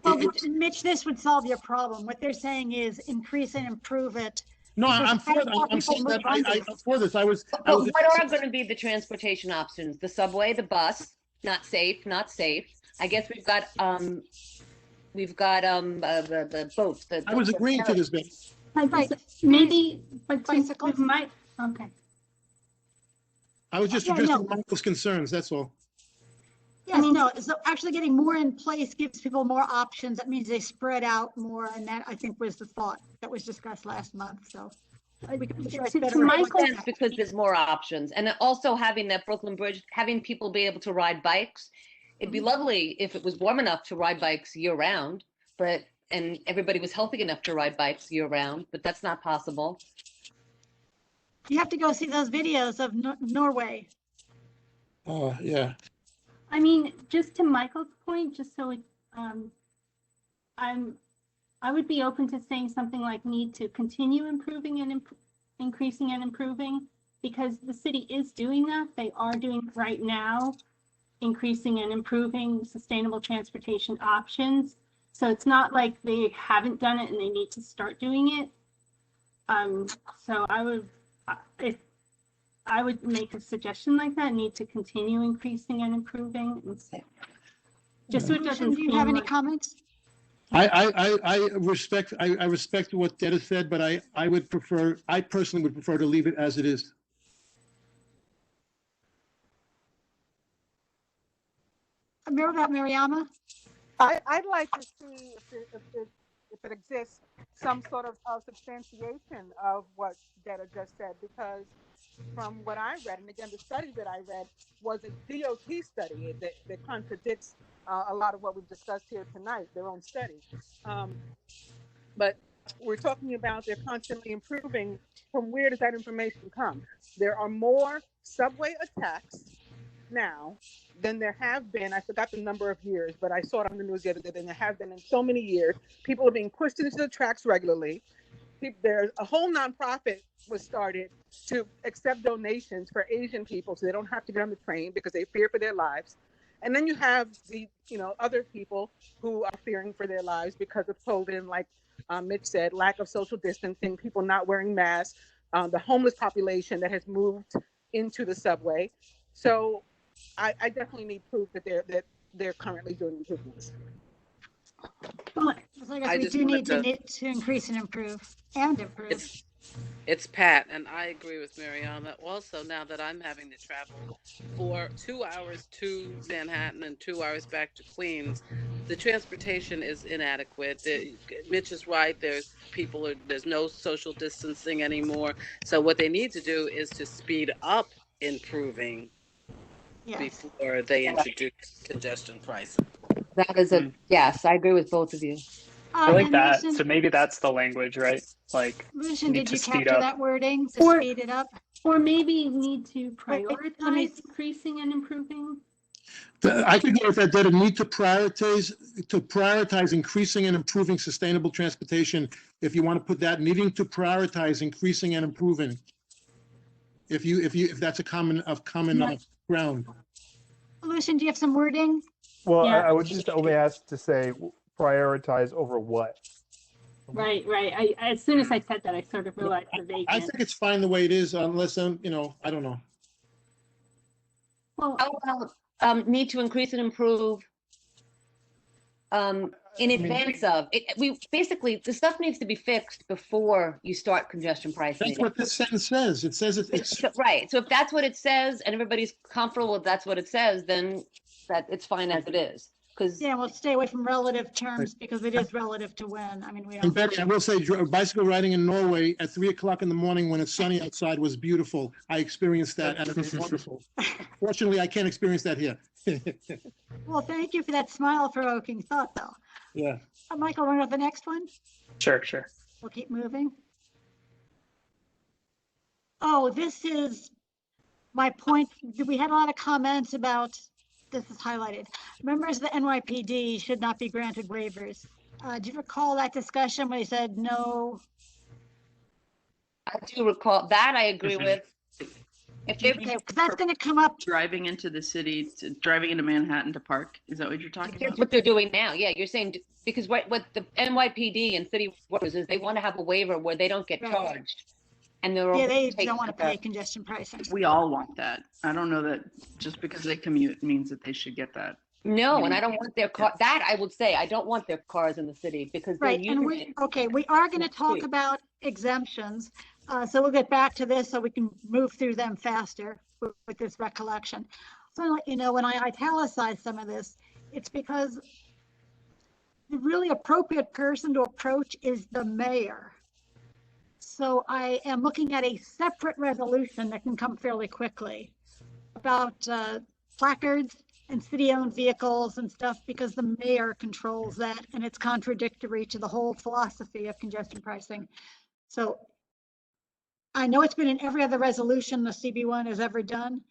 Well, Mitch, this would solve your problem. What they're saying is increase and improve it. No, I'm for that. I'm saying that I'm for this. What are going to be the transportation options? The subway, the bus, not safe. I guess we've got the boats. I was agreeing to this, Ben. Maybe, but bicycles might, okay. I was just addressing Michael's concerns, that's all. Yes, no, so actually getting more in place gives people more options. That means they spread out more, and that I think was the thought that was discussed last month, so. We can address better. Sense because there's more options. And also having that Brooklyn Bridge, having people be able to ride bikes. It'd be lovely if it was warm enough to ride bikes year round, and everybody was healthy enough to ride bikes year round, but that's not possible. You have to go see those videos of Norway. Oh, yeah. I mean, just to Michael's point, just so I would be open to saying something like need to continue improving and increasing and improving, because the city is doing that. They are doing right now, increasing and improving sustainable transportation options. So it's not like they haven't done it and they need to start doing it. So if I would make a suggestion like that, need to continue increasing and improving. Just so it doesn't. Do you have any comments? I respect what Detta said, but I personally would prefer to leave it as it is. Mariama? I'd like to see if it exists some sort of substantiation of what Detta just said, because from what I read, and again, the study that I read was a DOT study that contradicts a lot of what we've discussed here tonight, their own study. But we're talking about they're constantly improving. From where does that information come? There are more subway attacks now than there have been. I forgot the number of years, but I saw it on the news the other day, than there have been in so many years. People are being pushed into the tracks regularly. There's a whole nonprofit was started to accept donations for Asian people so they don't have to get on the train because they fear for their lives. And then you have the other people who are fearing for their lives because of COVID, like Mitch said, lack of social distancing, people not wearing masks, the homeless population that has moved into the subway. So I definitely need proof that they're currently doing improvements. Well, I guess we do need to increase and improve It's Pat, and I agree with Mariana. Also, now that I'm having to travel for 2 hours to Manhattan and 2 hours back to Queens, the transportation is inadequate. Mitch is right. There's no social distancing anymore. So what they need to do is to speed up improving before they introduce congestion pricing. That is a yes. I agree with both of you. I like that. So maybe that's the language, right? Like, Lucian, did you capture that wording to speed it up? Or maybe need to prioritize increasing and improving. I could go with that. That need to prioritize increasing and improving sustainable transportation. If you want to put that, needing to prioritize increasing and improving. If that's a common ground. Lucian, do you have some wording? Well, yeah. I would just only ask to say prioritize over what. Right. I as soon as I said that, I sort of realized the vagueness. I think it's fine the way it is, unless I don't know. Well, need to increase and improve in advance of it. We basically, the stuff needs to be fixed before you start congestion pricing. That's what this sentence says. It says it's right. So if that's what it says and everybody's comfortable with that's what it says, then that it's fine as it is. Yeah, we'll stay away from relative terms because it is relative to when. I mean, we don't. And Betty, I will say, bicycle riding in Norway at 3 o'clock in the morning when it's sunny outside was beautiful. I experienced that, and it was wonderful. Fortunately, I can't experience that here. Well, thank you for that smile-provoking thought, though. Yeah. Michael, want to go to the next one? Sure. We'll keep moving. Oh, this is my point. We had a lot of comments about. This is highlighted. Members of the NYPD should not be granted waivers. Do you recall that discussion when he said no? I do recall that. I agree with. Okay, that's going to come up. Driving into the city, driving into Manhattan to park. Is that what you're talking about? That's what they're doing now. Yeah, you're saying because what the NYPD and city workers is they want to have a waiver where they don't get charged. And they don't want to pay congestion pricing. We all want that. I don't know that just because they commute means that they should get that. No, and I don't want their car. That I would say I don't want their cars in the city because right. And we are going to talk about exemptions. So we'll get back to this so we can move through them faster with this recollection. So when I italicize some of this, it's because the really appropriate person to approach is the mayor. So I am looking at a separate resolution that can come fairly quickly about placards and city-owned vehicles and stuff because the mayor controls that and it's contradictory to the whole philosophy of congestion pricing. So I know it's been in every other resolution the CB1 has ever done,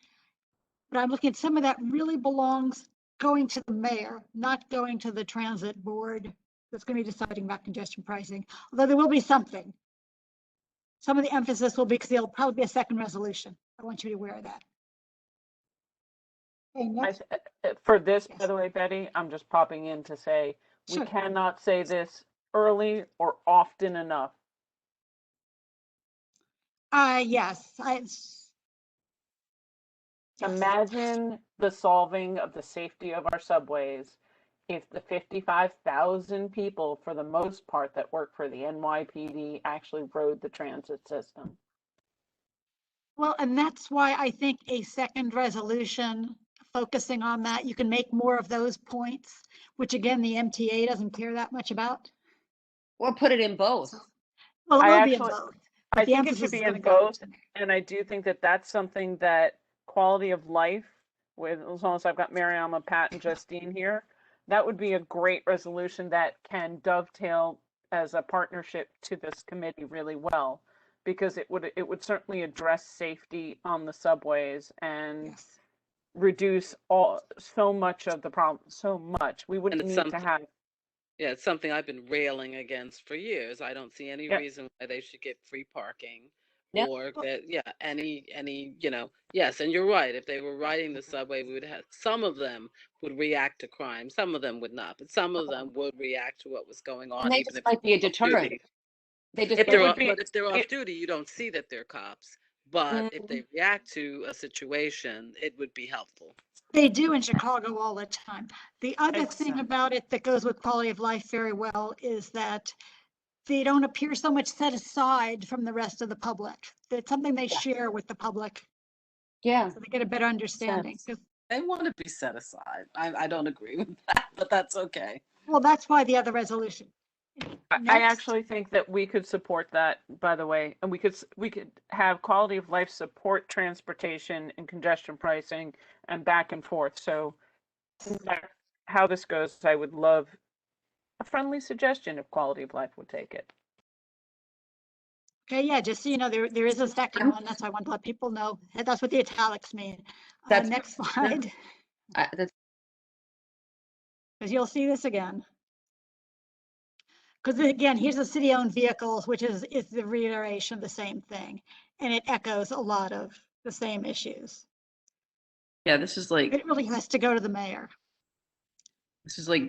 but I'm looking at some of that really belongs going to the mayor, not going to the transit board that's going to be deciding about congestion pricing, although there will be something. Some of the emphasis will be because there'll probably be a second resolution. I want you to be aware of that. Okay, for this, by the way, Betty, I'm just popping in to say we cannot say this early or often enough. Yes. Imagine the solving of the safety of our subways if the 55,000 people, for the most part, that work for the NYPD actually rode the transit system. Well, and that's why I think a second resolution focusing on that. You can make more of those points, which again, the MTA doesn't care that much about. Or put it in both. Well, it I will be in actually, both, but I the think it emphasis should is be going in to go. both, and I do think that that's something that quality of life, with as long as I've got Mariama, Pat, and Justine here, that would be a great resolution that can dovetail as a partnership to this committee really well, because it would certainly address safety on the subways and reduce so much of the problem. So much we And wouldn't it's need to something, have. yeah, it's something I've been railing against for years. I don't see any Yeah. reason why they should get free parking Yep. or that, yeah, any, yes, and you're right. If they were riding the subway, we would have, some of them would react to crime, some of them would not, but some of them would react to what was going And on, they even just if might be a they're off deterrent. duty. They just If might they're, would off- be but if they're off it, duty, you don't see that they're cops. But if they react to a situation, it would be helpful. They do in Chicago all the time. The other thing Exactly. about it that goes with quality of life very well is that they don't appear so much set aside from the rest of the public. It's something they share with the public, Yeah. so they get a better understanding. 'Cause- They want to be set aside. I don't agree with that, but that's okay. Well, that's why the other resolution. I Next, actually think that we could support that, by the way, and we could have quality of life support transportation and congestion pricing and back and forth. So no matter how this goes, I would love a friendly suggestion if quality of life would take it. okay, yeah, just so you know, there is a second one. That's why I want to let people know. That's what the italics mean. That's Next slide, that's because you'll see this again. Because again, here's the city-owned vehicles, which is the reiteration of the same thing, and it echoes a lot of the same issues. Yeah, this is like It really has to go to the mayor.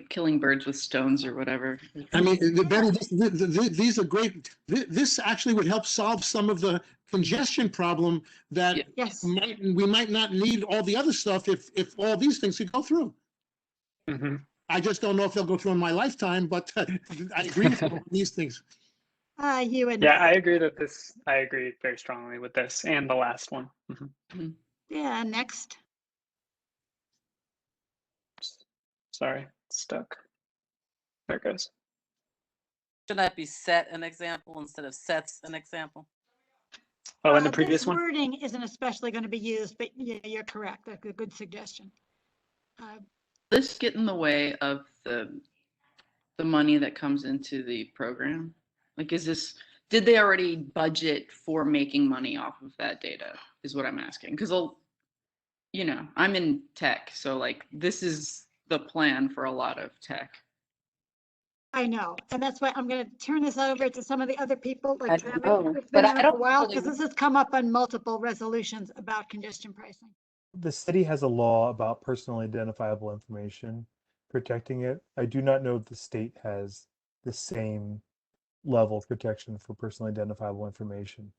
killing birds with stones or whatever. I mean, Betty, these are great. This actually would help solve some of the congestion problem that Yes. we might not need all the other stuff if all these things could go through. Mm-hmm. I just don't know if they'll go through in my lifetime, but I agree with you on these things. You and Yeah, I agree very strongly with this and the last one. Mm-hmm. Yeah, next. Sorry, stuck. There it goes. Should that be set an example instead of sets an example? Oh, and the previous this one? wording isn't especially going to be used, but yeah, you're correct. That's a good suggestion. This get in the way of the money that comes into the program? Like, did they already budget for making money off of that data is what I'm asking. Because I'm in tech, so like this is the plan for a lot of tech. I know, and that's why I'm going to turn this over to some of the other people. Like, I know, it's but been I on don't for a while really- because this has come up on multiple resolutions about congestion pricing. The city has a law about personally identifiable information protecting it. I do not know if the state has the same level of protection for personally identifiable information.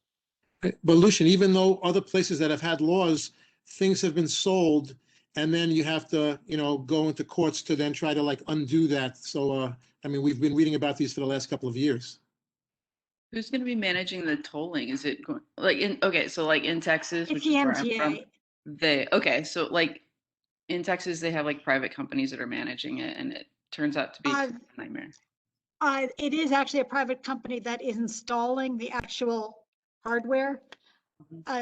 But Lucian, even though other places that have had laws, things have been sold, and then you have to, go into courts to then try to like undo that. So, I mean, we've been reading about these for the last couple of years. Who's going to be managing the tolling? Is it going so like in Texas, It's which the is where I'm from, MTA. so like in Texas, they have like private companies that are managing it, and it turns out to be a nightmare. It is actually a private company that is installing the actual hardware.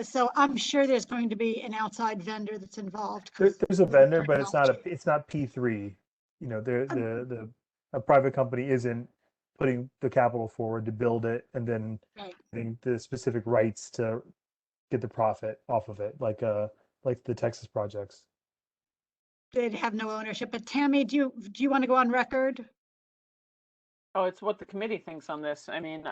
So I'm sure there's going to be an outside vendor that's involved. There's a vendor, but it's not P3. A private company isn't putting the capital forward to build it and then getting the specific rights to get the profit off of it, like the Texas projects. They'd have no ownership. But Tammy, do you want to go on record? Oh, it's what the committee thinks on this. I mean,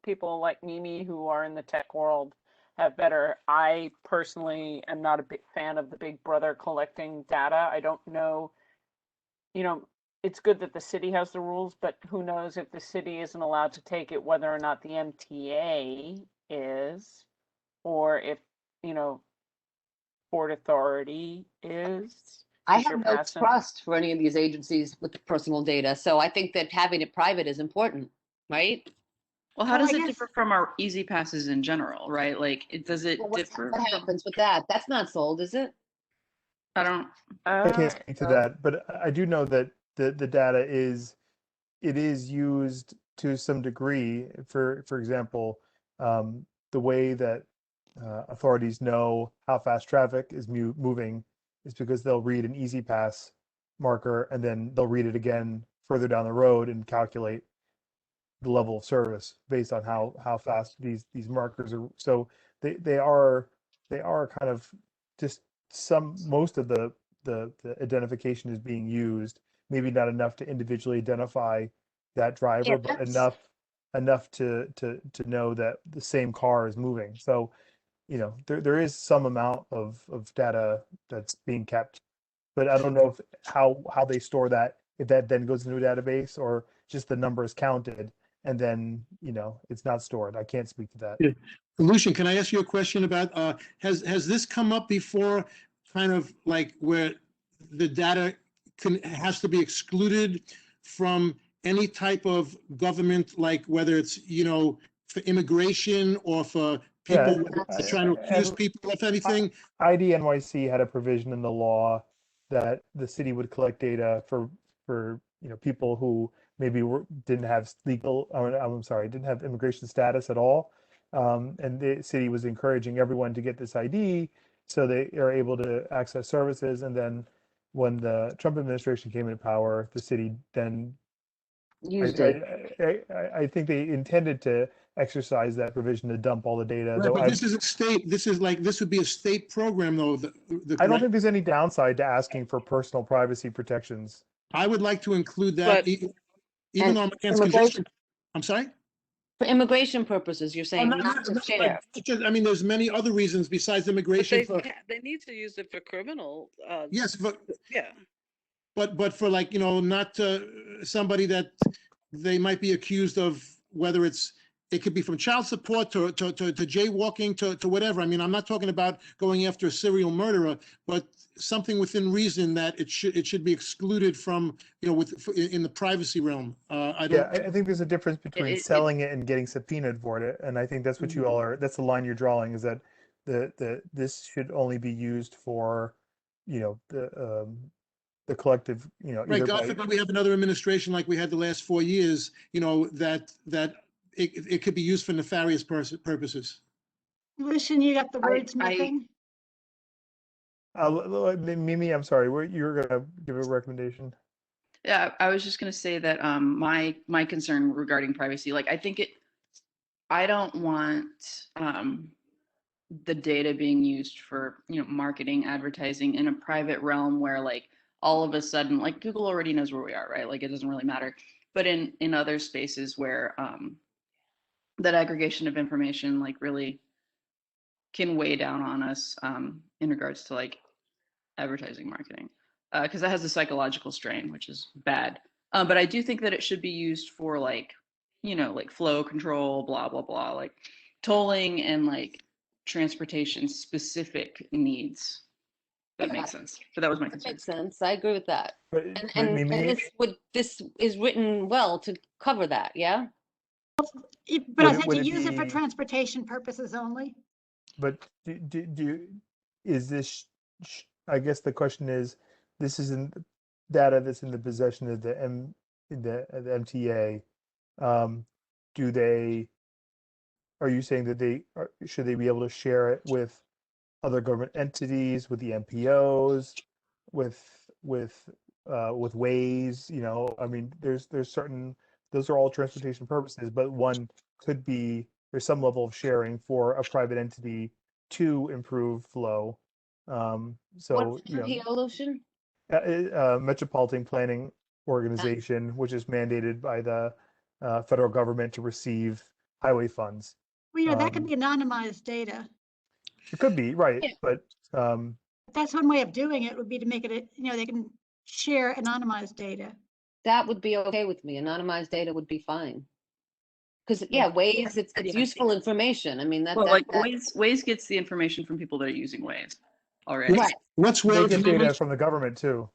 people like Mimi who are in the tech world have better. I personally am not a big fan of the Big Brother collecting data. I don't know, it's good that the city has the rules, but who knows if the city isn't allowed to take it, whether or not the MTA is, or if, Port Authority is. I have no trust for any of these agencies with the personal data, so I think that having it private is important, right? Well, how does it differ from our easy passes in general, right? Like, does it differ? What happens with that? That's not sold, is it? I don't. I can't speak to that, but I do know that the data is used to some degree. For example, the way that authorities know how fast traffic is moving is because they'll read an easy pass marker and then they'll read it again further down the road and calculate the level of service based on how fast these markers are. So they are kind of just most of the identification is being used, maybe not enough to individually identify that driver, but enough to know that the same car is moving. So there is some amount of data that's being kept, but I don't know if how they store that, if that then goes into a database or just the number is counted and then it's not stored. I can't speak to that. Yeah. Lucian, can I ask you a question about has this come up before, kind of like where the data has to be excluded from any type of government, like whether it's for immigration or for people trying to accuse people of anything? ID NYC had a provision in the law that the city would collect data for people who maybe didn't have didn't have immigration status at all, and the city was encouraging everyone to get this ID so they are able to access services. And then when the Trump administration came into power, the city then used it. I think they intended to exercise that provision to dump all the data. Right, but this is a state. This would be a state program, though. I don't think there's any downside to asking for personal privacy protections. I would like to include that, even though I'm against congestion. I'm sorry? For immigration purposes, you're saying not to share. I mean, there's many other reasons besides immigration. They need to use it for criminal. Yes, but yeah. But for not somebody that they might be accused of, whether it could be from child support to jaywalking to whatever. I mean, I'm not talking about going after a serial murderer, but something within reason that it should be excluded from in the privacy realm. I think there's a difference between selling it and getting subpoenaed for it, and I think that's what you all are. That's the line you're drawing, is that this should only be used for the collective, right. God forbid we have another administration like we had the last 4 years, that it could be used for nefarious purposes. Lucian, you got the wordsmithing? Mimi, I'm sorry, you were going to give a recommendation. Yeah, I was just going to say that my concern regarding privacy, I don't want the data being used for marketing, advertising in a private realm where all of a sudden, Google already knows where we are, right? It doesn't really matter. But in other spaces where that aggregation of information really can weigh down on us in regards to advertising marketing, because that has a psychological strain, which is bad. But I do think that it should be used for flow control, blah blah blah, tolling and transportation specific needs. That makes sense. But that was my concern. That makes sense. I agree with that. But this is written well to cover that, yeah? But I think you use it for transportation purposes only. But is this, I guess the question is, this isn't data that's in the possession of the MTA. Are you saying that should they be able to share it with other government entities, with the MPOs, with Waze? I mean, there's certain, those are all transportation purposes, but one could be, there's some level of sharing for a private entity to improve flow. What's MPO, Lucian? Metropolitan Planning Organization, which is mandated by the federal government to receive highway funds. Well, that could be anonymized data. It could be, right, but that's one way of doing it, would be to make it, they can share anonymized data. That would be okay with me. Anonymized data would be fine. Because Waze, it's useful information. I mean, Waze gets the information from people that are using Waze already. Right. What's Waze? They get data from the government too.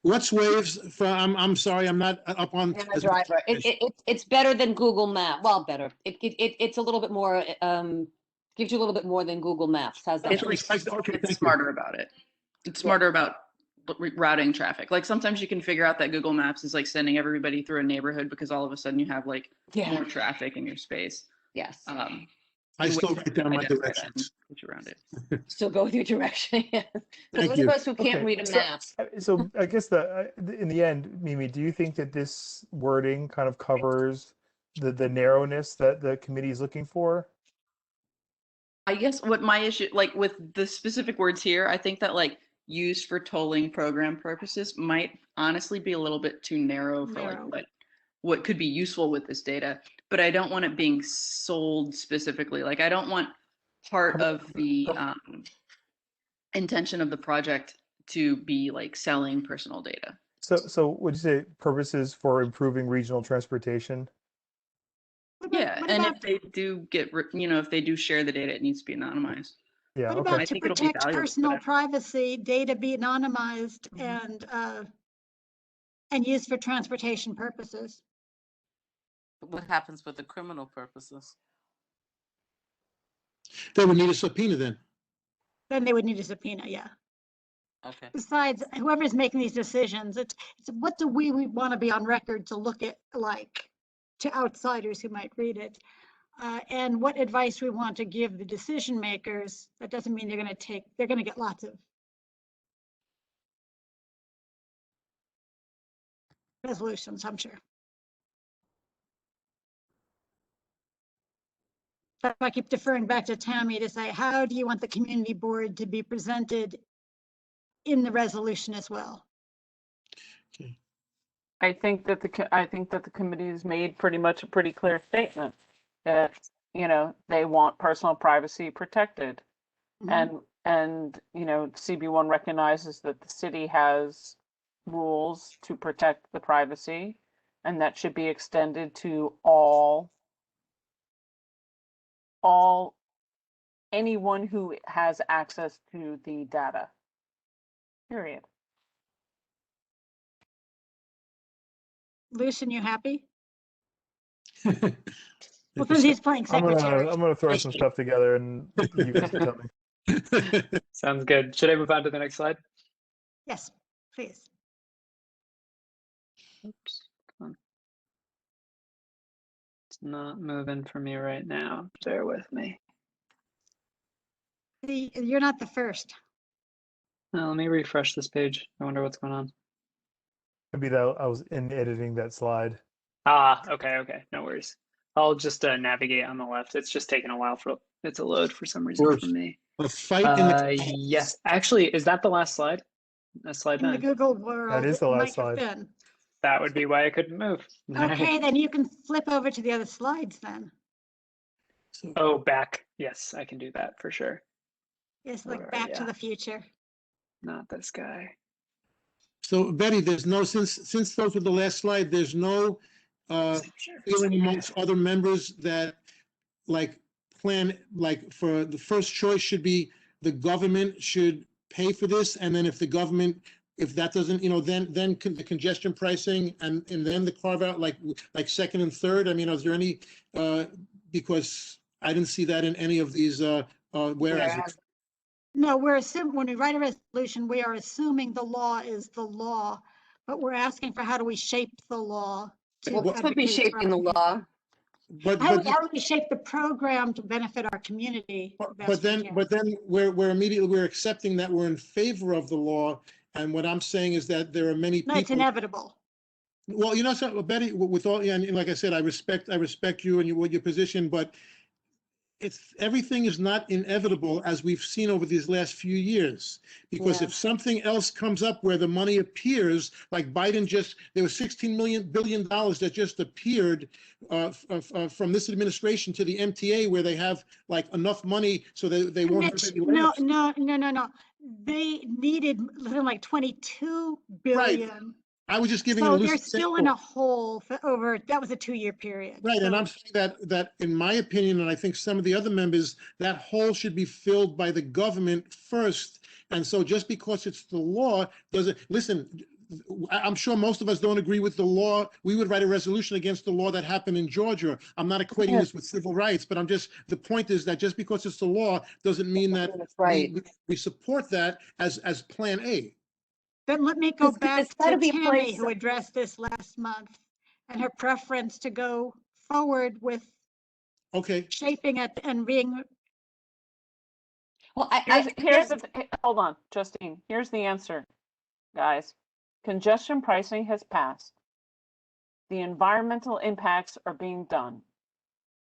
What's Waze? I'm sorry, I'm not up on. Driver. It's better than Google Maps. Well, better. It's a little bit more. Gives you a little bit more than Google Maps. How's that? It's smarter about it. smarter about routing traffic. Like sometimes you can figure out that Google Maps is like sending everybody through a neighborhood because all of a sudden you have like more traffic in your space. Yes. I still write down my directions. Get you around it. Still go with your direction. For Thank those you. of us who can't read a map. So I guess in the end, Mimi, do you think that this wording kind of covers the narrowness that the committee is looking for? I guess what my issue, like with the specific words here, I think that like used for tolling program purposes might honestly be a little bit too narrow for like what could be useful with this data. But I don't want it being sold specifically. Like I don't want part of the intention of the project to be like selling personal data. So would you say purposes for improving regional transportation? Yeah, and if they do get, if they do share the data, it needs to be anonymized. Yeah, What about to protect personal privacy, data be anonymized and used for transportation purposes? What happens with the criminal purposes? They would need a subpoena then. Then they would need a subpoena, yeah. Okay. Besides, whoever's making these decisions, it's what do we want to be on record to look at, like, to outsiders who might read it, and what advice we want to give the decision makers. That doesn't mean they're going to get lots of resolutions, I'm sure. But I keep deferring back to Tammy to say, how do you want the community board to be presented in the resolution as well? I think that the committee has made pretty much a pretty clear statement that, they want personal privacy protected. And CB1 recognizes that the city has rules to protect the privacy, and that should be extended to anyone who has access to the data. Period. Lucian, you happy? Well, since he's playing secretary. I'm gonna throw some stuff together and you guys can tell me. Sounds good. Should I move on to the next slide? Yes, please. Oops. Come on. It's not moving for me right now. Bear with me. You're not the first. Let me refresh this page. I wonder what's going on. Maybe that I was in editing that slide. Okay. No worries. I'll just navigate on the left. It's just taking a while for it to load for some reason for me. A fight in the yes, actually, is that the last slide? Slide 9. In the Google world, that is the last slide. That would be why I couldn't move. Okay, then you can flip over to the other slides then. Oh, back. Yes, I can do that for sure. Yes, like Back to the Future. Not this guy. So Betty, there's no, since those were the last slide, there's no feeling amongst other members that for the first choice should be the government should pay for this, and then if that doesn't, then the congestion pricing and then the carve out like second and third. I mean, is there any because I didn't see that in any of these whereas. No, when we write a resolution, we are assuming the law is the law, but we're asking for how do we shape the law? What could be shaping the law? How do we shape the program to benefit our community? But then we're immediately accepting that we're in favor of the law, and what I'm saying is that there are many people. No, it's inevitable. Well, so Betty, with all, and like I said, I respect you and your position, but everything is not inevitable as we've seen over these last few years, because if something else comes up where the money appears, like Biden there was $16 billion that just appeared from this administration to the MTA, where they have like enough money so they won't have any layoffs. No. They needed something like 22 billion. Right. I was just giving so a loose they're still example. In a hole that was a 2-year period. Right, and I'm saying that in my opinion, and I think some of the other members, that hole should be filled by the government first. And so just because it's the law doesn't, listen, I'm sure most of us don't agree with the law. We would write a resolution against the law that happened in Georgia. I'm not equating this with civil rights, but the point is that just because it's the law doesn't mean that we support that as Plan A. Then let me go back There's gotta to be a Tammy, place- who addressed this last month, and her preference to go forward with shaping it and being. Well, hold on, Justine. Here's the answer, guys. Congestion pricing has passed. The environmental impacts are being done.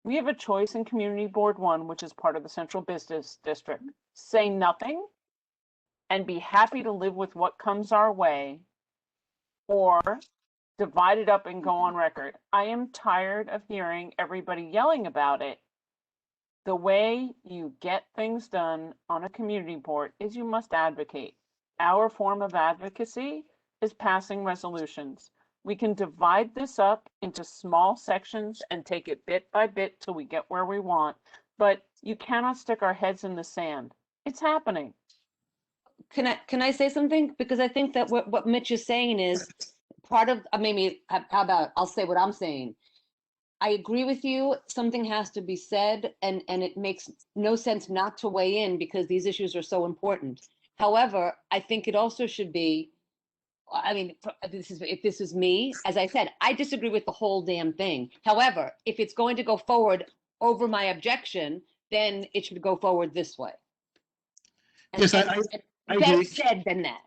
We have a choice in Community Board 1, which is part of the Central Business District. Say nothing and be happy to live with what comes our way, or divide it up and go on record. I am tired of hearing everybody yelling about it. The way you get things done on a community board is you must advocate. Our form of advocacy is passing resolutions. We can divide this up into small sections and take it bit by bit till we get where we want, but you cannot stick our heads in the sand. It's happening. Can I say something? Because I think that what Mitch is saying is part of, how about, I'll say what I'm saying. I agree with you. Something has to be said, and it makes no sense not to weigh in because these issues are so important. However, I think it also should be, if this is me, as I said, I disagree with the whole damn thing. However, if it's going to go forward over my objection, then it should go forward this way. Yes, I Better agree. said than that.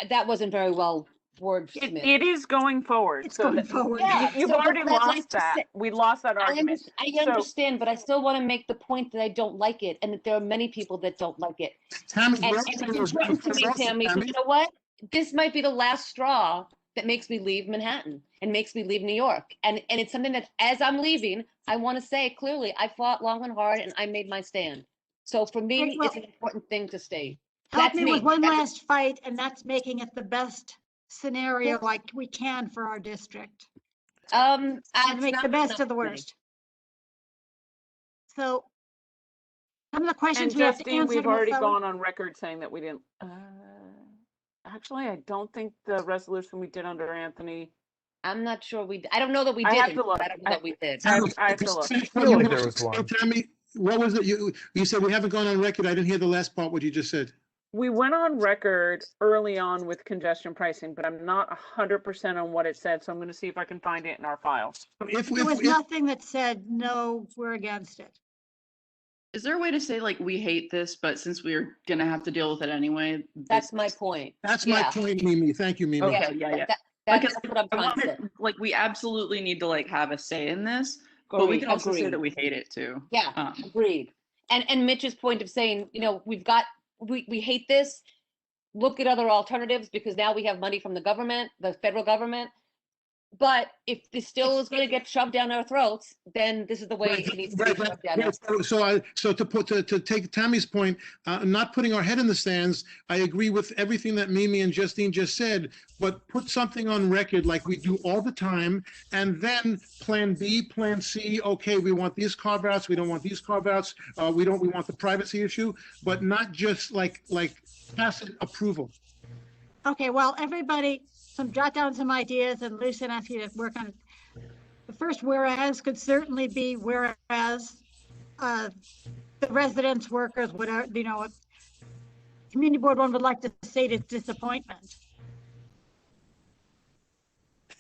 That wasn't very well wordsmithed. It is going forward. It's going forward. Yeah, You've so already that's what lost that. We lost that argument. I understand, but I still want to make the point that I don't like it, and that there are many people that don't like it. Tammy, And it's important to me, Tammy, you know what? This might be the last straw that makes me leave Manhattan and makes me leave New York. And it's something that, as I'm leaving, I want to say clearly, I fought long and hard and I made my stand. So for me, it's an important thing to state. Help me with one last fight, and that's making it the best scenario like we can for our district. And make the best of the worst. So some of the questions And we have to Justine, answer. we've already gone on record saying that we didn't. Actually, I don't think the resolution we did under Anthony. I'm not sure I don't know that we did. I have to look. I don't know that we did. I have to look. I feel like there was one. Tammy, what was it? You said we haven't gone on record. I didn't hear the last part, what you just said. We went on record early on with congestion pricing, but I'm not 100% on what it said, so I'm going to see if I can find it in our files. There was nothing that said, no, we're against it. Is there a way to say, like, we hate this, but since we're going to have to deal with it anyway? That's my point. That's my point, Mimi. Thank you, Mimi. Okay, yeah. That's what I'm trying to say. Like, we absolutely need to, like, have a say in this, but we can also say that we hate it, too. Yeah, agreed. And Mitch's point of saying, we hate this, look at other alternatives because now we have money from the government, the federal government. But if this still is going to get shoved down our throats, then this is the way it needs to be shoved down our throats. So to take Tammy's point, not putting our head in the sands, I agree with everything that Mimi and Justine just said, but put something on record like we do all the time, and then plan B, plan C, okay, we want these carve-outs, we don't want these carve-outs, we want the privacy issue, but not just like tacit approval. Okay, well, everybody, jot down some ideas, and Lucian asked you to work on it. The first whereas could certainly be whereas the residents, workers, whatever, Community Board 1 would like to state its disappointment.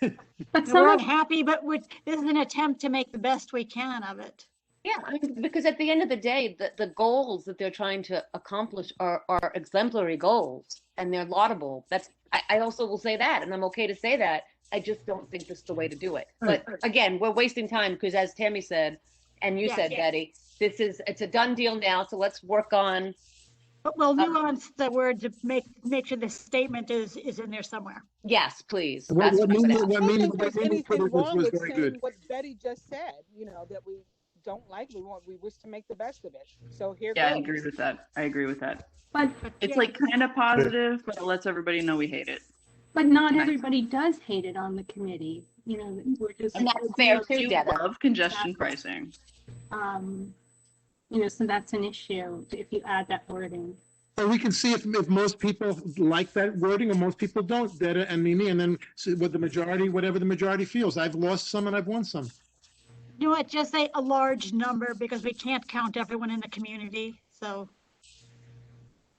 We're unhappy, but this is an attempt to make the best we can of it. Yeah, because at the end of the day, the goals that they're trying to accomplish are exemplary goals, and they're laudable. I also will say that, and I'm okay to say that. I just don't think this is the way to do it. But again, we're wasting time because, as Tammy said, and you said, Betty, it's a done deal now. So let's work on. But we'll nuance the word to make sure the statement is in there somewhere. Yes, please. I don't think there's anything wrong with saying what Betty just said. That we don't like. We wish to make the best of it. So here. Yeah, goes. I agree with that. But it's like kind of positive, but it lets everybody know we hate it. But not everybody does hate it on the committee. We're just. And that's fair too, Deb. Love congestion pricing. So that's an issue if you add that wording. But we can see if most people like that wording or most people don't, Detta and Mimi, and then see what the majority, whatever the majority feels. I've lost some and I've won some. You know what, just say a large number because we can't count everyone in the community. So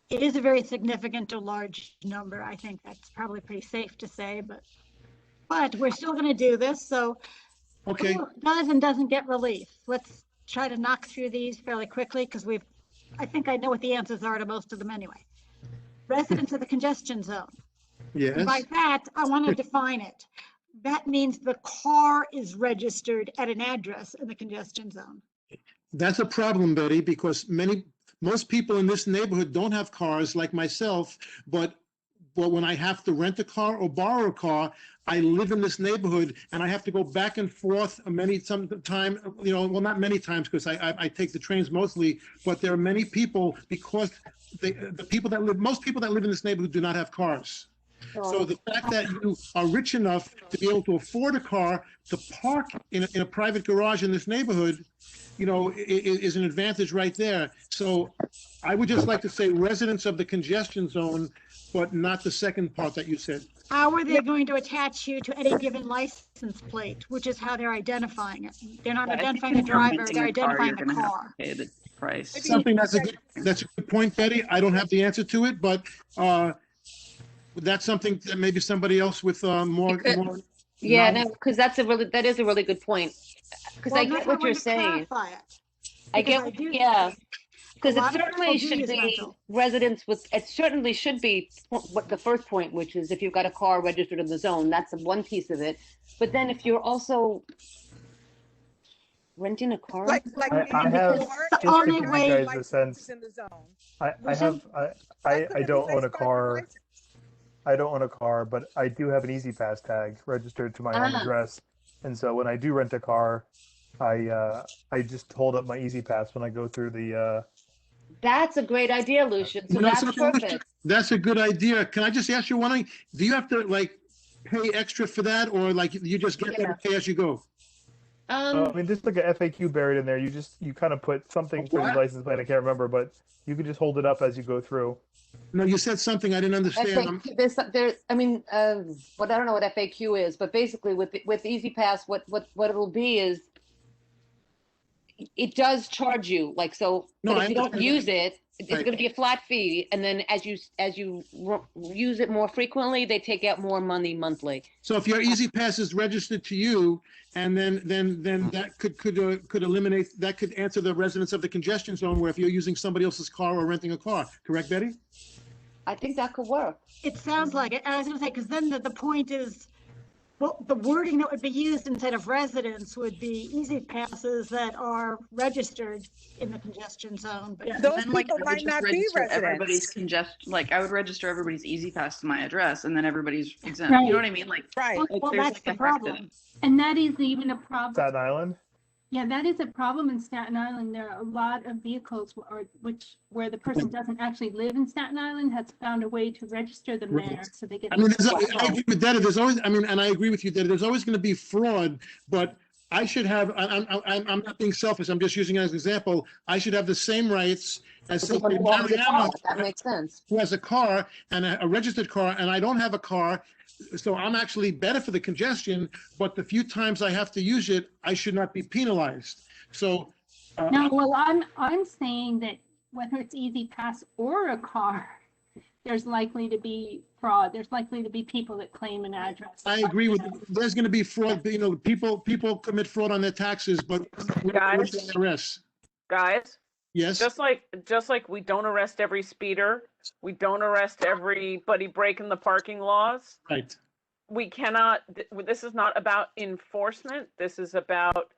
it is a very significant or large number. I think that's probably pretty safe to say, but we're still going to do this. So okay, who does and doesn't get relief? Let's try to knock through these fairly quickly because I think I know what the answers are to most of them anyway. Residents of the congestion zone. Yes. And by that, I want to define it. That means the car is registered at an address in the congestion zone. That's a problem, Betty, because most people in this neighborhood don't have cars like myself, but when I have to rent a car or borrow a car, I live in this neighborhood and I have to go back and forth sometimes, well, not many times because I take the trains mostly, but there are many people because most people that live in this neighborhood do not have cars. So the fact that you are rich enough to be able to afford a car to park in a private garage in this neighborhood, is an advantage right there. So I would just like to say residents of the congestion zone, but not the second part that you said. How are they going to attach you to any given license plate, which is how they're identifying it? They're not identifying the driver, they're identifying the car. Pay the price. That's a good point, Betty. I don't have the answer to it, but that's something that maybe somebody else with more. Yeah, no, because that is a really good point. Because I get what you're saying. I get, yeah. Because it certainly should be residents it certainly should be what the first point, which is if you've got a car registered in the zone, that's one piece of it. But then if you're also renting a car, I have just to give you guys a sense. I don't own a car. I don't own a car, but I do have an Easy Pass tag registered to my home address, and so when I do rent a car, I just hold up my Easy Pass when I go through the. That's a great idea, Lucian. So that's perfect. That's a good idea. Can I just ask you one thing? Do you have to pay extra for that, or you just get that and pay as you go? I mean, just like an FAQ buried in there. You kind of put something for your license plate. I can't remember, but you can just hold it up as you go through. No, you said something I didn't understand. I don't know what FAQ is, but basically with Easy Pass, what it'll be is it does charge you if you don't use it, it's going to be a flat fee, and then as you use it more frequently, they take out more money monthly. So if your Easy Pass is registered to you, and then that could eliminate, that could answer the residents of the congestion zone where if you're using somebody else's car or renting a car, correct, Betty? I think that could work. It sounds like it. I was going to say, because then the point is, well, the wording that would be used instead of residents would be Easy Passes that are registered in the congestion zone. But those people might not be residents. I would register everybody's Easy Pass to my address, and then everybody's exempt. Right. You know what I mean? Well, that's the problem. And that is even a problem. Staten Island? Yeah, that is a problem in Staten Island. There are a lot of vehicles where the person doesn't actually live in Staten Island has found a way to register them there, so they get. I agree with that. There's always, and I agree with you that there's always going to be fraud, but I should have. I'm not being selfish. I'm just using it as an example. I should have the same rights as somebody in Mariana that makes sense. Who has a car and a registered car, and I don't have a car. So I'm actually better for the congestion, but the few times I have to use it, I should not be penalized. So no, well, I'm saying that whether it's Easy Pass or a car, there's likely to be fraud. There's likely to be people that claim an address. I agree with you. There's going to be fraud. People commit fraud on their taxes, but guys. Yes. Just like we don't arrest every speeder, we don't arrest everybody breaking the parking laws. Right. We cannot. This is not about enforcement. This is about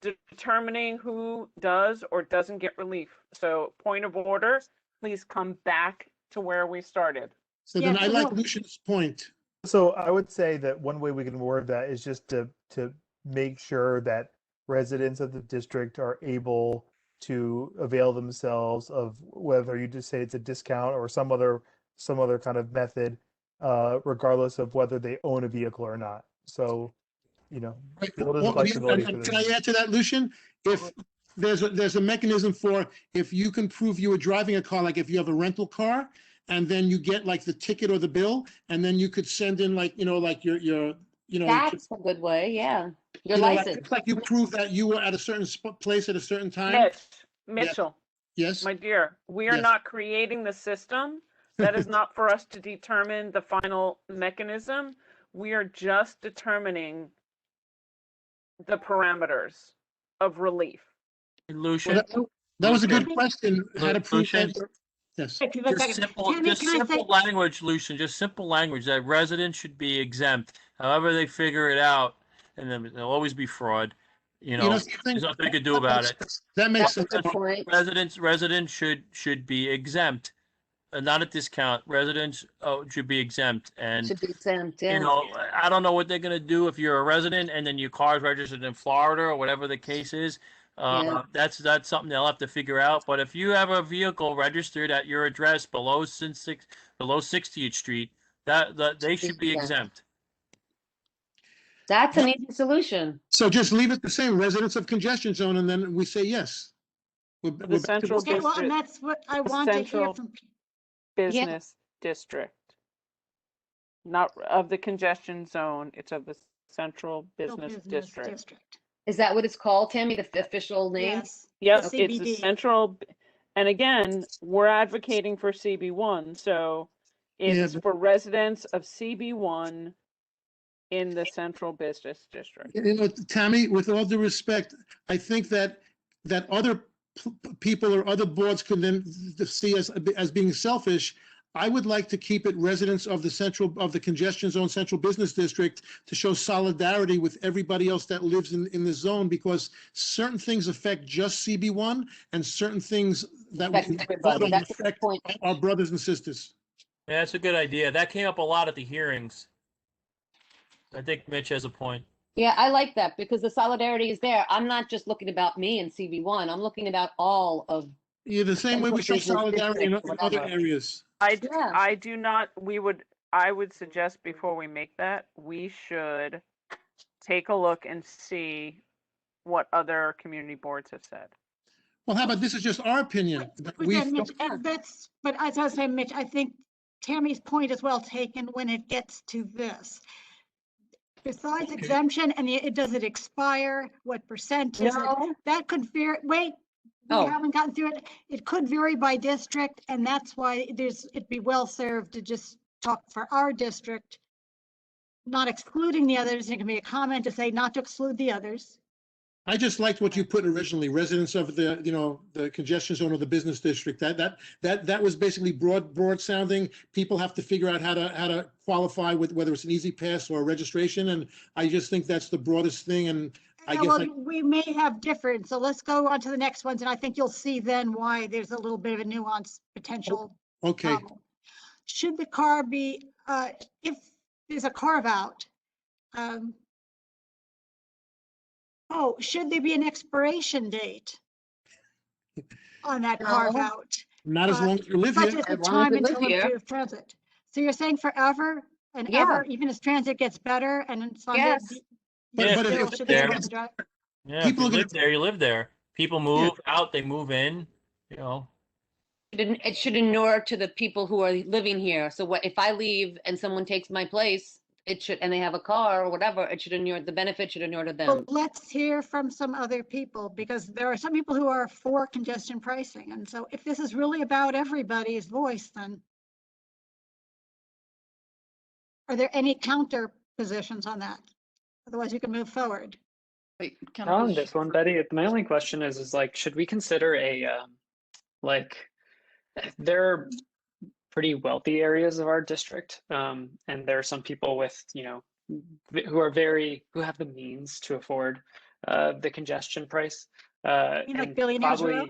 determining who does or doesn't get relief. So, point of order. Please come back to where we started. So then I like Lucian's point. So I would say that one way we can word that is just to make sure that residents of the district are able to avail themselves of whether you just say it's a discount or some other kind of method, regardless of whether they own a vehicle or not. So, build in flexibility for this. Can I add to that, Lucian? If there's a mechanism for if you can prove you were driving a car, like if you have a rental car, and then you get like the ticket or the bill, and then you could send in like, like your That's a good way, yeah. Your like, license. it's like you prove that you were at a certain place at a certain time. Mitchell. Yes. My dear, we are Yes. not creating the system. That is not for us to determine the final mechanism. We are just determining the parameters of relief. Lucian. That was a good question. How to prove Lucian. that? Yes. Just simple language, Lucian. Just simple language that residents should be exempt. However they figure it out, and then there'll always be fraud. There's nothing they could do about it. That makes sense. Residents should be exempt, not a discount. Residents should be exempt, and should be exempt. Yeah. I don't know what they're gonna do if you're a resident and then your car's registered in Florida or whatever the case is. That's something they'll have to figure out. But if you have a vehicle registered at your address below 60th Street, that they should be exempt. That's an easy solution. So just leave it the same, residents of congestion zone, and then we say yes. The central Okay, well, and that's what I want to hear from people. Business district. Not of the congestion zone, it's of the central business district. Is that what it's called, Tammy, the official name? Yes, Okay. it's the central, and again, we're advocating for CB1, so it's for residents of CB1 in the central business district. Tammy, with all due respect, I think that other people or other boards could then see us as being selfish. I would like to keep it residents of the congestion zone central business district to show solidarity with everybody else that lives in the zone, because certain things affect just CB1 and certain things that we vote on affect our brothers and sisters. Yeah, that's a good idea. That came up a lot at the hearings. I think Mitch has a point. Yeah, I like that because the solidarity is there. I'm not just looking about me and CB1. I'm looking about all of. Yeah, the same way we show solidarity in other areas. I do not, I would suggest before we make that, we should take a look and see what other community boards have said. Well, how about this is just our opinion. But as I was saying, Mitch, I think Tammy's point is well taken when it gets to this. Besides exemption, and does it expire? What percent is it? That could vary. Wait, we haven't gotten through it. It could vary by district, and that's why it'd be well served to just talk for our district, not excluding the others. It can be a comment to say not to exclude the others. I just liked what you put originally, residents of the, the congestion zone of the business district. That was basically broad sounding. People have to figure out how to qualify with whether it's an easy pass or a registration. And I just think that's the broadest thing. And I guess we may have different. So let's go on to the next ones. And I think you'll see then why there's a little bit of a nuance potential. Okay. Should the car be, if there's a carve out, should there be an expiration date on that carve out? Not as long as you live here. Such as the time until improved transit. So you're saying forever and ever, even as transit gets better and it's on People live there, you live there. People move out, they move in, It should inure to the people who are living here. So what if I leave and someone takes my place? It should, and they have a car or whatever, it should inure, the benefit should inure to them. Well, let's hear from some other people, because there are some people who are for congestion pricing. And so if this is really about everybody's voice, then are there any counter positions on that? Otherwise, we can move forward. On this one, Betty, my only question is like, should we consider there are pretty wealthy areas of our district, and there are some people with, who have the means to afford the congestion price. Like Billionaires Row?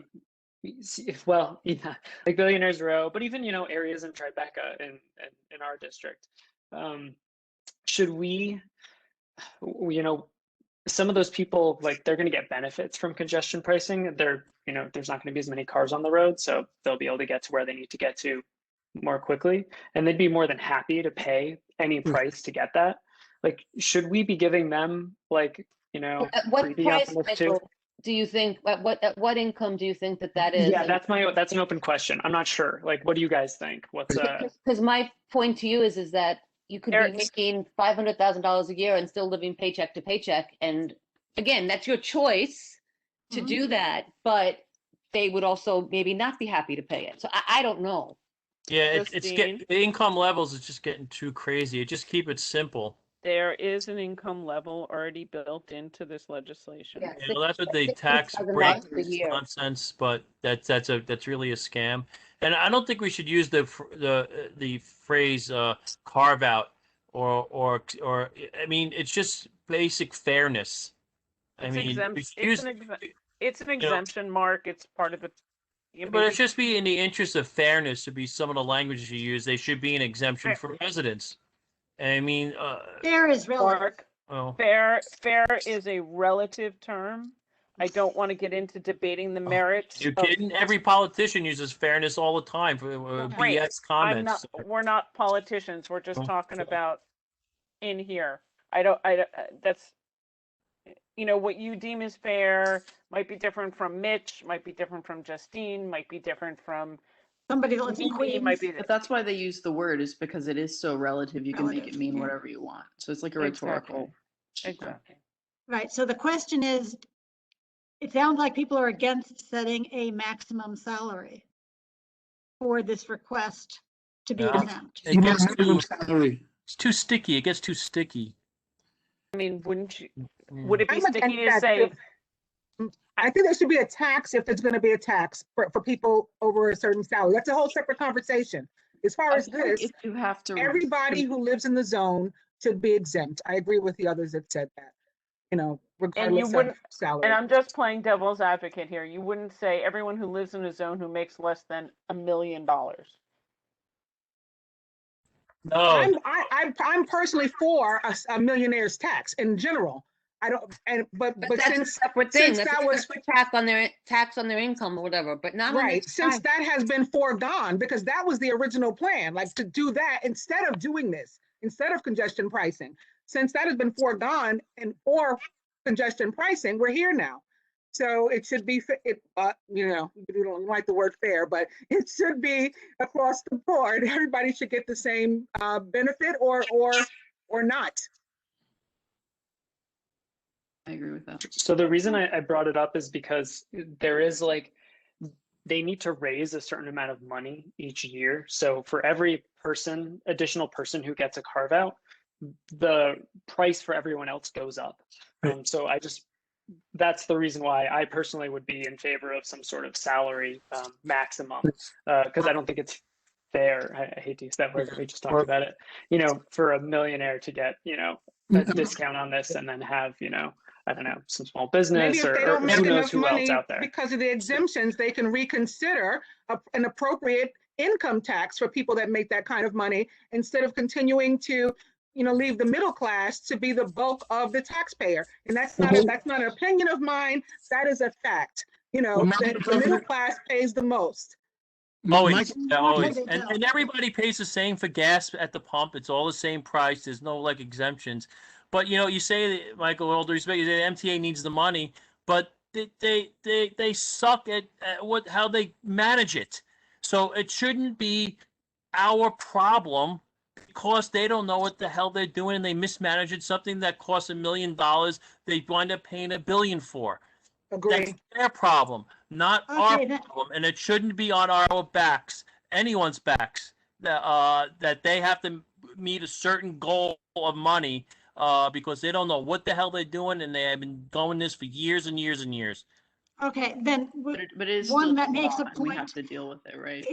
Well, yeah, like Billionaires Row, but even, areas in Tribeca in our district. Should we, some of those people, like, they're going to get benefits from congestion pricing. There's not going to be as many cars on the road, so they'll be able to get to where they need to get to more quickly, and they'd be more than happy to pay any price to get that. Like, should we be giving them, like, what price, Mitchell? do you think, at what income do you think that is? Yeah, that's an open question. I'm not sure. Like, what do you guys think? What's Because my point to you is that you could be Eric- making $500,000 a year and still living paycheck to paycheck. And again, that's your choice to do that, but they would also maybe not be happy to pay it. So I don't know. Yeah, it's Justine? getting the income levels is just getting too crazy. Just keep it simple. There is an income level already built into this legislation. Yeah, You know, that's what the tax break nonsense, but that's really a scam. And I don't think we should use the phrase carve out or I mean, it's just basic fairness. It's an exemption, Mark. It's part of the. But it should be in the interest of fairness to be some of the languages you use. They should be an exemption for residents. I mean, fair is relative. Mark, oh. fair is a relative term. I don't want to get into debating the merits. You're kidding? Every politician uses fairness all the time for BS comments. We're not politicians. We're just talking about in here. That's, you know, what you deem as fair might be different from Mitch, might be different from Justine, might be different from somebody that lives in Queens. Might be But that's why they use the word, is because it is so relative. You can make it mean whatever you want. So it's like a rhetorical. Exactly. Right. So the question is, it sounds like people are against setting a maximum salary for this request to be exempt. It's too sticky. It gets too sticky. I mean, wouldn't you? Would it be sticky to against say? I think there should be a tax if there's going to be a tax for people over a certain salary. That's a whole separate conversation. As far as this, if you have to, everybody who lives in the zone should be exempt. I agree with the others that said that. You know, regardless of salary. And I'm just playing devil's advocate here. You wouldn't say everyone who lives in a zone who makes less than $1 million. No, I'm personally for a millionaire's tax in general. I don't, but that's since a separate thing. since That's that a was separate tax on their income or whatever, but not right. Since that has been foregone, because that was the original plan, like to do that instead of doing this, instead of congestion pricing. Since that has been foregone and for congestion pricing, we're here now. So it should be, you know, we don't like the word fair, but it should be across the board. Everybody should get the same benefit or not. I agree with that. So the reason I brought it up is because there is like, they need to raise a certain amount of money each year. So for every additional person who gets a carve out, the price for everyone else goes up. So that's the reason why I personally would be in favor of some sort of salary maximum, because I don't think it's fair. I hate to use that word, we just talked about it, you know, for a millionaire to get, you know, a discount on this and then have, you know, I don't know, some small business Maybe if they don't make who knows enough who else money out there. because of the exemptions, they can reconsider an appropriate income tax for people that make that kind of money instead of continuing to, you know, leave the middle class to be the bulk of the taxpayer. And that's not an opinion of mine. That is a fact. You know, the middle class pays the most. Always. And everybody pays the same for gas at the pump. It's all the same price. There's no like exemptions. But you know, you say, Michael, with all due respect, you say MTA needs the money, but they suck at how they manage it. So it shouldn't be our problem because they don't know what the hell they're doing and they mismanage it. Something that costs $1 million, they wind up paying $1 billion for. Agreed. That's their problem, not our problem, and it shouldn't be on our backs, anyone's backs. That they have to meet a certain goal of money because they don't know what the hell they're doing, and they have been going this for years and years and years. Okay, then but it is one still that makes a law, and point. we have to deal with it, right?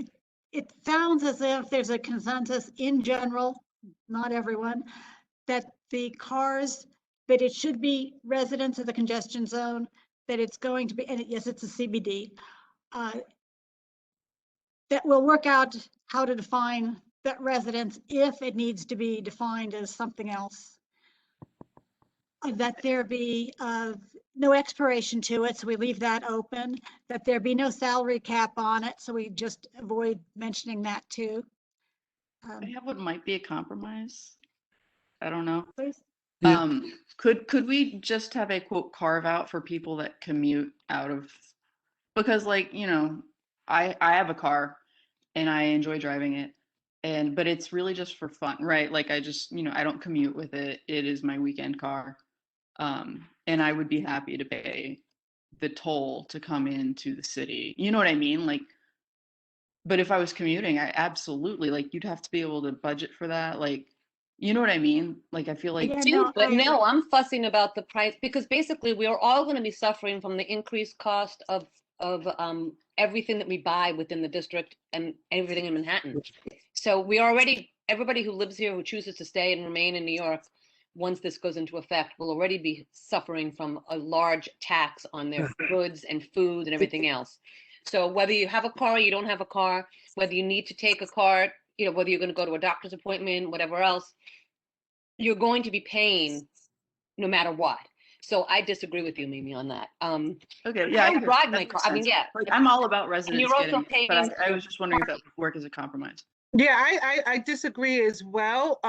It sounds as if there's a consensus in general, not everyone, that the cars, that it should be residents of the congestion zone, that it's going to be, and yes, it's a CBD, that will work out how to define that residence if it needs to be defined as something else. That there be no expiration to it, so we leave that open, that there be no salary cap on it, so we just avoid mentioning that too. I have what might be a compromise. I don't know. Please. Yeah. Could we just have a quote carve out for people that commute out of, because like, you know, I have a car and I enjoy driving it, but it's really just for fun, right? Like I just, you know, I don't commute with it. It is my weekend car. And I would be happy to pay the toll to come into the city. You know what I mean? Like, but if I was commuting, I absolutely, like, you'd have to be able to budget for that. Like, you know what I mean? Like, I feel like, Yeah, Too, no, but I- no, I'm fussing about the price because basically we are all going to be suffering from the increased cost of everything that we buy within the district and everything in Manhattan. So we already, everybody who lives here who chooses to stay and remain in New York, once this goes into effect, will already be suffering from a large tax on their goods and food and everything else. So whether you have a car or you don't have a car, whether you need to take a car, you know, whether you're going to go to a doctor's appointment, whatever else, you're going to be paying no matter what. So I disagree with you, Mimi, on that. okay, yeah, I don't drive my that car. makes I mean, sense. yeah. Like, I'm all about And residents you're also getting it, paying. but I was just wondering if that would work as a compromise. Yeah, I disagree as well.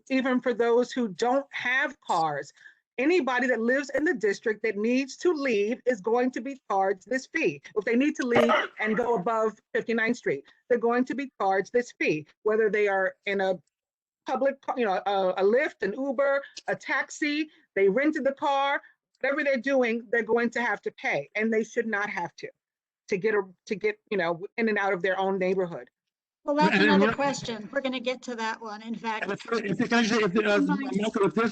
Even for those who don't have cars, anybody that lives in the district that needs to leave is going to be charged this fee. If they need to leave and go above 59th Street, they're going to be charged this fee, whether they are in a public, you know, a Lyft, an Uber, a taxi, they rented the car, whatever they're doing, they're going to have to pay, and they should not have to get, you know, in and out of their own neighborhood. Well, that's And another what- question. We're going to get to that one. In fact, Michael, if there's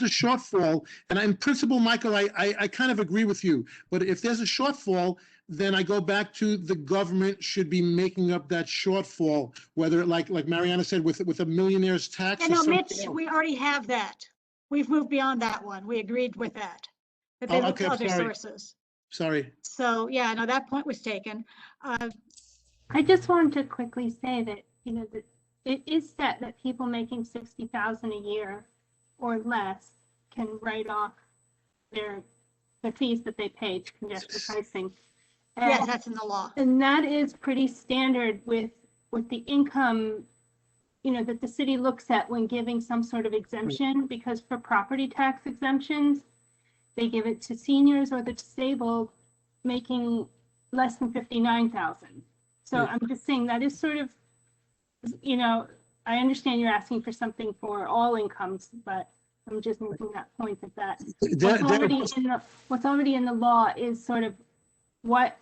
a shortfall, and in principle, Michael, I kind of agree with you, but if there's a shortfall, then I go back to the government should be making up that shortfall, whether like Mariana said, with a millionaire's tax. you or know, something Mitch, else. we already have that. We've moved beyond that one. We agreed with that. That they Oh, look okay, to I'm other sorry. sources. Sorry. So, yeah, no, that point was taken. I just wanted to quickly say that, you know, that it is set that people making 60,000 a year or less can write off the fees that they pay to congestion pricing. Yes, that's in the law. And that is pretty standard with the income, you know, that the city looks at when giving some sort of exemption, because for property tax exemptions, they give it to seniors or the disabled making less than 59,000. So I'm just saying that is sort of, you know, I understand you're asking for something for all incomes, but I'm just making that point that what's already in the law is sort of what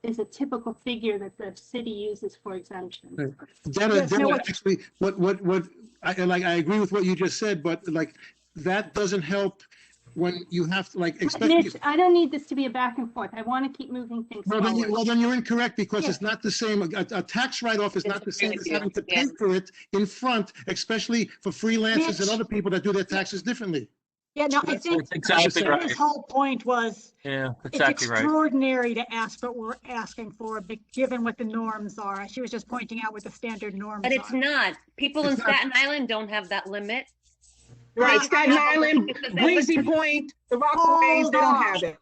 is a typical figure that the city uses for exemption. Actually, I agree with what you just said, but like that doesn't help when you have to Mitch, I don't need this to be a back and forth. I want to keep moving things forward. Then you're incorrect, because it's not the same. A tax write-off is not the same as having to pay for it in front, especially for freelancers and other people that do their taxes differently. Yeah, no, I think exactly right. his whole point was Yeah, exactly it's right. extraordinary to ask what we're asking for, but given what the norms are. She was just pointing out what the standard norms But it's are. not. People in Staten Island don't have that limit. Right, Staten Island, Breezy Point, the Rockaways, they don't have it.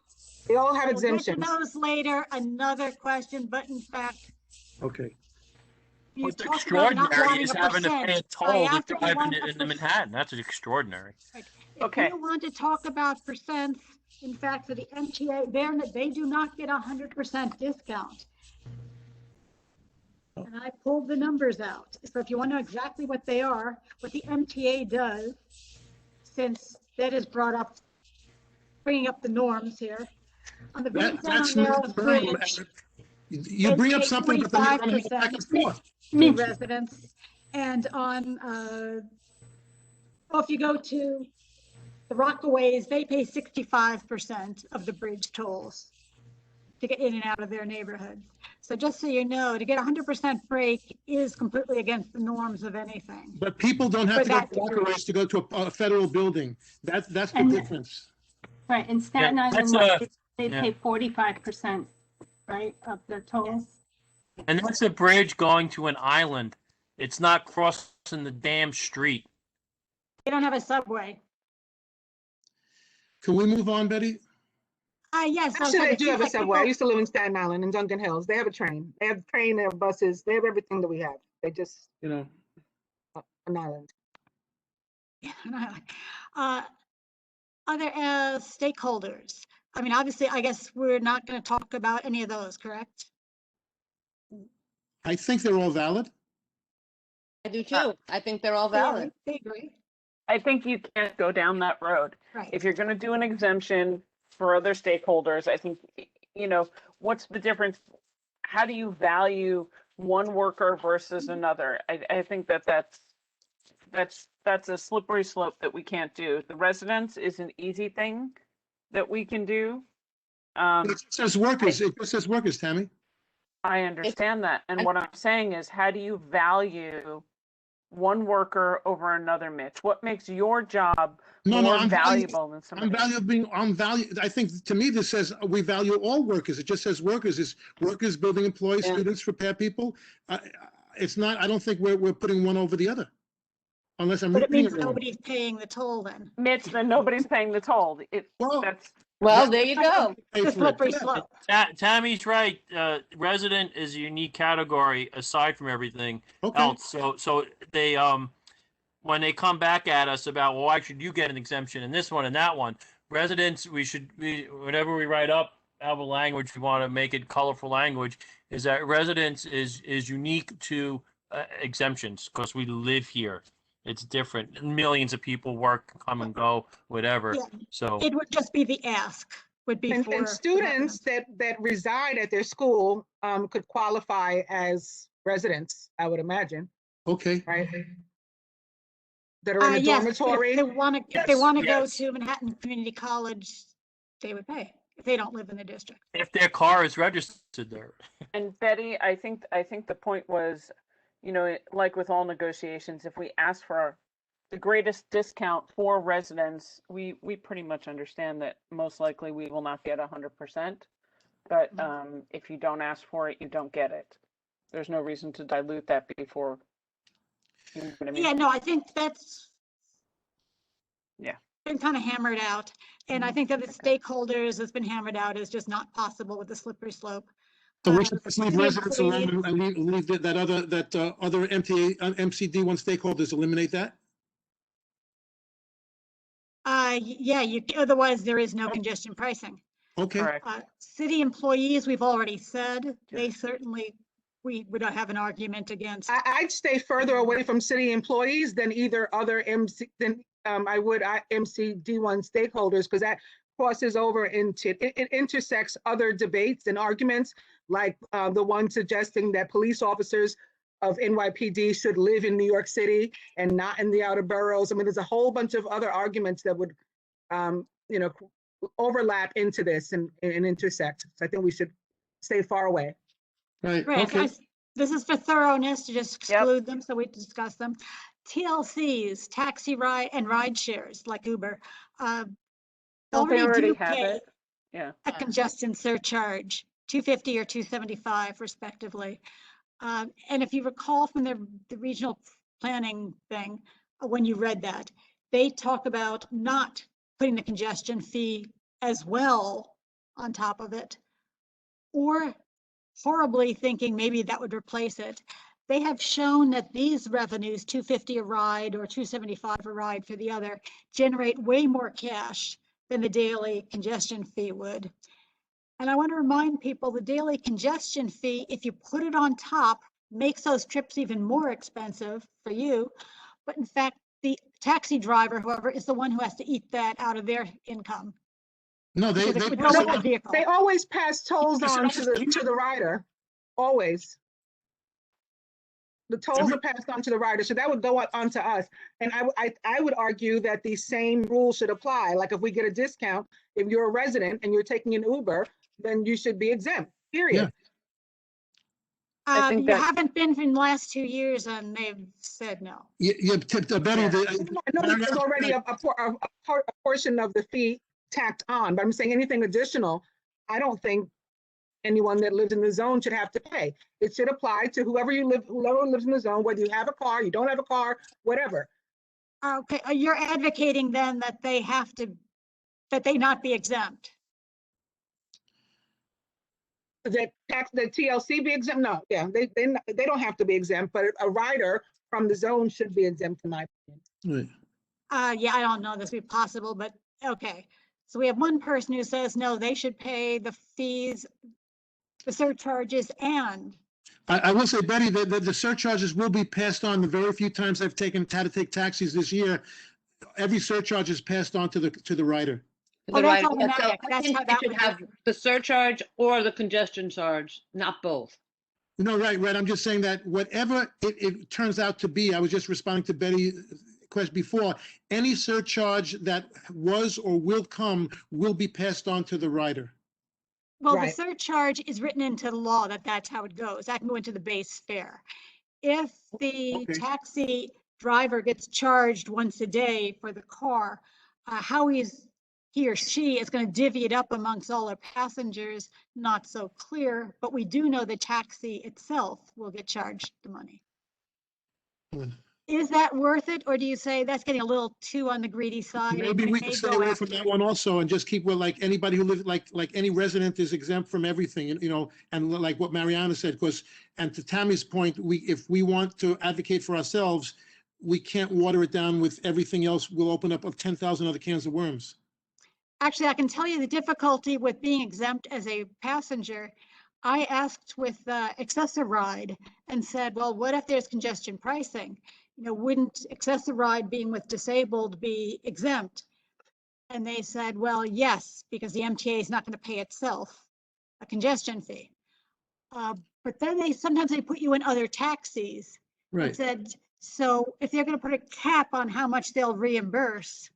They all have exemptions. We'll get to those later. Another question, but in fact, okay. What's extraordinary is having to pay a toll to drive into Manhattan. That's extraordinary. Right. If you want to talk about percents, in fact, for the MTA, they do not get 100% discount. And I pulled the numbers out. So if you want to know exactly what they are, what the MTA does, since that is brought up, bringing up the norms here. On the That's Bridge, you bring up something, but then you're going to go back and forth. To residents, and on if you go to the Rockaways, they pay 65% of the bridge tolls to get in and out of their neighborhoods. So just so you know, to get 100% break is completely against the norms of anything. But people don't have to go to Rockaways to go to a federal building. That's the difference. Right, in Staten Island, they pay 45%, right, of the tolls. And that's a bridge going to an island. It's not crossing the damn street. They don't have a subway. Can we move on, Betty? Yes. Actually, they do have a subway. I used to live in Staten Island in Duncan Hills. They have a train. They have a train, they have buses, they have everything that we have. They just, you know, an island. On other stakeholders? I mean, obviously, I guess we're not going to talk about any of those, correct? I think they're all valid. I do too. I think they're all valid. They agree. I think you can't go down that road. Right. If you're going to do an exemption for other stakeholders, I think, you know, what's the difference? How do you value one worker versus another? I think that's a slippery slope that we can't do. The residents is an easy thing that we can do. It says workers. It just says workers, Tammy. I understand that. And what I'm saying is, how do you value one worker over another, Mitch? What makes your job more valuable than somebody else? I think, to me, this says we value all workers. It just says workers. It's workers, building employees, students, repair people. It's not, I don't think we're putting one over the other. Unless I'm But it reading means it wrong. nobody's paying the toll then. Mitch, then nobody's paying the toll. Well, there you go. It's a slippery slope. Tammy's right. Resident is a unique category aside from everything else. So they when they come back at us about, well, why should you get an exemption in this one and that one? Residents, whenever we write up our language, we want to make it colorful language. Is that residents is unique to exemptions because we live here. It's different. Millions of people work, come and go, whatever. Yeah. So It would just be the ask would be for. And students that reside at their school could qualify as residents, I would imagine. Okay. Right? That are in a Yes, dormitory. if they want to go to Manhattan Community College, they would pay if they don't live in the district. if their car is registered there. And Betty, I think the point was, you know, like with all negotiations, if we ask for the greatest discount for residents, we pretty much understand that most likely we will not get 100%. But if you don't ask for it, you don't get it. There's no reason to dilute that before. You know what I mean? Yeah, no, I think that's Yeah. been kind of hammered out. And I think that the stakeholders has been hammered out is just not possible with the slippery slope. So we should just leave city residents alone employees- and leave that other MCD1 stakeholders, eliminate that? Yeah, otherwise there is no congestion pricing. Okay. City employees, we've already said, they certainly, we would not have an argument against. I'd stay further away from city employees than either other I would MCD1 stakeholders, because that crosses over into, it intersects other debates and arguments, like the one suggesting that police officers of NYPD should live in New York City and not in the outer boroughs. I mean, there's a whole bunch of other arguments that would, you know, overlap into this and intersect. So I think we should stay far away. Right. Okay. This is for thoroughness to just exclude them, so we discuss them. TLCs, taxi ride and ride shares like Uber, already do have pay it. Yeah. a congestion surcharge, $250 or $275 respectively. And if you recall from the regional planning thing, when you read that, they talk about not putting the congestion fee as well on top of it, or horribly thinking maybe that would replace it. They have shown that these revenues, $250 a ride or $275 a ride for the other, generate way more cash than the daily congestion fee would. And I want to remind people the daily congestion fee, if you put it on top, makes those trips even more expensive for you. But in fact, the taxi driver, however, is the one who has to eat that out of their income. No, they always pass tolls on to the rider, always. The tolls are passed on to the rider, so that would go on to us. And I would argue that the same rules should apply. Like if we get a discount, if you're a resident and you're taking an Uber, then you should be exempt, period. Yeah. You haven't been for the last 2 years and they've said no. Betty, I know there's already a portion of the fee tacked on, but I'm saying anything additional, I don't think anyone that lives in the zone should have to pay. It should apply to whoever lives in the zone, whether you have a car, you don't have a car, whatever. Okay, you're advocating then that they not be exempt. The TLC be exempt? No, yeah, they don't have to be exempt, but a rider from the zone should be exempt, in my opinion. Yeah, I don't know this would be possible, but Okay, so we have one person who says, no, they should pay the fees, the surcharges, and I will say, Betty, that the surcharges will be passed on. The very few times I've had to take taxis this year, every surcharge is passed on to the rider. The that's rider. Yeah, so automatic. I That's think how you that should would have work. the surcharge or the congestion charge, not both. No, right. I'm just saying that whatever it turns out to be, I was just responding to Betty's question before, any surcharge that was or will come will be passed on to the rider. Well, Right. the surcharge is written into the law that that's how it goes. That can go into the base fare. If the Okay. taxi driver gets charged once a day for the car, how he or she is going to divvy it up amongst all our passengers, not so clear, but we do know the taxi itself will get charged the money. Is that worth it, or do you say that's getting a little too on the greedy side? Maybe and we may can stay go away after from that one also and just keep with like anybody who lives, like any resident is exempt from everything, and like what Mariana said, because, and to Tammy's point, if we want to advocate for ourselves, we can't water it down with everything else. We'll open up 10,000 other cans of worms. Actually, I can tell you the difficulty with being exempt as a passenger. I asked with Access-a-Ride and said, well, what if there's congestion pricing? Wouldn't Access-a-Ride being with disabled be exempt? And they said, well, yes, because the MTA is not going to pay itself a congestion fee. But then sometimes they put you in other taxis. Right. And said, so if they're going to put a cap on how much they'll reimburse,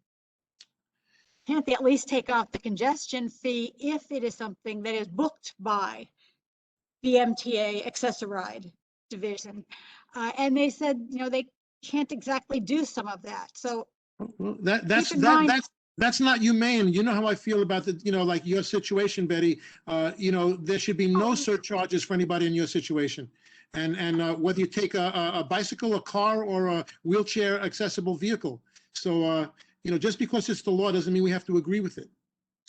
can't they at least take off the congestion fee if it is something that is booked by the MTA Access-a-Ride division? And they said, they can't exactly do some of that. So well, that's not humane. You know how I feel about like your situation, Betty. There should be no surcharges for anybody in your situation. And whether you take a bicycle, a car, or a wheelchair accessible vehicle. So, just because it's the law doesn't mean we have to agree with it.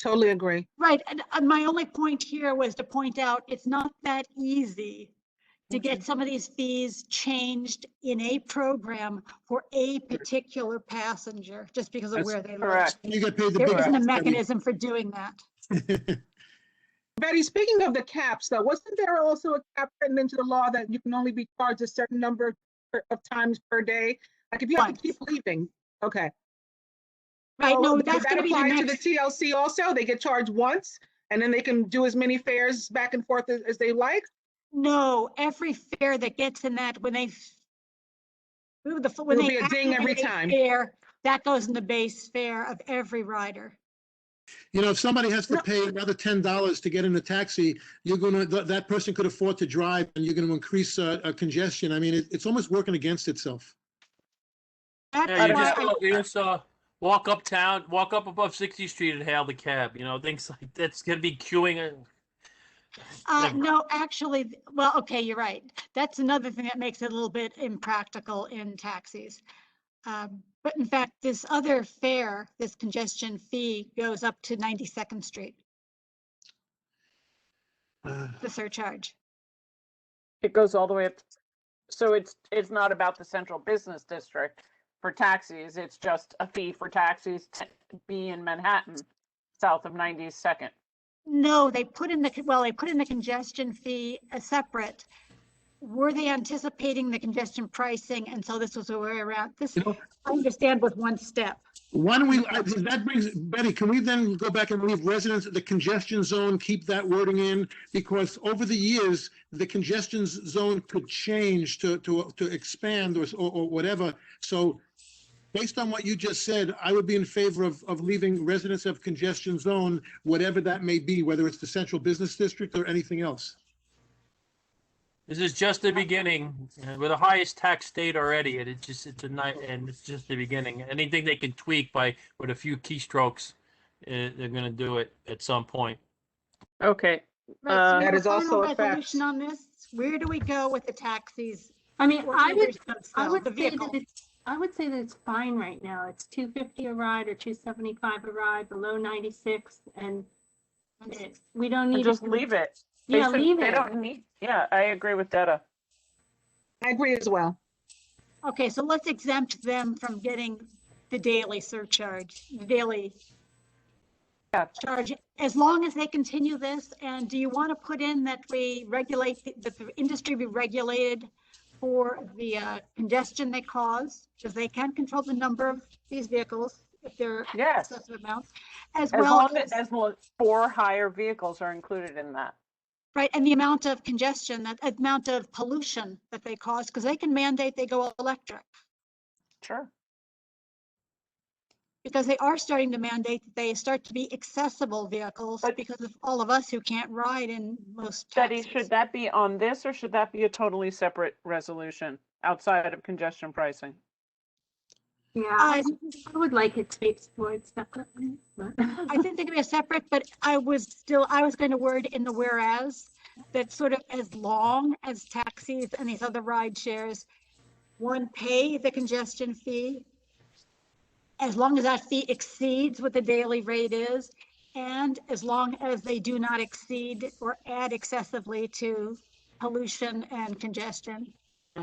Totally agree. Right. And my only point here was to point out it's not that easy to get some of these fees changed in a program for a particular passenger, just because of where they live. You get paid the There big isn't a bucks, Betty. mechanism for doing that. Betty, speaking of the caps, though, wasn't there also a cap written into the law that you can only be charged a certain number of times per day? Like if you have to keep leaving, okay. Right, So no, does that's that going to be the apply to next. the TLC also? They get charged once, and then they can do as many fares back and forth as they like? No, every fare that gets in that, when they It'll be a ding every activate a time. fare, that goes in the base fare of every rider. If somebody has to pay another $10 to get in a taxi, that person could afford to drive, and you're going to increase congestion. I mean, it's almost working against itself. Yeah, you just walk uptown, walk up above 60th Street and hail the cab. Things like that's going to be queuing. No, actually, well, okay, you're right. That's another thing that makes it a little bit impractical in taxis. But in fact, this other fare, this congestion fee, goes up to 92nd Street. The surcharge. It goes all the way up. So it's not about the central business district for taxis. It's just a fee for taxis to be in Manhattan, south of 92nd. No, they put in the congestion fee separate. Were they anticipating the congestion pricing? And so this was a way around this. I understand with one step. Why don't we, that brings, Betty, can we then go back and leave residents at the congestion zone, keep that wording in? Because over the years, the congestion zone could change to expand or whatever. So based on what you just said, I would be in favor of leaving residents of congestion zone, whatever that may be, whether it's the central business district or anything else. This is just the beginning. We're the highest tax state already, and it's just the beginning. Anything they can tweak with a few keystrokes, they're going to do it at some point. Okay. Right, so that is also a fact. resolution on this. Where do we go with the taxis? I mean, I would The say that it's fine right now. It's $250 a ride or $275 a ride below 96, and we don't need just leave it. Leave They it. don't need. Yeah, I agree with Detta. I agree as well. Okay, so let's exempt them from getting the daily surcharge, the daily charge, as long as they continue this? And do you want to put in that we regulate, that the industry be regulated for the congestion they cause? Because they can control the number of these vehicles if they're excessive amounts, as well as 4 higher vehicles are included in that. right, and the amount of congestion, that amount of pollution that they cause, because they can mandate they go electric. Sure. Because they are starting to mandate that they start to be accessible vehicles because of all of us who can't ride in most Betty, taxis. should that be on this, or should that be a totally separate resolution outside of congestion pricing? Yeah, I would like it to be explored separately. I think they could be a separate, but I was going to word in the whereas that sort of as long as taxis and these other ride shares, one, pay the congestion fee, as long as that fee exceeds what the daily rate is, and as long as they do not exceed or add excessively to pollution and congestion.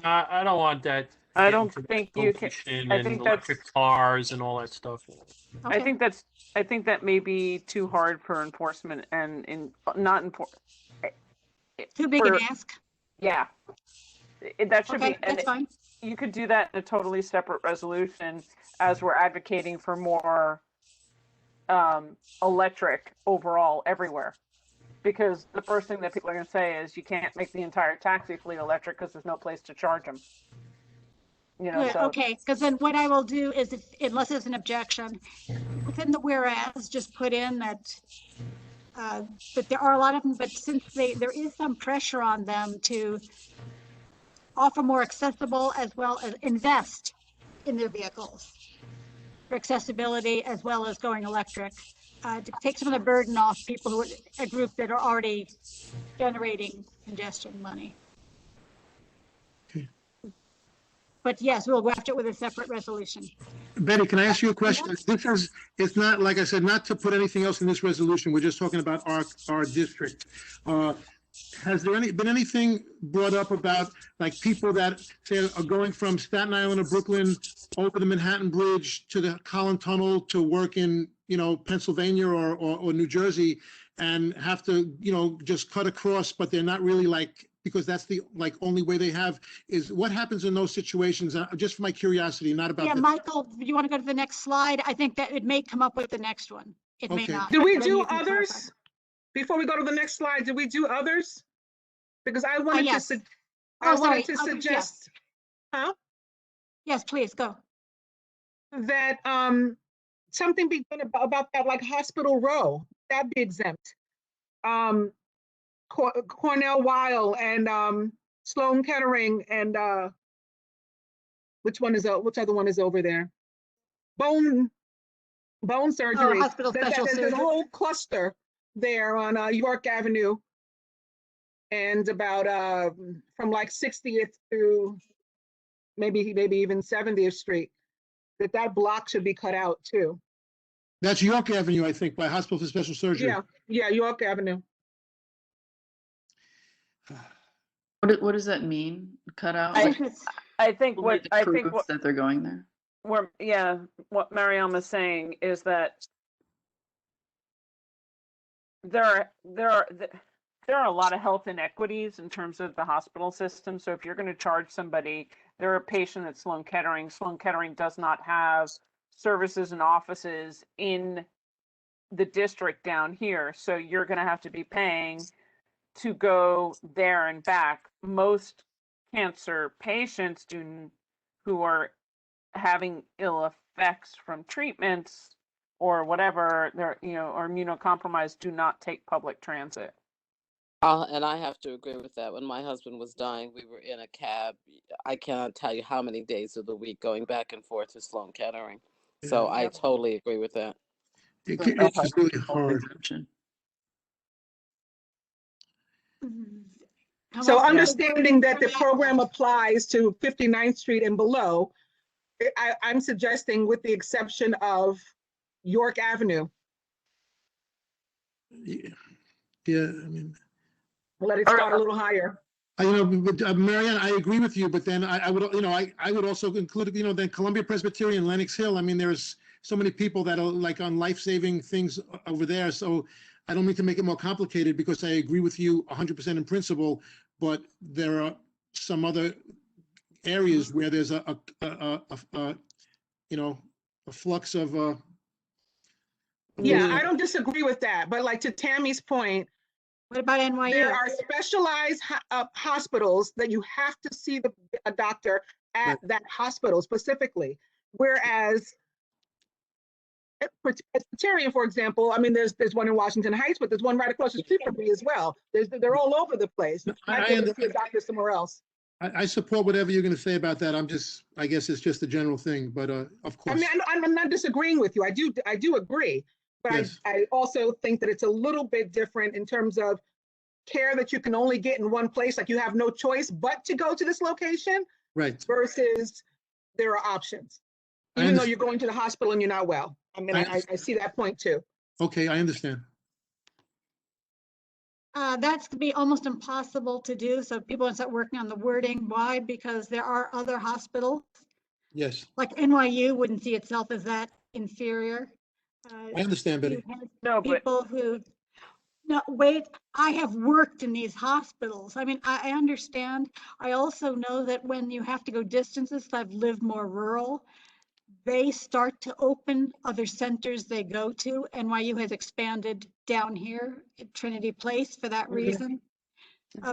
I don't want that. I don't think you can. Pollution I and think electric cars and all that stuff. I think that may be too hard for enforcement and too big an ask. Yeah, that should Okay, be. that's fine. You could do that in a totally separate resolution, as we're advocating for more electric overall everywhere. Because the first thing that people are going to say is you can't make the entire taxi fleet electric because there's no place to charge them. You know, Yeah, so okay, because then what I will do is, unless there's an objection, within the whereas, just put in that but there are a lot of them, but since there is some pressure on them to offer more accessible as well as invest in their vehicles for accessibility as well as going electric, to take some of the burden off people who are a group that are already generating congestion money. Okay. But yes, we'll draft it with a separate resolution. Betty, can I ask you a question? It's not, like I said, not to put anything else in this resolution. We're just talking about our district. Has there been anything brought up about like people that say are going from Staten Island or Brooklyn over the Manhattan Bridge to the Collin Tunnel to work in, Pennsylvania or New Jersey and have to, just cut across, but they're not really because that's the only way they have is what happens in those situations, just for my curiosity, not about. Yeah, Michael, do you want to go to the next slide? I think that it may come up with the next one. It may not. Do we Then do you can others? clarify. Before we go to the next slide, did we do others? Because I wanted yes. to, Oh, I wanted sorry. to suggest, huh? Yes, please go. That something be done about that, like Hospital Row, that'd be exempt. Cornell Weil and Sloan Kettering and which other one is over there? Bone surgery. Hospital Special There's Surgery. a whole cluster there on York Avenue, and about from like 60th to maybe even 70th Street. That block should be cut out too. That's York Avenue, I think, by Hospital for Special Surgery. Yeah, York Avenue. What does that mean? Cut out? I think what that they're going there. What Mariama's saying is that there are a lot of health inequities in terms of the hospital system. So if you're going to charge somebody, they're a patient at Sloan Kettering. Sloan Kettering does not have services and offices in the district down here. So you're going to have to be paying to go there and back. Most cancer patients who are having ill effects from treatments or whatever, they're or immunocompromised, do not take public transit. And I have to agree with that. When my husband was dying, we were in a cab. I cannot tell you how many days of the week going back and forth to Sloan Kettering. So I totally agree with that. It's really hard. So understanding that the program applies to 59th Street and below, I'm suggesting with the exception of York Avenue. Yeah, I mean. Let it start a little higher. Marianne, I agree with you, but then I would, I would also include, then Columbia Presbyterian, Lenox Hill. I mean, there's so many people that are like on life-saving things over there. So I don't mean to make it more complicated because I agree with you 100% in principle, but there are some other areas where there's a you know, a flux of Yeah, I don't disagree with that, but like to Tammy's point, what about NYU? There are specialized hospitals that you have to see a doctor at that hospital specifically. Whereas Presbyterian, for example, I mean, there's one in Washington Heights, but there's one right across the street from me as well. They're all over the place. I can see a doctor somewhere else. I support whatever you're going to say about that. I guess it's just a general thing, but of course. I mean, I'm not disagreeing with you. I do agree, but yes. I also think that it's a little bit different in terms of care that you can only get in one place, like you have no choice but to go to this location, right? Versus there are options, even though you're going to the hospital and you're not well. I mean, I see that point too. Okay, I understand. That's to be almost impossible to do. So people want to start working on the wording. Why? Because there are other hospitals. Yes. Like NYU wouldn't see itself as that inferior. I understand, Betty. No, people who, no, wait, I have worked in these hospitals. I mean, I understand. I also know that when you have to go distances, I've lived more rural, they start to open other centers they go to. NYU has expanded down here at Trinity Place for that reason.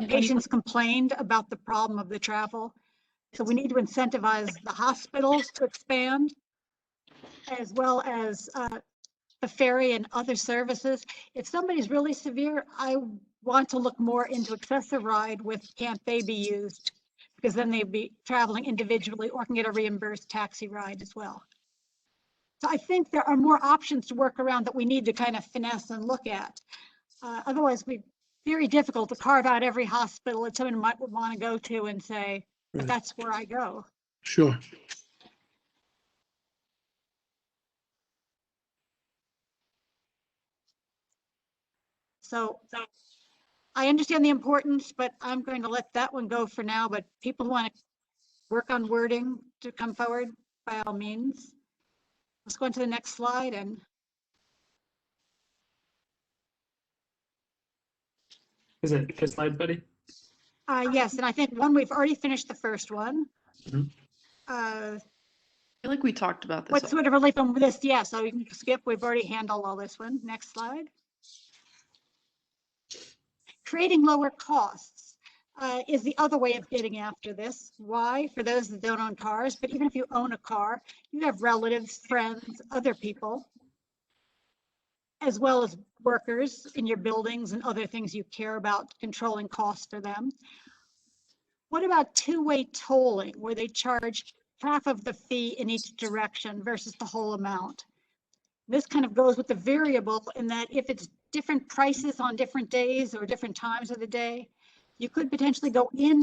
Patients complained about the problem of the travel. So we need to incentivize the hospitals to expand, as well as the ferry and other services. If somebody's really severe, I want to look more into excessive ride with can't they be used, because then they'd be traveling individually or can get a reimbursed taxi ride as well. So I think there are more options to work around that we need to kind of finesse and look at. Otherwise, it'd be very difficult to carve out every hospital that someone might want to go to and say, but that's where I go. Sure. So I understand the importance, but I'm going to let that one go for now. But people who want to work on wording to come forward, by all means. Let's go on to the next slide. And is it a slide, Betty? Yes, and I think we've already finished the first one. Mm-hmm. I feel like we talked about this. What sort of relief on this? Yeah, so you can skip. We've already handled all this one. Next slide. Creating lower costs is the other way of getting after this. Why? For those that don't own cars, but even if you own a car, you have relatives, friends, other people, as well as workers in your buildings and other things you care about controlling costs for them. What about two-way tolling, where they charge half of the fee in each direction versus the whole amount? This kind of goes with the variable in that if it's different prices on different days or different times of the day, you could potentially go in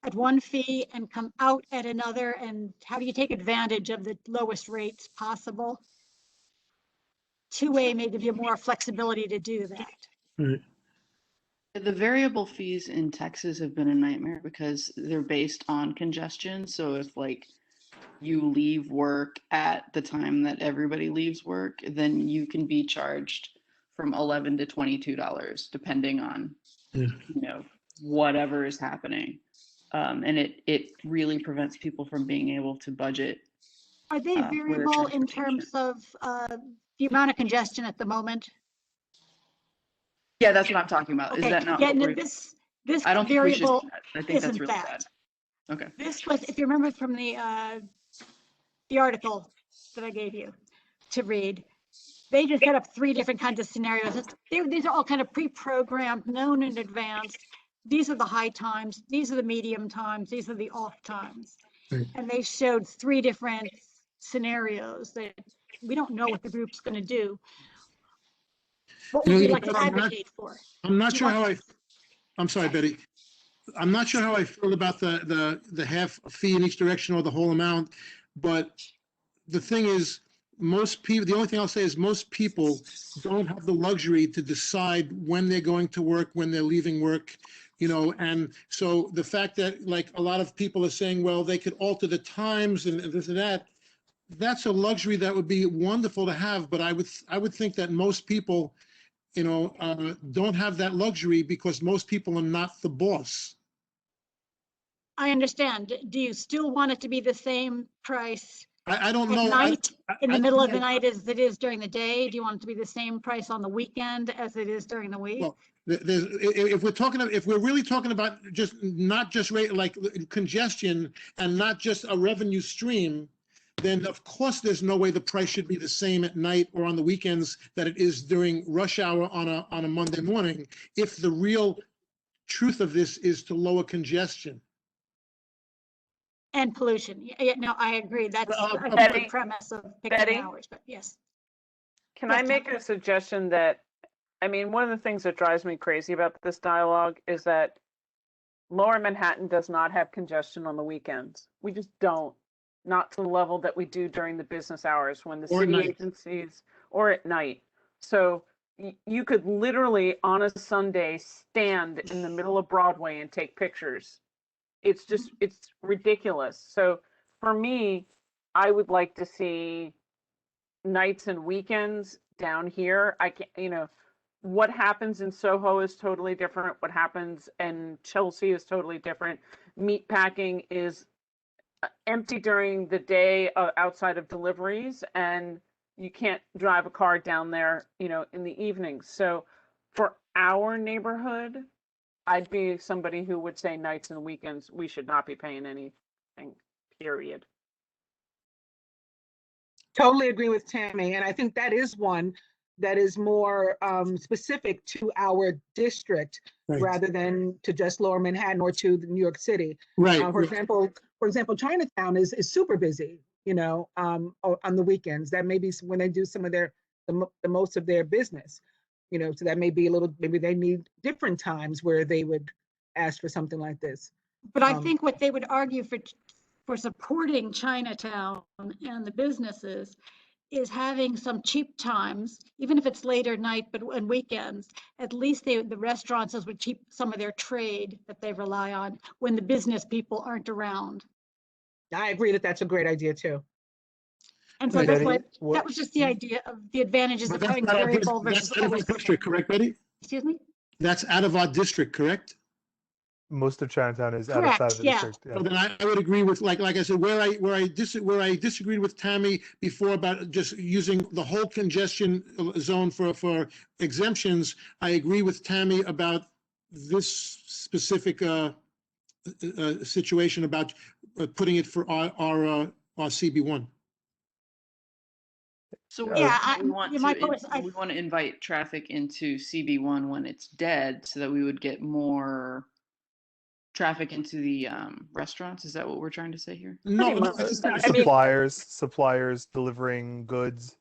at one fee and come out at another. And how do you take advantage of the lowest rates possible? Two-way may give you more flexibility to do that. Right. The variable fees in Texas have been a nightmare because they're based on congestion. So if like you leave work at the time that everybody leaves work, then you can be charged from $11 to $22, depending on you know, whatever is happening. And it really prevents people from being able to budget. Are they variable in terms of the amount of congestion at the moment? Yeah, that's what I'm talking about. Okay. Is that not? Yeah, no, this I don't think variable we should. I think that's isn't really that. bad. Okay. This was, if you remember from the article that I gave you to read, they just set up 3 different kinds of scenarios. These are all kind of pre-programmed, known in advance. These are the high times. These are the medium times. These are the off times. Right. And they showed 3 different scenarios that we don't know what the group's going to do. What would you like to advocate for? I'm not sure how I'm sorry, Betty. I'm not sure how I feel about the half fee in each direction or the whole amount, but the thing is, most people, the only thing I'll say is most people don't have the luxury to decide when they're going to work, when they're leaving work, you know, and so the fact that like a lot of people are saying, well, they could alter the times and this and that, that's a luxury that would be wonderful to have, but I would think that most people, don't have that luxury because most people are not the boss. I understand. Do you still want it to be the same price I don't at know. night, in the I middle don't of the know. night as it is during the day? Do you want it to be the same price on the weekend as it is during the week? Well, if we're really talking about not just rate like congestion and not just a revenue stream, then of course there's no way the price should be the same at night or on the weekends that it is during rush hour on a Monday morning. If the real truth of this is to lower congestion. And pollution. Yeah, no, I agree. That's a Betty, good premise of picking Betty? hours, but yes. Can Yes, I make a suggestion that, I mean, one of the things that drives me crazy about this dialogue is that Lower Manhattan does not have congestion on the weekends. We just don't. Not to the level that we do during the business hours when the Or at city night. agencies, or at night. So you could literally on a Sunday stand in the middle of Broadway and take pictures. It's just, it's ridiculous. So for me, I would like to see nights and weekends down here. I can't, what happens in Soho is totally different. What happens in Chelsea is totally different. Meatpacking is empty during the day outside of deliveries, and you can't drive a car down there, in the evenings. So for our neighborhood, I'd be somebody who would say nights and weekends, we should not be paying anything, period. Totally agree with Tammy. And I think that is one that is more specific to our district Right. rather than to just Lower Manhattan or to New York City. Right. For example, Chinatown is super busy, on the weekends. That may be when they do some of the most of their business, so that may be maybe they need different times where they would ask for something like this. But I think what they would argue for supporting Chinatown and the businesses is having some cheap times, even if it's later night, but on weekends, at least the restaurants would keep some of their trade that they rely on when the business people aren't around. I agree that that's a great idea too. And so Right. that's Betty, why, that was just the idea of the advantages But of that's having not our variable that's versus out of our district, correct, Betty? Excuse me? That's out of our district, correct? Most of Chinatown is Correct, outside of the yeah. district. Yeah. So then I would agree with, like I said, where I disagreed with Tammy before about just using the whole congestion zone for exemptions, I agree with Tammy about this specific situation about putting it for our CB1. So Yeah, we want my to point is, we want to invite traffic into CB1 when it's dead, so that we would get more traffic into the restaurants. Is that what we're trying to say here? No, suppliers delivering goods.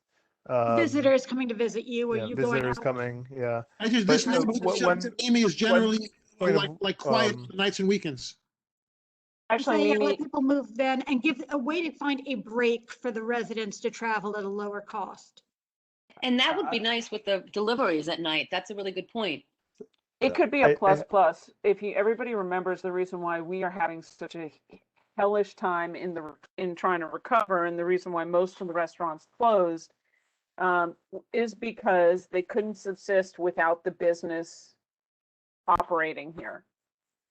visitors coming to visit you or Yeah, you going visitors out. coming. Yeah. I just, But, this neighborhood to Amy is generally point of, like quiet nights and weekends. Actually, Say, Mimi, let people move then and give a way to find a break for the residents to travel at a lower cost. And that would be nice with the deliveries at night. That's a really good point. it could be a plus plus. If everybody remembers the reason why we are having such a hellish time in trying to recover, and the reason why most of the restaurants closed, is because they couldn't subsist without the business operating here.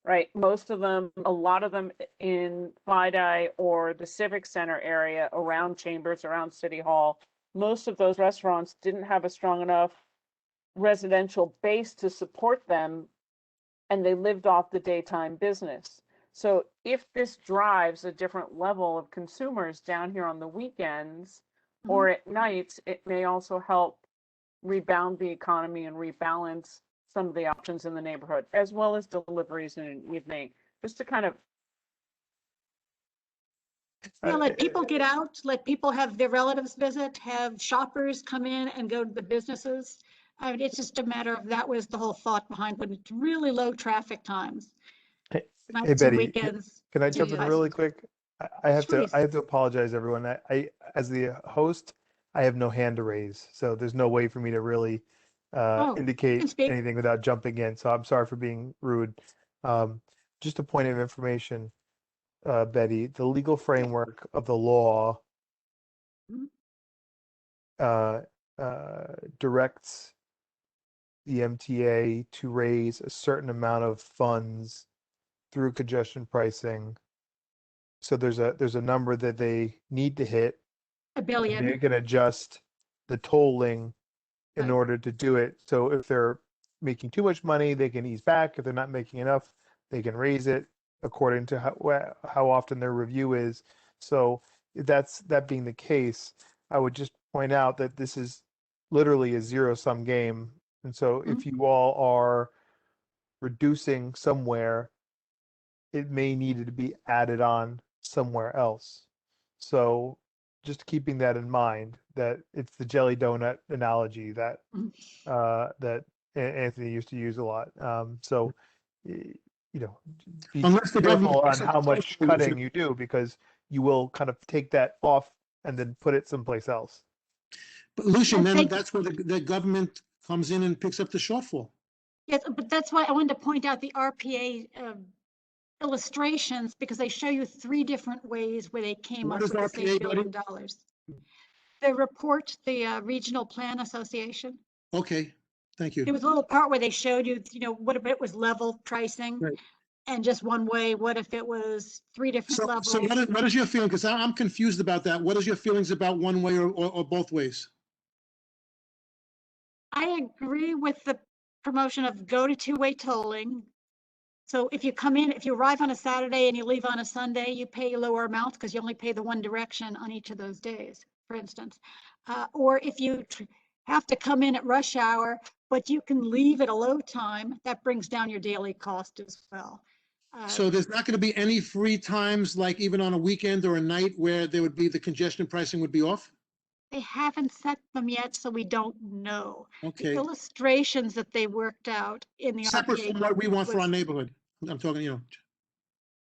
Right, most of them, a lot of them in Fidei or the Civic Center area around Chambers, around City Hall, most of those restaurants didn't have a strong enough residential base to support them, and they lived off the daytime business. So if this drives a different level of consumers down here on the weekends or at nights, it may also help rebound the economy and rebalance some of the options in the neighborhood, as well as deliveries in an evening, just to kind of. Yeah, let people get out, let people have their relatives visit, have shoppers come in and go to the businesses. I mean, it's just a matter of, that was the whole thought behind when it's really low traffic times. Hey, Nights hey and Betty, weekends. can I jump in really quick? I have Please. to apologize, everyone. I as the host, I have no hand to raise, so there's no way for me to really indicate anything without jumping in. So I'm sorry for being rude. Just a point of information, Betty, the legal framework of the law directs the MTA to raise a certain amount of funds through congestion pricing. So there's a number that they need to hit. $1 And billion. they can adjust the tolling in order to do it. So if they're making too much money, they can ease back. If they're not making enough, they can raise it according to how often their review is. So that being the case, I would just point out that this is literally a zero-sum game. And so if you all are reducing somewhere, it may need to be added on somewhere else. So just keeping that in mind, that it's the jelly donut analogy that that Anthony used to use a lot. So you know, be Unless the government careful on picks up how the much social cutting issue. you do, because you will kind of take that off and then put it someplace else. But Lucian, And then thank- that's where the government comes in and picks up the shortfall. Yes, but that's why I wanted to point out the RPA illustrations, because they show you 3 different ways where they came What up is with this $8 RPA, buddy? billion. The report, the Regional Plan Association, Okay, thank you. there was a little part where they showed you, what if it was level pricing Right. and just one way? What if it was 3 different levels? So what is your feeling? Because I'm confused about that. What is your feelings about one way or both ways? I agree with the promotion of go to 2-way tolling. So if you come in, if you arrive on a Saturday and you leave on a Sunday, you pay lower amounts because you only pay the one direction on each of those days, for instance. Or if you have to come in at rush hour, but you can leave at a low time, that brings down your daily cost as well. So there's not going to be any free times, like even on a weekend or a night, where there would be the congestion pricing would be off? They haven't set them yet, so we don't know. Okay. The illustrations that they worked out in the Separate RPA from what we want for our was- neighborhood. I'm talking,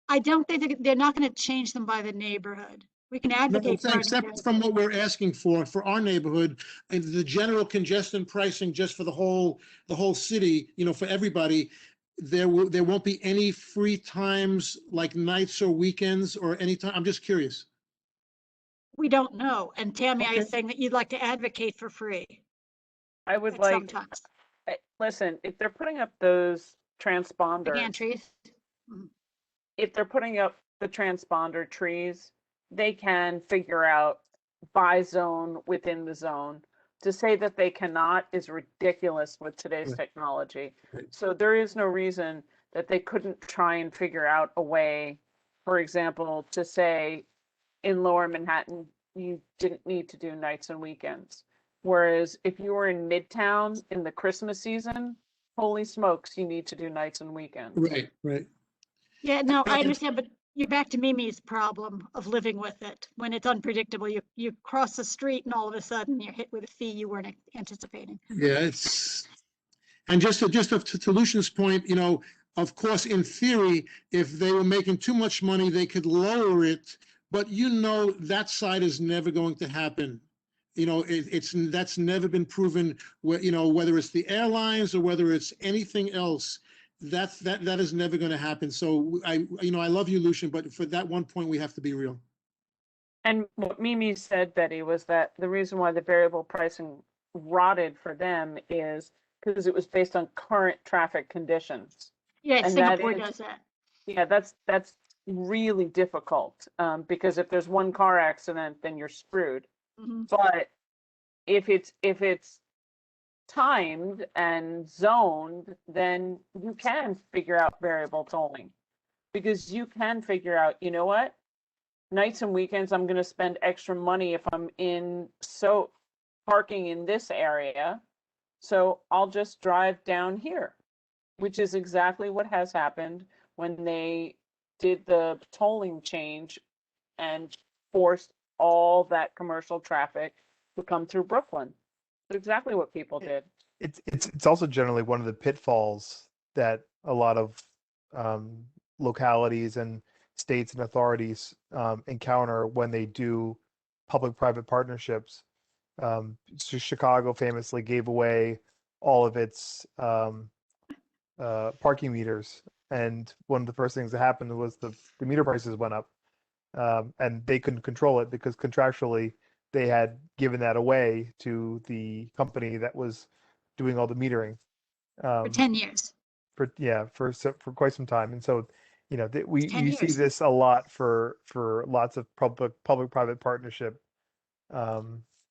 I don't think they're not going to change them by the neighborhood. We can No, I'm advocate for saying our separate neighborhood. from what we're asking for our neighborhood, and the general congestion pricing just for the whole city, for everybody, there won't be any free times like nights or weekends or any time. I'm just curious. We don't know. And Tammy, I Okay. was saying that you'd like to advocate for free. I would at like, sometimes. listen, if they're putting up those transponders, Gantries. if they're putting up the transponder trees, they can figure out by zone within the zone. To say that they cannot is ridiculous with today's Right. technology. Right. So there is no reason that they couldn't try and figure out a way, for example, to say in Lower Manhattan, you didn't need to do nights and weekends. Whereas if you were in Midtown in the Christmas season, holy smokes, you need to do nights and weekends. Right. Yeah, no, I understand, but you're back to Mimi's problem of living with it. When it's unpredictable, you cross the street and all of a sudden you're hit with a fee you weren't anticipating. Yeah, and just to Lucian's point, of course, in theory, if they were making too much money, they could lower it, but that side is never going to happen. That's never been proven. Whether it's the airlines or whether it's anything else, that is never going to happen. So I love you, Lucian, but for that one point, we have to be real. And what Mimi said, Betty, was that the reason why the variable pricing rotted for them is because it was based on current traffic conditions. Yeah, And Singapore that is, does that. Yeah, that's really difficult because if there's one car accident, then you're screwed. Mhm. But if it's timed and zoned, then you can figure out variable tolling because you can figure out, you know what? Nights and weekends, I'm going to spend extra money if I'm parking in this area. So I'll just drive down here, which is exactly what has happened when they did the tolling change and forced all that commercial traffic to come through Brooklyn. That's exactly what people did. It's also generally one of the pitfalls that a lot of localities and states and authorities encounter when they do public-private partnerships. So Chicago famously gave away all of its parking meters, and one of the first things that happened was the meter prices went up, and they couldn't control it because contractually they had given that away to the company that was doing all the metering. For 10 years. For quite some time. And so, you know, Ten you see years. this a lot for lots of public-private partnership That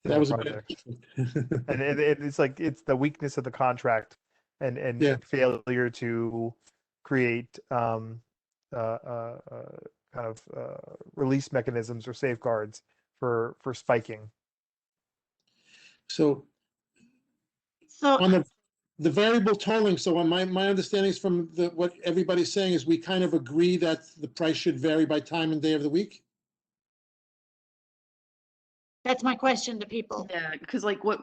was a projects. And it's like, it's the weakness of the contract and Yeah. failure to create kind of release mechanisms or safeguards for spiking. So So on the variable tolling, so on my understanding is from what everybody's saying is we kind of agree that the price should vary by time and day of the week? that's my question to people. Yeah, because like what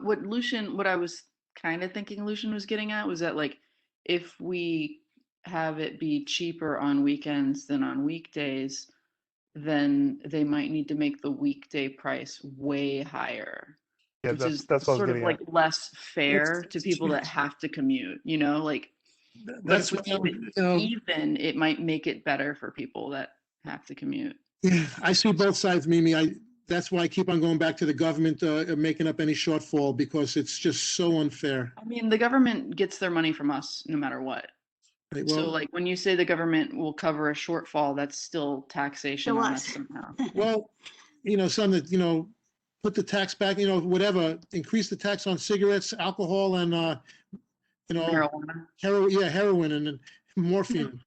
I was kind of thinking Lucian was getting at was that like if we have it be cheaper on weekends than on weekdays, then they might need to make the weekday price way higher, Yeah, which is that's what I was sort of getting like at. less fair to people that have to commute, you know, like, but That's if we what keep it even, it might make it better for people that have to commute. Yeah, I see both sides, Mimi. That's why I keep on going back to the government making up any shortfall, because it's just so unfair. I mean, the government gets their money from us no matter what. Right, So well, like when you say the government will cover a shortfall, that's still taxation To on us. us somehow. well, some that, put the tax back, whatever, increase the tax on cigarettes, alcohol, and, Marijuana. heroin and morphine.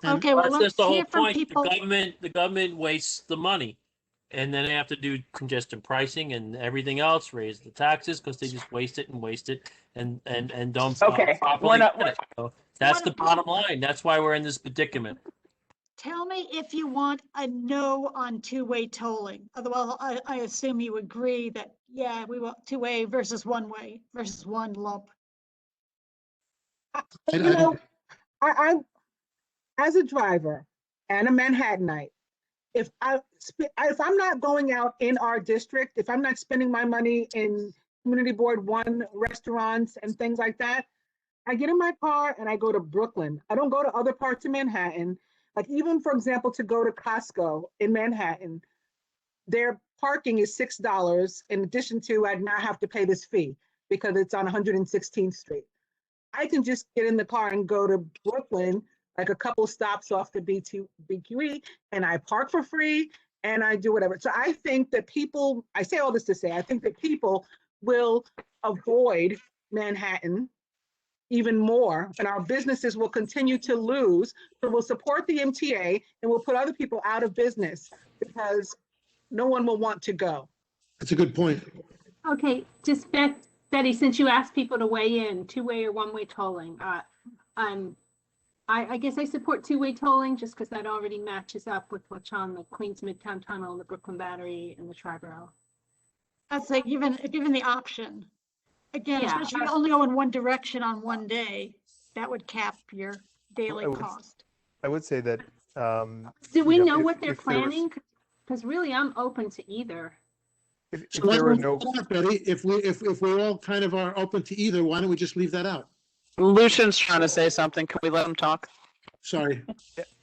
And Okay, well, That's just let's the whole hear from point. people. The government wastes the money. And then they have to do congestion pricing and everything else, raise the taxes because they just waste it and don't Okay, properly we're not. get it. So that's the bottom line. That's why we're in this predicament. Tell me if you want a no on two-way tolling. Otherwise, I assume you agree that, yeah, we want two-way versus one-way versus one lump. I as a driver and a Manhattanite, if I'm not going out in our district, if I'm not spending my money in Community Board 1 restaurants and things like that, I get in my car and I go to Brooklyn. I don't go to other parts of Manhattan. Like even, for example, to go to Costco in Manhattan, their parking is $6 in addition to I now have to pay this fee because it's on 116th Street. I can just get in the car and go to Brooklyn, like a couple stops off the BQE, and I park for free and I do whatever. So I think that people, I say all this to say, I think that people will avoid Manhattan even more, and our businesses will continue to lose. So we'll support the MTA and we'll put other people out of business because no one will want to go. That's a good point. Okay, just Betty, since you asked people to weigh in, two-way or one-way tolling, I guess I support two-way tolling just because that already matches up with what's on the Queens Midtown Tunnel, the Brooklyn Battery, and the Triborough. That's like given the option. Again, Yeah. especially if you only go in one direction on one day, that would cap your daily cost. I would say that. Do we know if- what they're if there was- planning? Because really, I'm open to either. If So why there were don't we no, leave that out, Betty? If we're all kind of are open to either, why don't we just leave that out? Lucian's trying to say something. Can we let him talk? Sorry.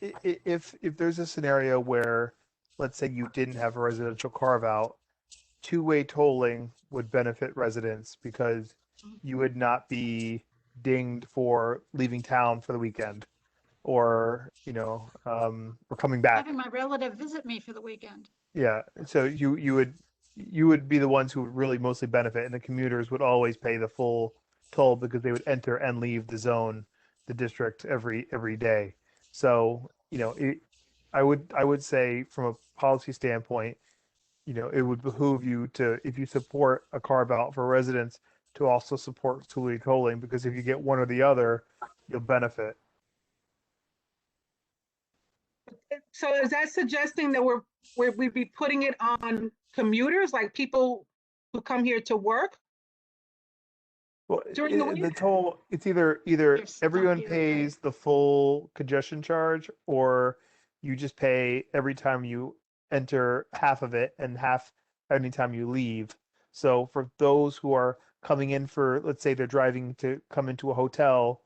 if there's a scenario where, let's say you didn't have a residential carve out, two-way tolling would benefit residents because you would not be dinged for leaving town for the weekend or or coming back. Having my relative visit me for the weekend. Yeah, so you would be the ones who would really mostly benefit, and the commuters would always pay the full toll because they would enter and leave the district every day. So I would say from a policy standpoint, it would behoove you to, if you support a carve out for residents, to also support two-way tolling, because if you get one or the other, you'll benefit. So is that suggesting that we'd be putting it on commuters, like people who come here to work? Well, During the the week? toll, it's either everyone pays the full congestion charge, or you just pay every time you enter half of it and half anytime you leave. So for those who are coming in for, let's say they're driving to come into a hotel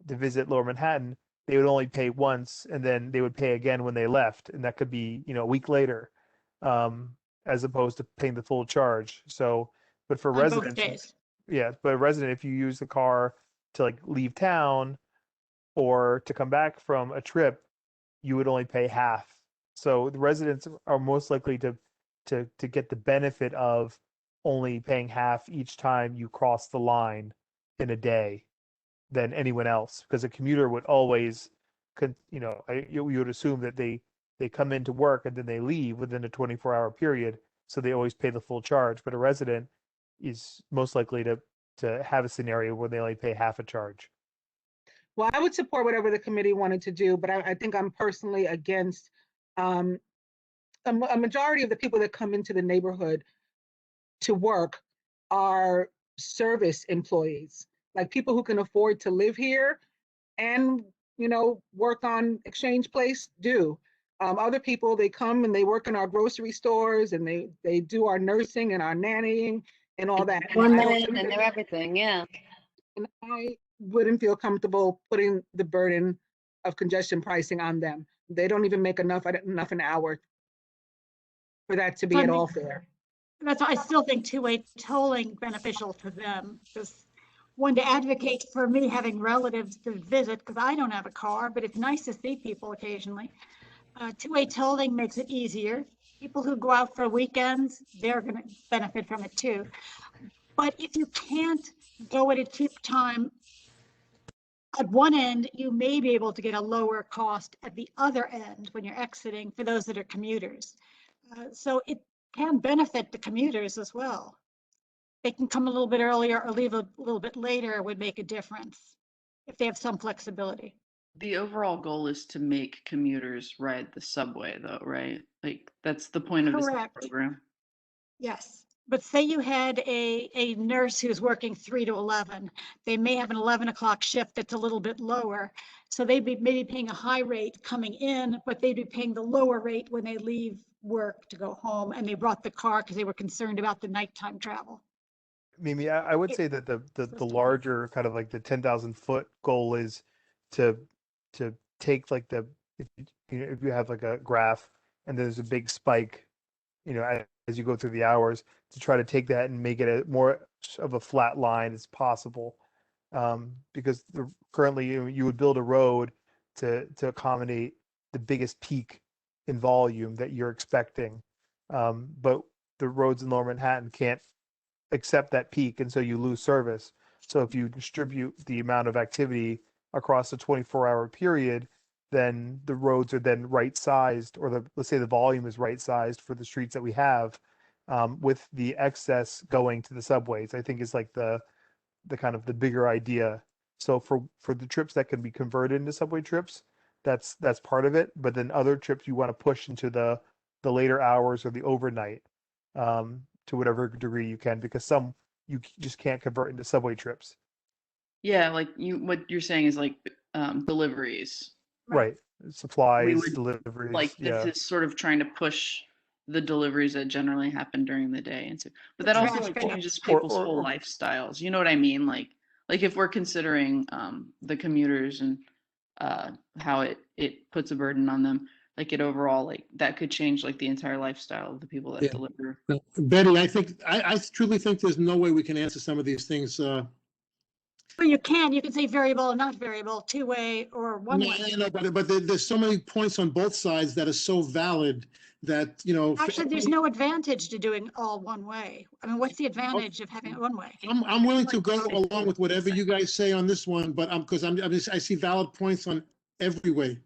to visit Lower Manhattan, they would only pay once and then they would pay again when they left, and that could be a week later. as opposed to paying the full charge. So, but for On both residents, days. yeah, but a resident, if you use the car to like leave town or to come back from a trip, you would only pay half. So the residents are most likely to get the benefit of only paying half each time you cross the line in a day than anyone else, because a commuter would always, you would assume that they come into work and then they leave within a 24-hour period, so they always pay the full charge. But a resident is most likely to have a scenario where they only pay half a charge. Well, I would support whatever the committee wanted to do, but I think I'm personally against a majority of the people that come into the neighborhood to work are service employees, like people who can afford to live here and, work on Exchange Place do. Other people, they come and they work in our grocery stores and they do our nursing and our nannying and all that. And they're everything, yeah. And I wouldn't feel comfortable putting the burden of congestion pricing on them. They don't even make enough an hour for that to be at all fair. That's why I still think two-way tolling beneficial to them. Because one, to advocate for me having relatives to visit, because I don't have a car, but it's nice to see people occasionally. Two-way tolling makes it easier. People who go out for weekends, they're going to benefit from it too. But if you can't go at a cheap time, at one end, you may be able to get a lower cost at the other end when you're exiting for those that are commuters. So it can benefit the commuters as well. They can come a little bit earlier or leave a little bit later would make a difference if they have some flexibility. The overall goal is to make commuters ride the subway, though, right? Like, that's the point of this program. Yes. But say you had a nurse who's working 3 to 11, they may have an 11 o'clock shift that's a little bit lower. So they'd be maybe paying a high rate coming in, but they'd be paying the lower rate when they leave work to go home, and they brought the car because they were concerned about the nighttime travel. Mimi, I would say that the larger kind of like the 10,000-foot goal is to take like if you have like a graph and there's a big spike, as you go through the hours, to try to take that and make it a more of a flat line as possible. Because currently you would build a road to accommodate the biggest peak in volume that you're expecting. But the roads in Lower Manhattan can't accept that peak, and so you lose service. So if you distribute the amount of activity across a 24-hour period, then the roads are then right-sized, or let's say the volume is right-sized for the streets that we have, with the excess going to the subways. I think is like the kind of the bigger idea. So for the trips that can be converted into subway trips, that's part of it. But then other trips you want to push into the later hours or the overnight, to whatever degree you can, because some you just can't convert into subway trips. Yeah, like what you're saying is like deliveries. Right. Supplies, would, deliveries. Like this is sort of trying to push the deliveries that generally happen during the day, and so, but that also like changes people's whole lifestyles. You know what I mean? Like if we're considering the commuters and how it puts a burden on them, like it overall, like that could change like the entire lifestyle of the people that deliver. Betty, I truly think there's no way we can answer some of these things. Well, you can say variable or not variable, two-way or one-way. No, but there's so many points on both sides that are so valid that, Actually, there's no advantage to doing all one way. I mean, what's the advantage of having it one way? I'm willing to go along with whatever you guys say on this one, but I see valid points on every way.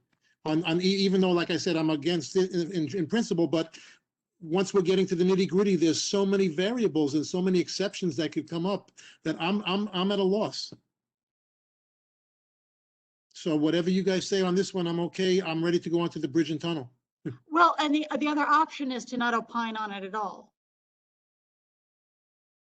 Even though, like I said, I'm against it in principle, but once we're getting to the nitty gritty, there's so many variables and so many exceptions that could come up that I'm at a loss. So whatever you guys say on this one, I'm okay. I'm ready to go onto the bridge and tunnel. Well, and the other option is to not opine on it at all.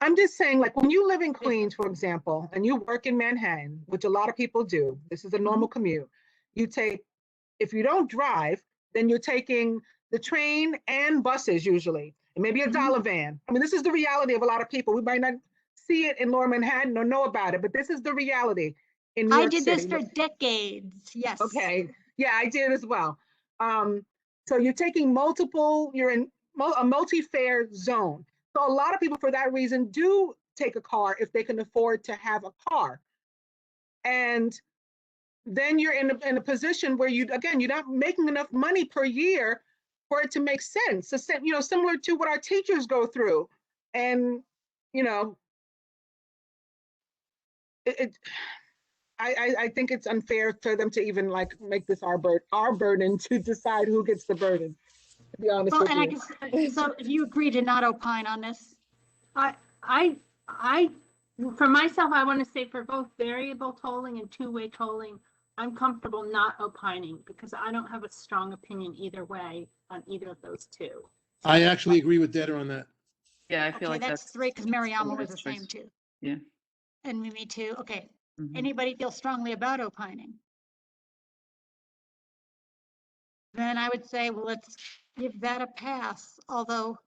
I'm just saying, like when you live in Queens, for example, and you work in Manhattan, which a lot of people do, this is a normal commute. If you don't drive, then you're taking the train and buses usually, and maybe a dollar van. I mean, this is the reality of a lot of people. We might not see it in Lower Manhattan or know about it, but this is the reality in New York City. I did this for decades, yes. Okay, yeah, I did as well. So you're taking multiple, you're in a multi-fare zone. So a lot of people for that reason do take a car if they can afford to have a car. And then you're in a position where you're not making enough money per year for it to make sense. So, similar to what our teachers go through. And, I think it's unfair for them to even like make this our burden to decide who gets the burden, to be honest with you. So if you agree to not opine on this? For myself, I want to say for both variable tolling and two-way tolling, I'm comfortable not opining because I don't have a strong opinion either way on either of those two. I actually agree with Detta on that. Yeah, I feel like that's three because Mariama was the same too. Yeah. And me too. Okay. Mhm. Anybody feel strongly about opining? Then I would say, well, let's give that a pass. Although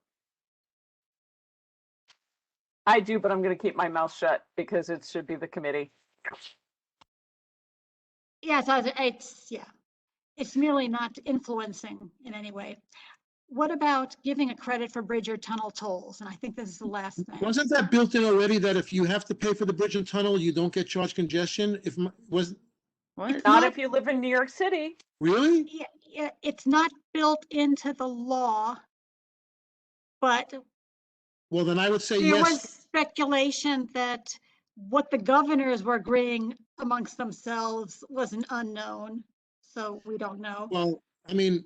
I do, but I'm going to keep my mouth shut because it should be the committee. yes, it's merely not influencing in any way. What about giving a credit for bridge or tunnel tolls? And I think this is the last thing. Wasn't that built in already that if you have to pay for the bridge and tunnel, you don't get charged congestion? Not if you live in New York City. Really? Yeah, it's not built into the law, but well, then I would say there yes. was speculation that what the governors were agreeing amongst themselves was an unknown, so we don't know. Well, I mean,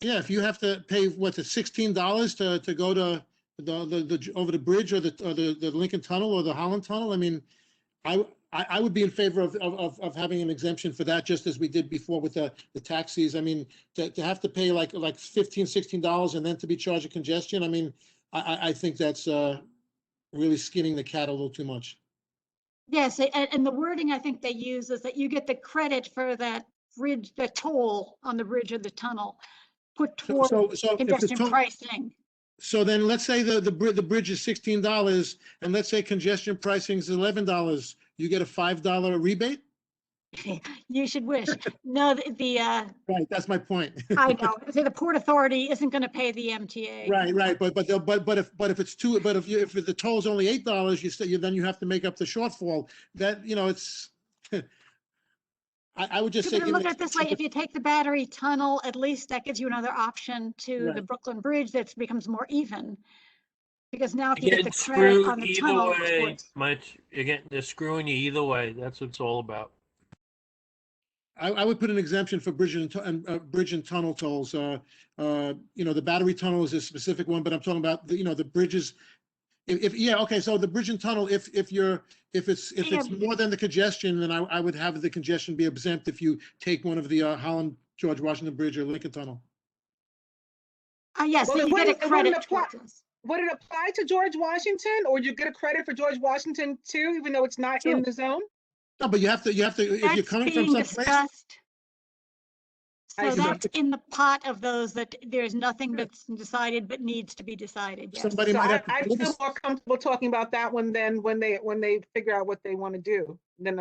yeah, if you have to pay what's it, $16 to go to the over the bridge or the Lincoln Tunnel or the Holland Tunnel, I mean, I would be in favor of having an exemption for that, just as we did before with the taxis. I mean, to have to pay like $15, $16 and then to be charged a congestion. I mean, I think that's really skinning the cat a little too much. Yes, and the wording I think they use is that you get the credit for that bridge, the toll on the bridge or the tunnel, put toward congestion pricing. So then let's say the bridge is $16 and let's say congestion pricing is $11. You get a $5 rebate? You should wish. No, right, that's my point. I know. So the Port Authority isn't going to pay the MTA. Right. But if the toll is only $8, then you have to make up the shortfall. That it's. I would just say. Look at it this way: if you take the Battery Tunnel, at least that gives you another option to the Brooklyn Bridge that becomes more even. Because now if you get the credit on the tunnel, they're screwing you either way. That's what it's all about. I would put an exemption for bridge and tunnel tolls. The Battery Tunnel is a specific one, but I'm talking about the bridges. So the bridge and tunnel, if it's more than the congestion, then I would have the congestion be exempt if you take one of the Holland George Washington Bridge or Lincoln Tunnel. Yes, you get a credit. Would it apply to George Washington, or you get a credit for George Washington too, even though it's not in the zone? No, but you have to. If you're coming from some place. So that's in the pot of those that there's nothing that's decided but needs to be decided. Yes. Somebody might have to. I feel more comfortable talking about that one than when they figure out what they want to do. Then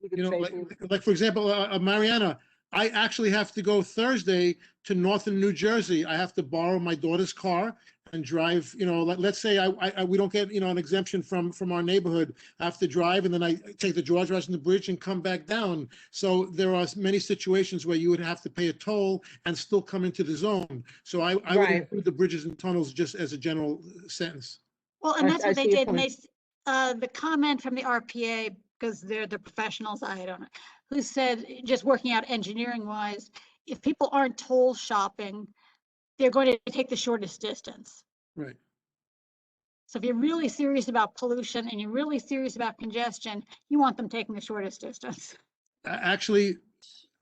we could say like for example, Mariana, I actually have to go Thursday to Northern New Jersey. I have to borrow my daughter's car and drive, let's say we don't get, an exemption from our neighborhood. I have to drive and then I take the George Washington Bridge and come back down. So there are many situations where you would have to pay a toll and still come into the zone. So I would include the bridges and tunnels just as a general sentence. Well, and that's what they did. And the comment from the RPA, because they're the professionals, I don't know, who said, just working out engineering wise, if people aren't toll shopping, they're going to take the shortest distance. Right. So if you're really serious about pollution and you're really serious about congestion, you want them taking the shortest distance. Actually,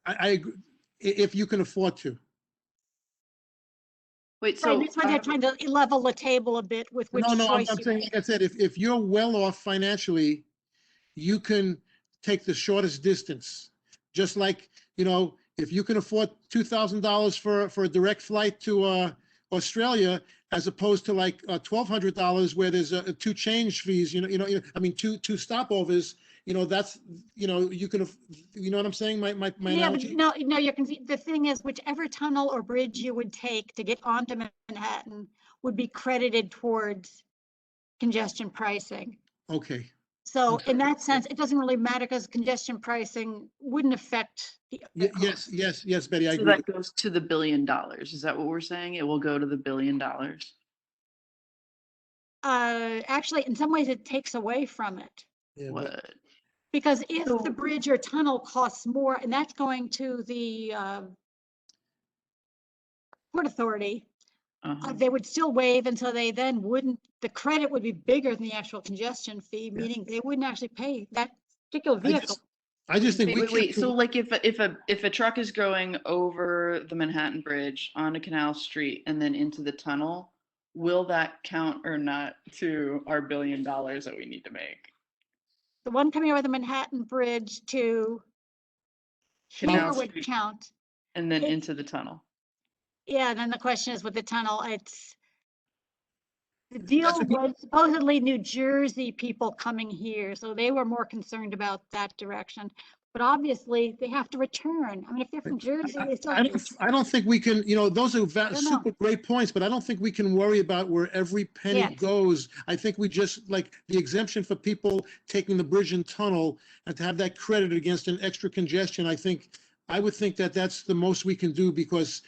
I agree, if you can afford to. Wait, so that's why they're trying to level the table a bit with which I'm choice saying, like I said, if you're well off financially, you can take the shortest distance. Just like, if you can afford $2,000 for a direct flight to Australia, as opposed to like $1,200 where there's two change fees, two stopovers, that's, you can, what I'm saying? My analogy? No, you're confused. The thing is, whichever tunnel or bridge you would take to get onto Manhattan would be credited towards congestion pricing. Okay. So in that sense, it doesn't really matter because congestion pricing wouldn't affect the other costs. Yes, Betty, I So agree. that goes to the $1 billion. Is that what we're saying? It will go to the $1 billion. Actually, in some ways, it takes away from it. What? Because if the bridge or tunnel costs more, and that's going to the Port Authority, they would still waive, and so they then wouldn't, the credit would be bigger than the actual congestion fee, meaning they wouldn't actually pay that particular vehicle. I just think wait. So like if a truck is going over the Manhattan Bridge onto Canal Street and then into the tunnel, will that count or not to our $1 billion that we need to make? The one coming over the Manhattan Bridge to Canal here would Street. count. And then into the tunnel. Yeah, and then the question is with the tunnel, it's the deal was supposedly New Jersey people coming here, so they were more concerned about that direction. But obviously, they have to return. I mean, if they're from Jersey, they still have to return. I don't think we can, those are super great points, but I don't think we can worry about where every penny goes. I think we just, like the exemption for people taking the bridge and tunnel and to have that credited against an extra congestion, I would think that that's the most we can do because,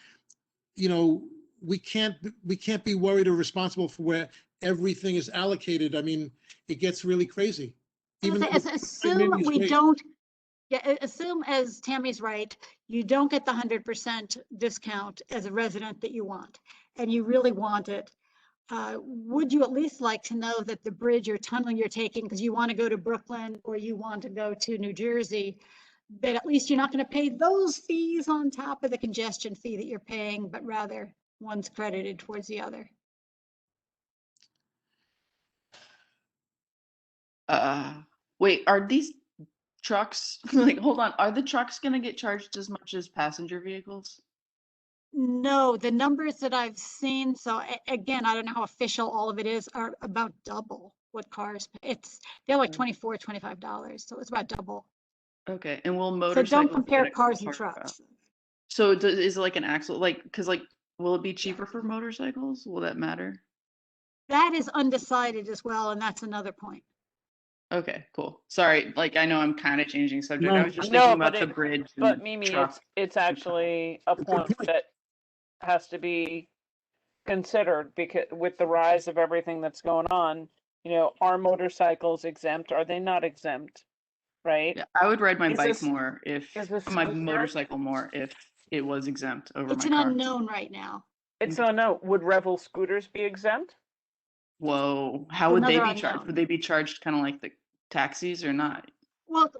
we can't be worried or responsible for where everything is allocated. I mean, it gets really crazy. Assume we don't. Yeah, assume, as Tammy's right, you don't get the 100% discount as a resident that you want, and you really want it. Would you at least like to know that the bridge or tunnel you're taking, because you want to go to Brooklyn or you want to go to New Jersey, that at least you're not going to pay those fees on top of the congestion fee that you're paying, but rather one's credited towards the other? Wait, are these trucks, like, hold on, are the trucks going to get charged as much as passenger vehicles? No, the numbers that I've seen, so again, I don't know how official all of it is, are about double what cars pay. They're like $24, $25, so it's about double. Okay, and will motorcycles? So don't compare cars and trucks. So is it like an axle, because will it be cheaper for motorcycles? Will that matter? That is undecided as well, and that's another point. Okay, cool. Sorry, I know I'm kind of changing subject. No, I was just thinking about the bridge. But Mimi, it's actually a point that has to be considered because with the rise of everything that's going on, are motorcycles exempt? Are they not exempt? Right? Yeah, I would ride my bike more my motorcycle more if it was exempt over my car. It's an unknown right now. It's unknown. Would Revel scooters be exempt? Whoa, how would they be charged? Would they be charged kind of like the taxis or not? Well,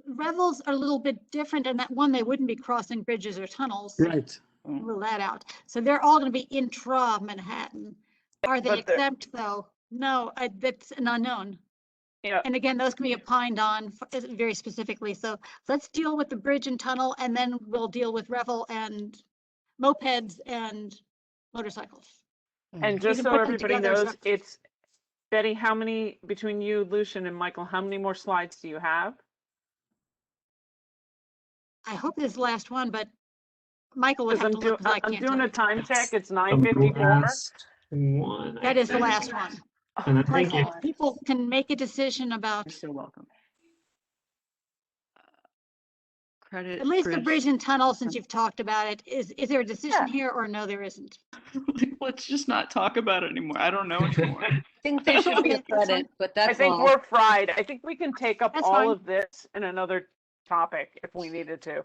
Revels are a little bit different in that one, they wouldn't be crossing bridges or tunnels. Right. Rule that out. So they're all going to be intra Manhattan. Are they exempt though? No, that's an unknown. Yeah. And again, those can be opined on very specifically. So let's deal with the bridge and tunnel, and then we'll deal with Revel and mopeds and motorcycles. And just so everybody knows, it's Betty, how many, between you, Lucian, and Michael, how many more slides do you have? I hope this is the last one, but Michael would have to look because I can't. I'm doing a time check. It's 9:54. That is the last one. And thank you. People can make a decision about. You're so welcome. Credit. At least the bridge and tunnel, since you've talked about it, is there a decision here or no, there isn't? Let's just not talk about it anymore. I don't know anymore. I think there should be a credit, but that's I think all. we're fried. I think we can take up That's all fine. of this in another topic if we needed to.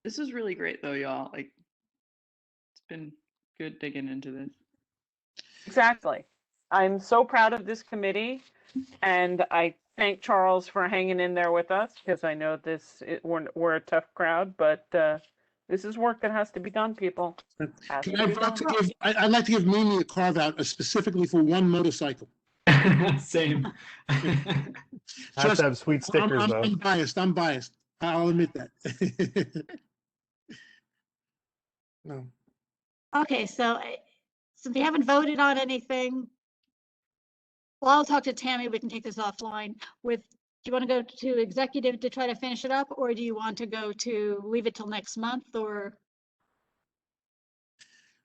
This is really great though, y'all. It's been good digging into this. Exactly. I'm so proud of this committee, and I thank Charles for hanging in there with us because I know we're a tough crowd, but this is work that has to be done, people. I'd like to give Mimi a carve out specifically for one motorcycle. Same. Have to have sweet stickers though. I'm biased. I'll admit that. No. Okay, so since we haven't voted on anything, well, I'll talk to Tammy. We can take this offline with you want to go to executive to try to finish it up, or do you want to go to leave it till next month, or?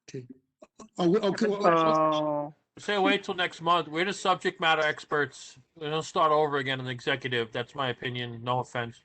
Okay. Okay. Say wait till next month. We're the subject matter experts. We'll start over again in executive. That's my opinion. No offense.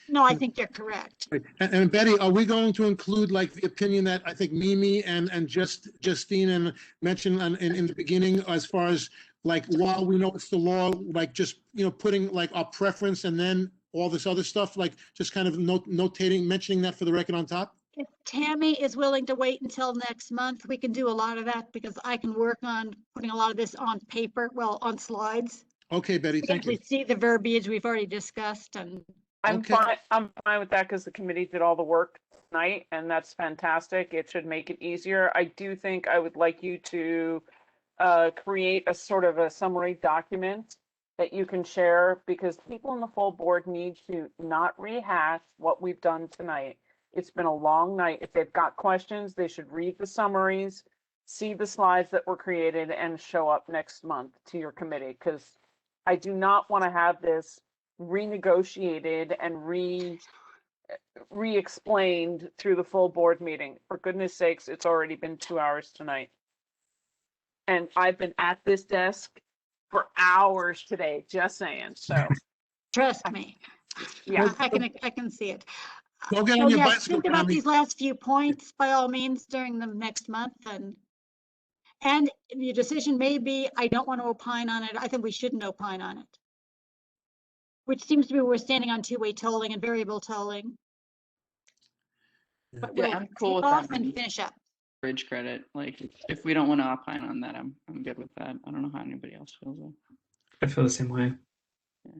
No, I think you're correct. And Betty, are we going to include like the opinion that I think Mimi and Justine mentioned in the beginning, as far as like, while we know it's the law, like just, putting like our preference and then all this other stuff, like just kind of notating, mentioning that for the record on top? If Tammy is willing to wait until next month, we can do a lot of that because I can work on putting a lot of this on paper, well, on slides. Okay, Betty, thank you. We see the verbiage we've already discussed, and I'm fine with that because the committee did all the work tonight, and that's fantastic. It should make it easier. I do think I would like you to create a sort of a summary document that you can share, because people in the full board need to not rehash what we've done tonight. It's been a long night. If they've got questions, they should read the summaries, see the slides that were created, and show up next month to your committee, because I do not want to have this renegotiated and re-explained through the full board meeting. For goodness sakes, it's already been 2 hours tonight. And I've been at this desk for hours today, just saying, so. Trust me. Yeah. I can see it. Go get on your yes, bicycle, think about Tommy. these last few points by all means during the next month, and your decision may be, I don't want to opine on it. I think we shouldn't opine on it. Which seems to be we're standing on two-way tolling and variable tolling. But Yeah, we'll I'm cool take with off that. and finish up. Bridge credit, like if we don't want to opine on that, I'm good with that. I don't know how anybody else feels though. I feel the same way.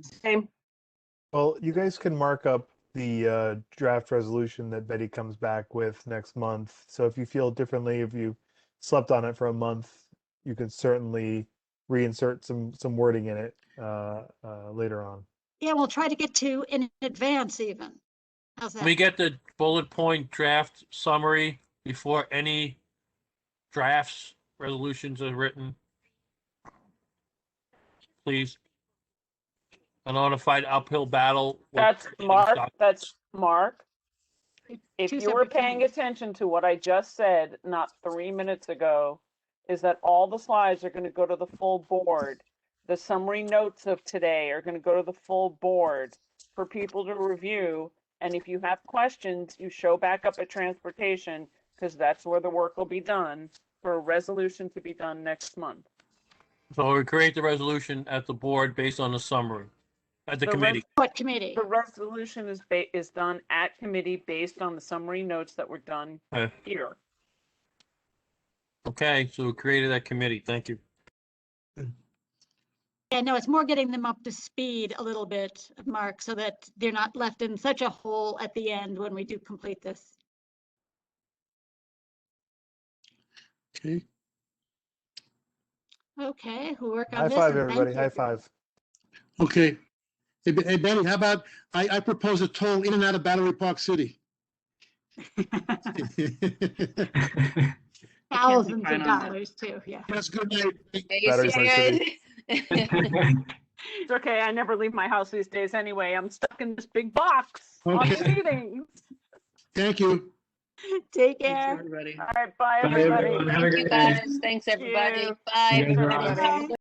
Same. Well, you guys can mark up the draft resolution that Betty comes back with next month. So if you feel differently, if you slept on it for a month, you can certainly reinsert some wording in it later on. Yeah, we'll try to get to in advance even. How's that? Can we get the bullet point draft summary before any drafts, resolutions are written? Please. I don't want to fight uphill battle. That's Mark. If you were paying attention to what I just said, not 3 minutes ago, is that all the slides are going to go to the full board. The summary notes of today are going to go to the full board for people to review. And if you have questions, you show back up at transportation, because that's where the work will be done for a resolution to be done next month. So we create the resolution at the board based on the summary at the committee. What committee? The resolution is done at committee based on the summary notes that were done here. Okay, so we created that committee. Thank you. Yeah, no, it's more getting them up to speed a little bit, Mark, so that they're not left in such a hole at the end when we do complete this. Okay. Okay, we'll work on High this. five, and everybody. thank High you. five. Okay. Hey, Betty, how about I propose a toll in and out of Battery Park City? Thousands of dollars too, yeah. That's good night. It's okay. I never leave my house these days anyway. I'm stuck in this big box on Okay. meetings. Thank you. Take care. Everybody. All right, bye Bye, everybody. everyone. Have a great day. Thanks, everybody. you. Bye. You guys are awesome. Bye.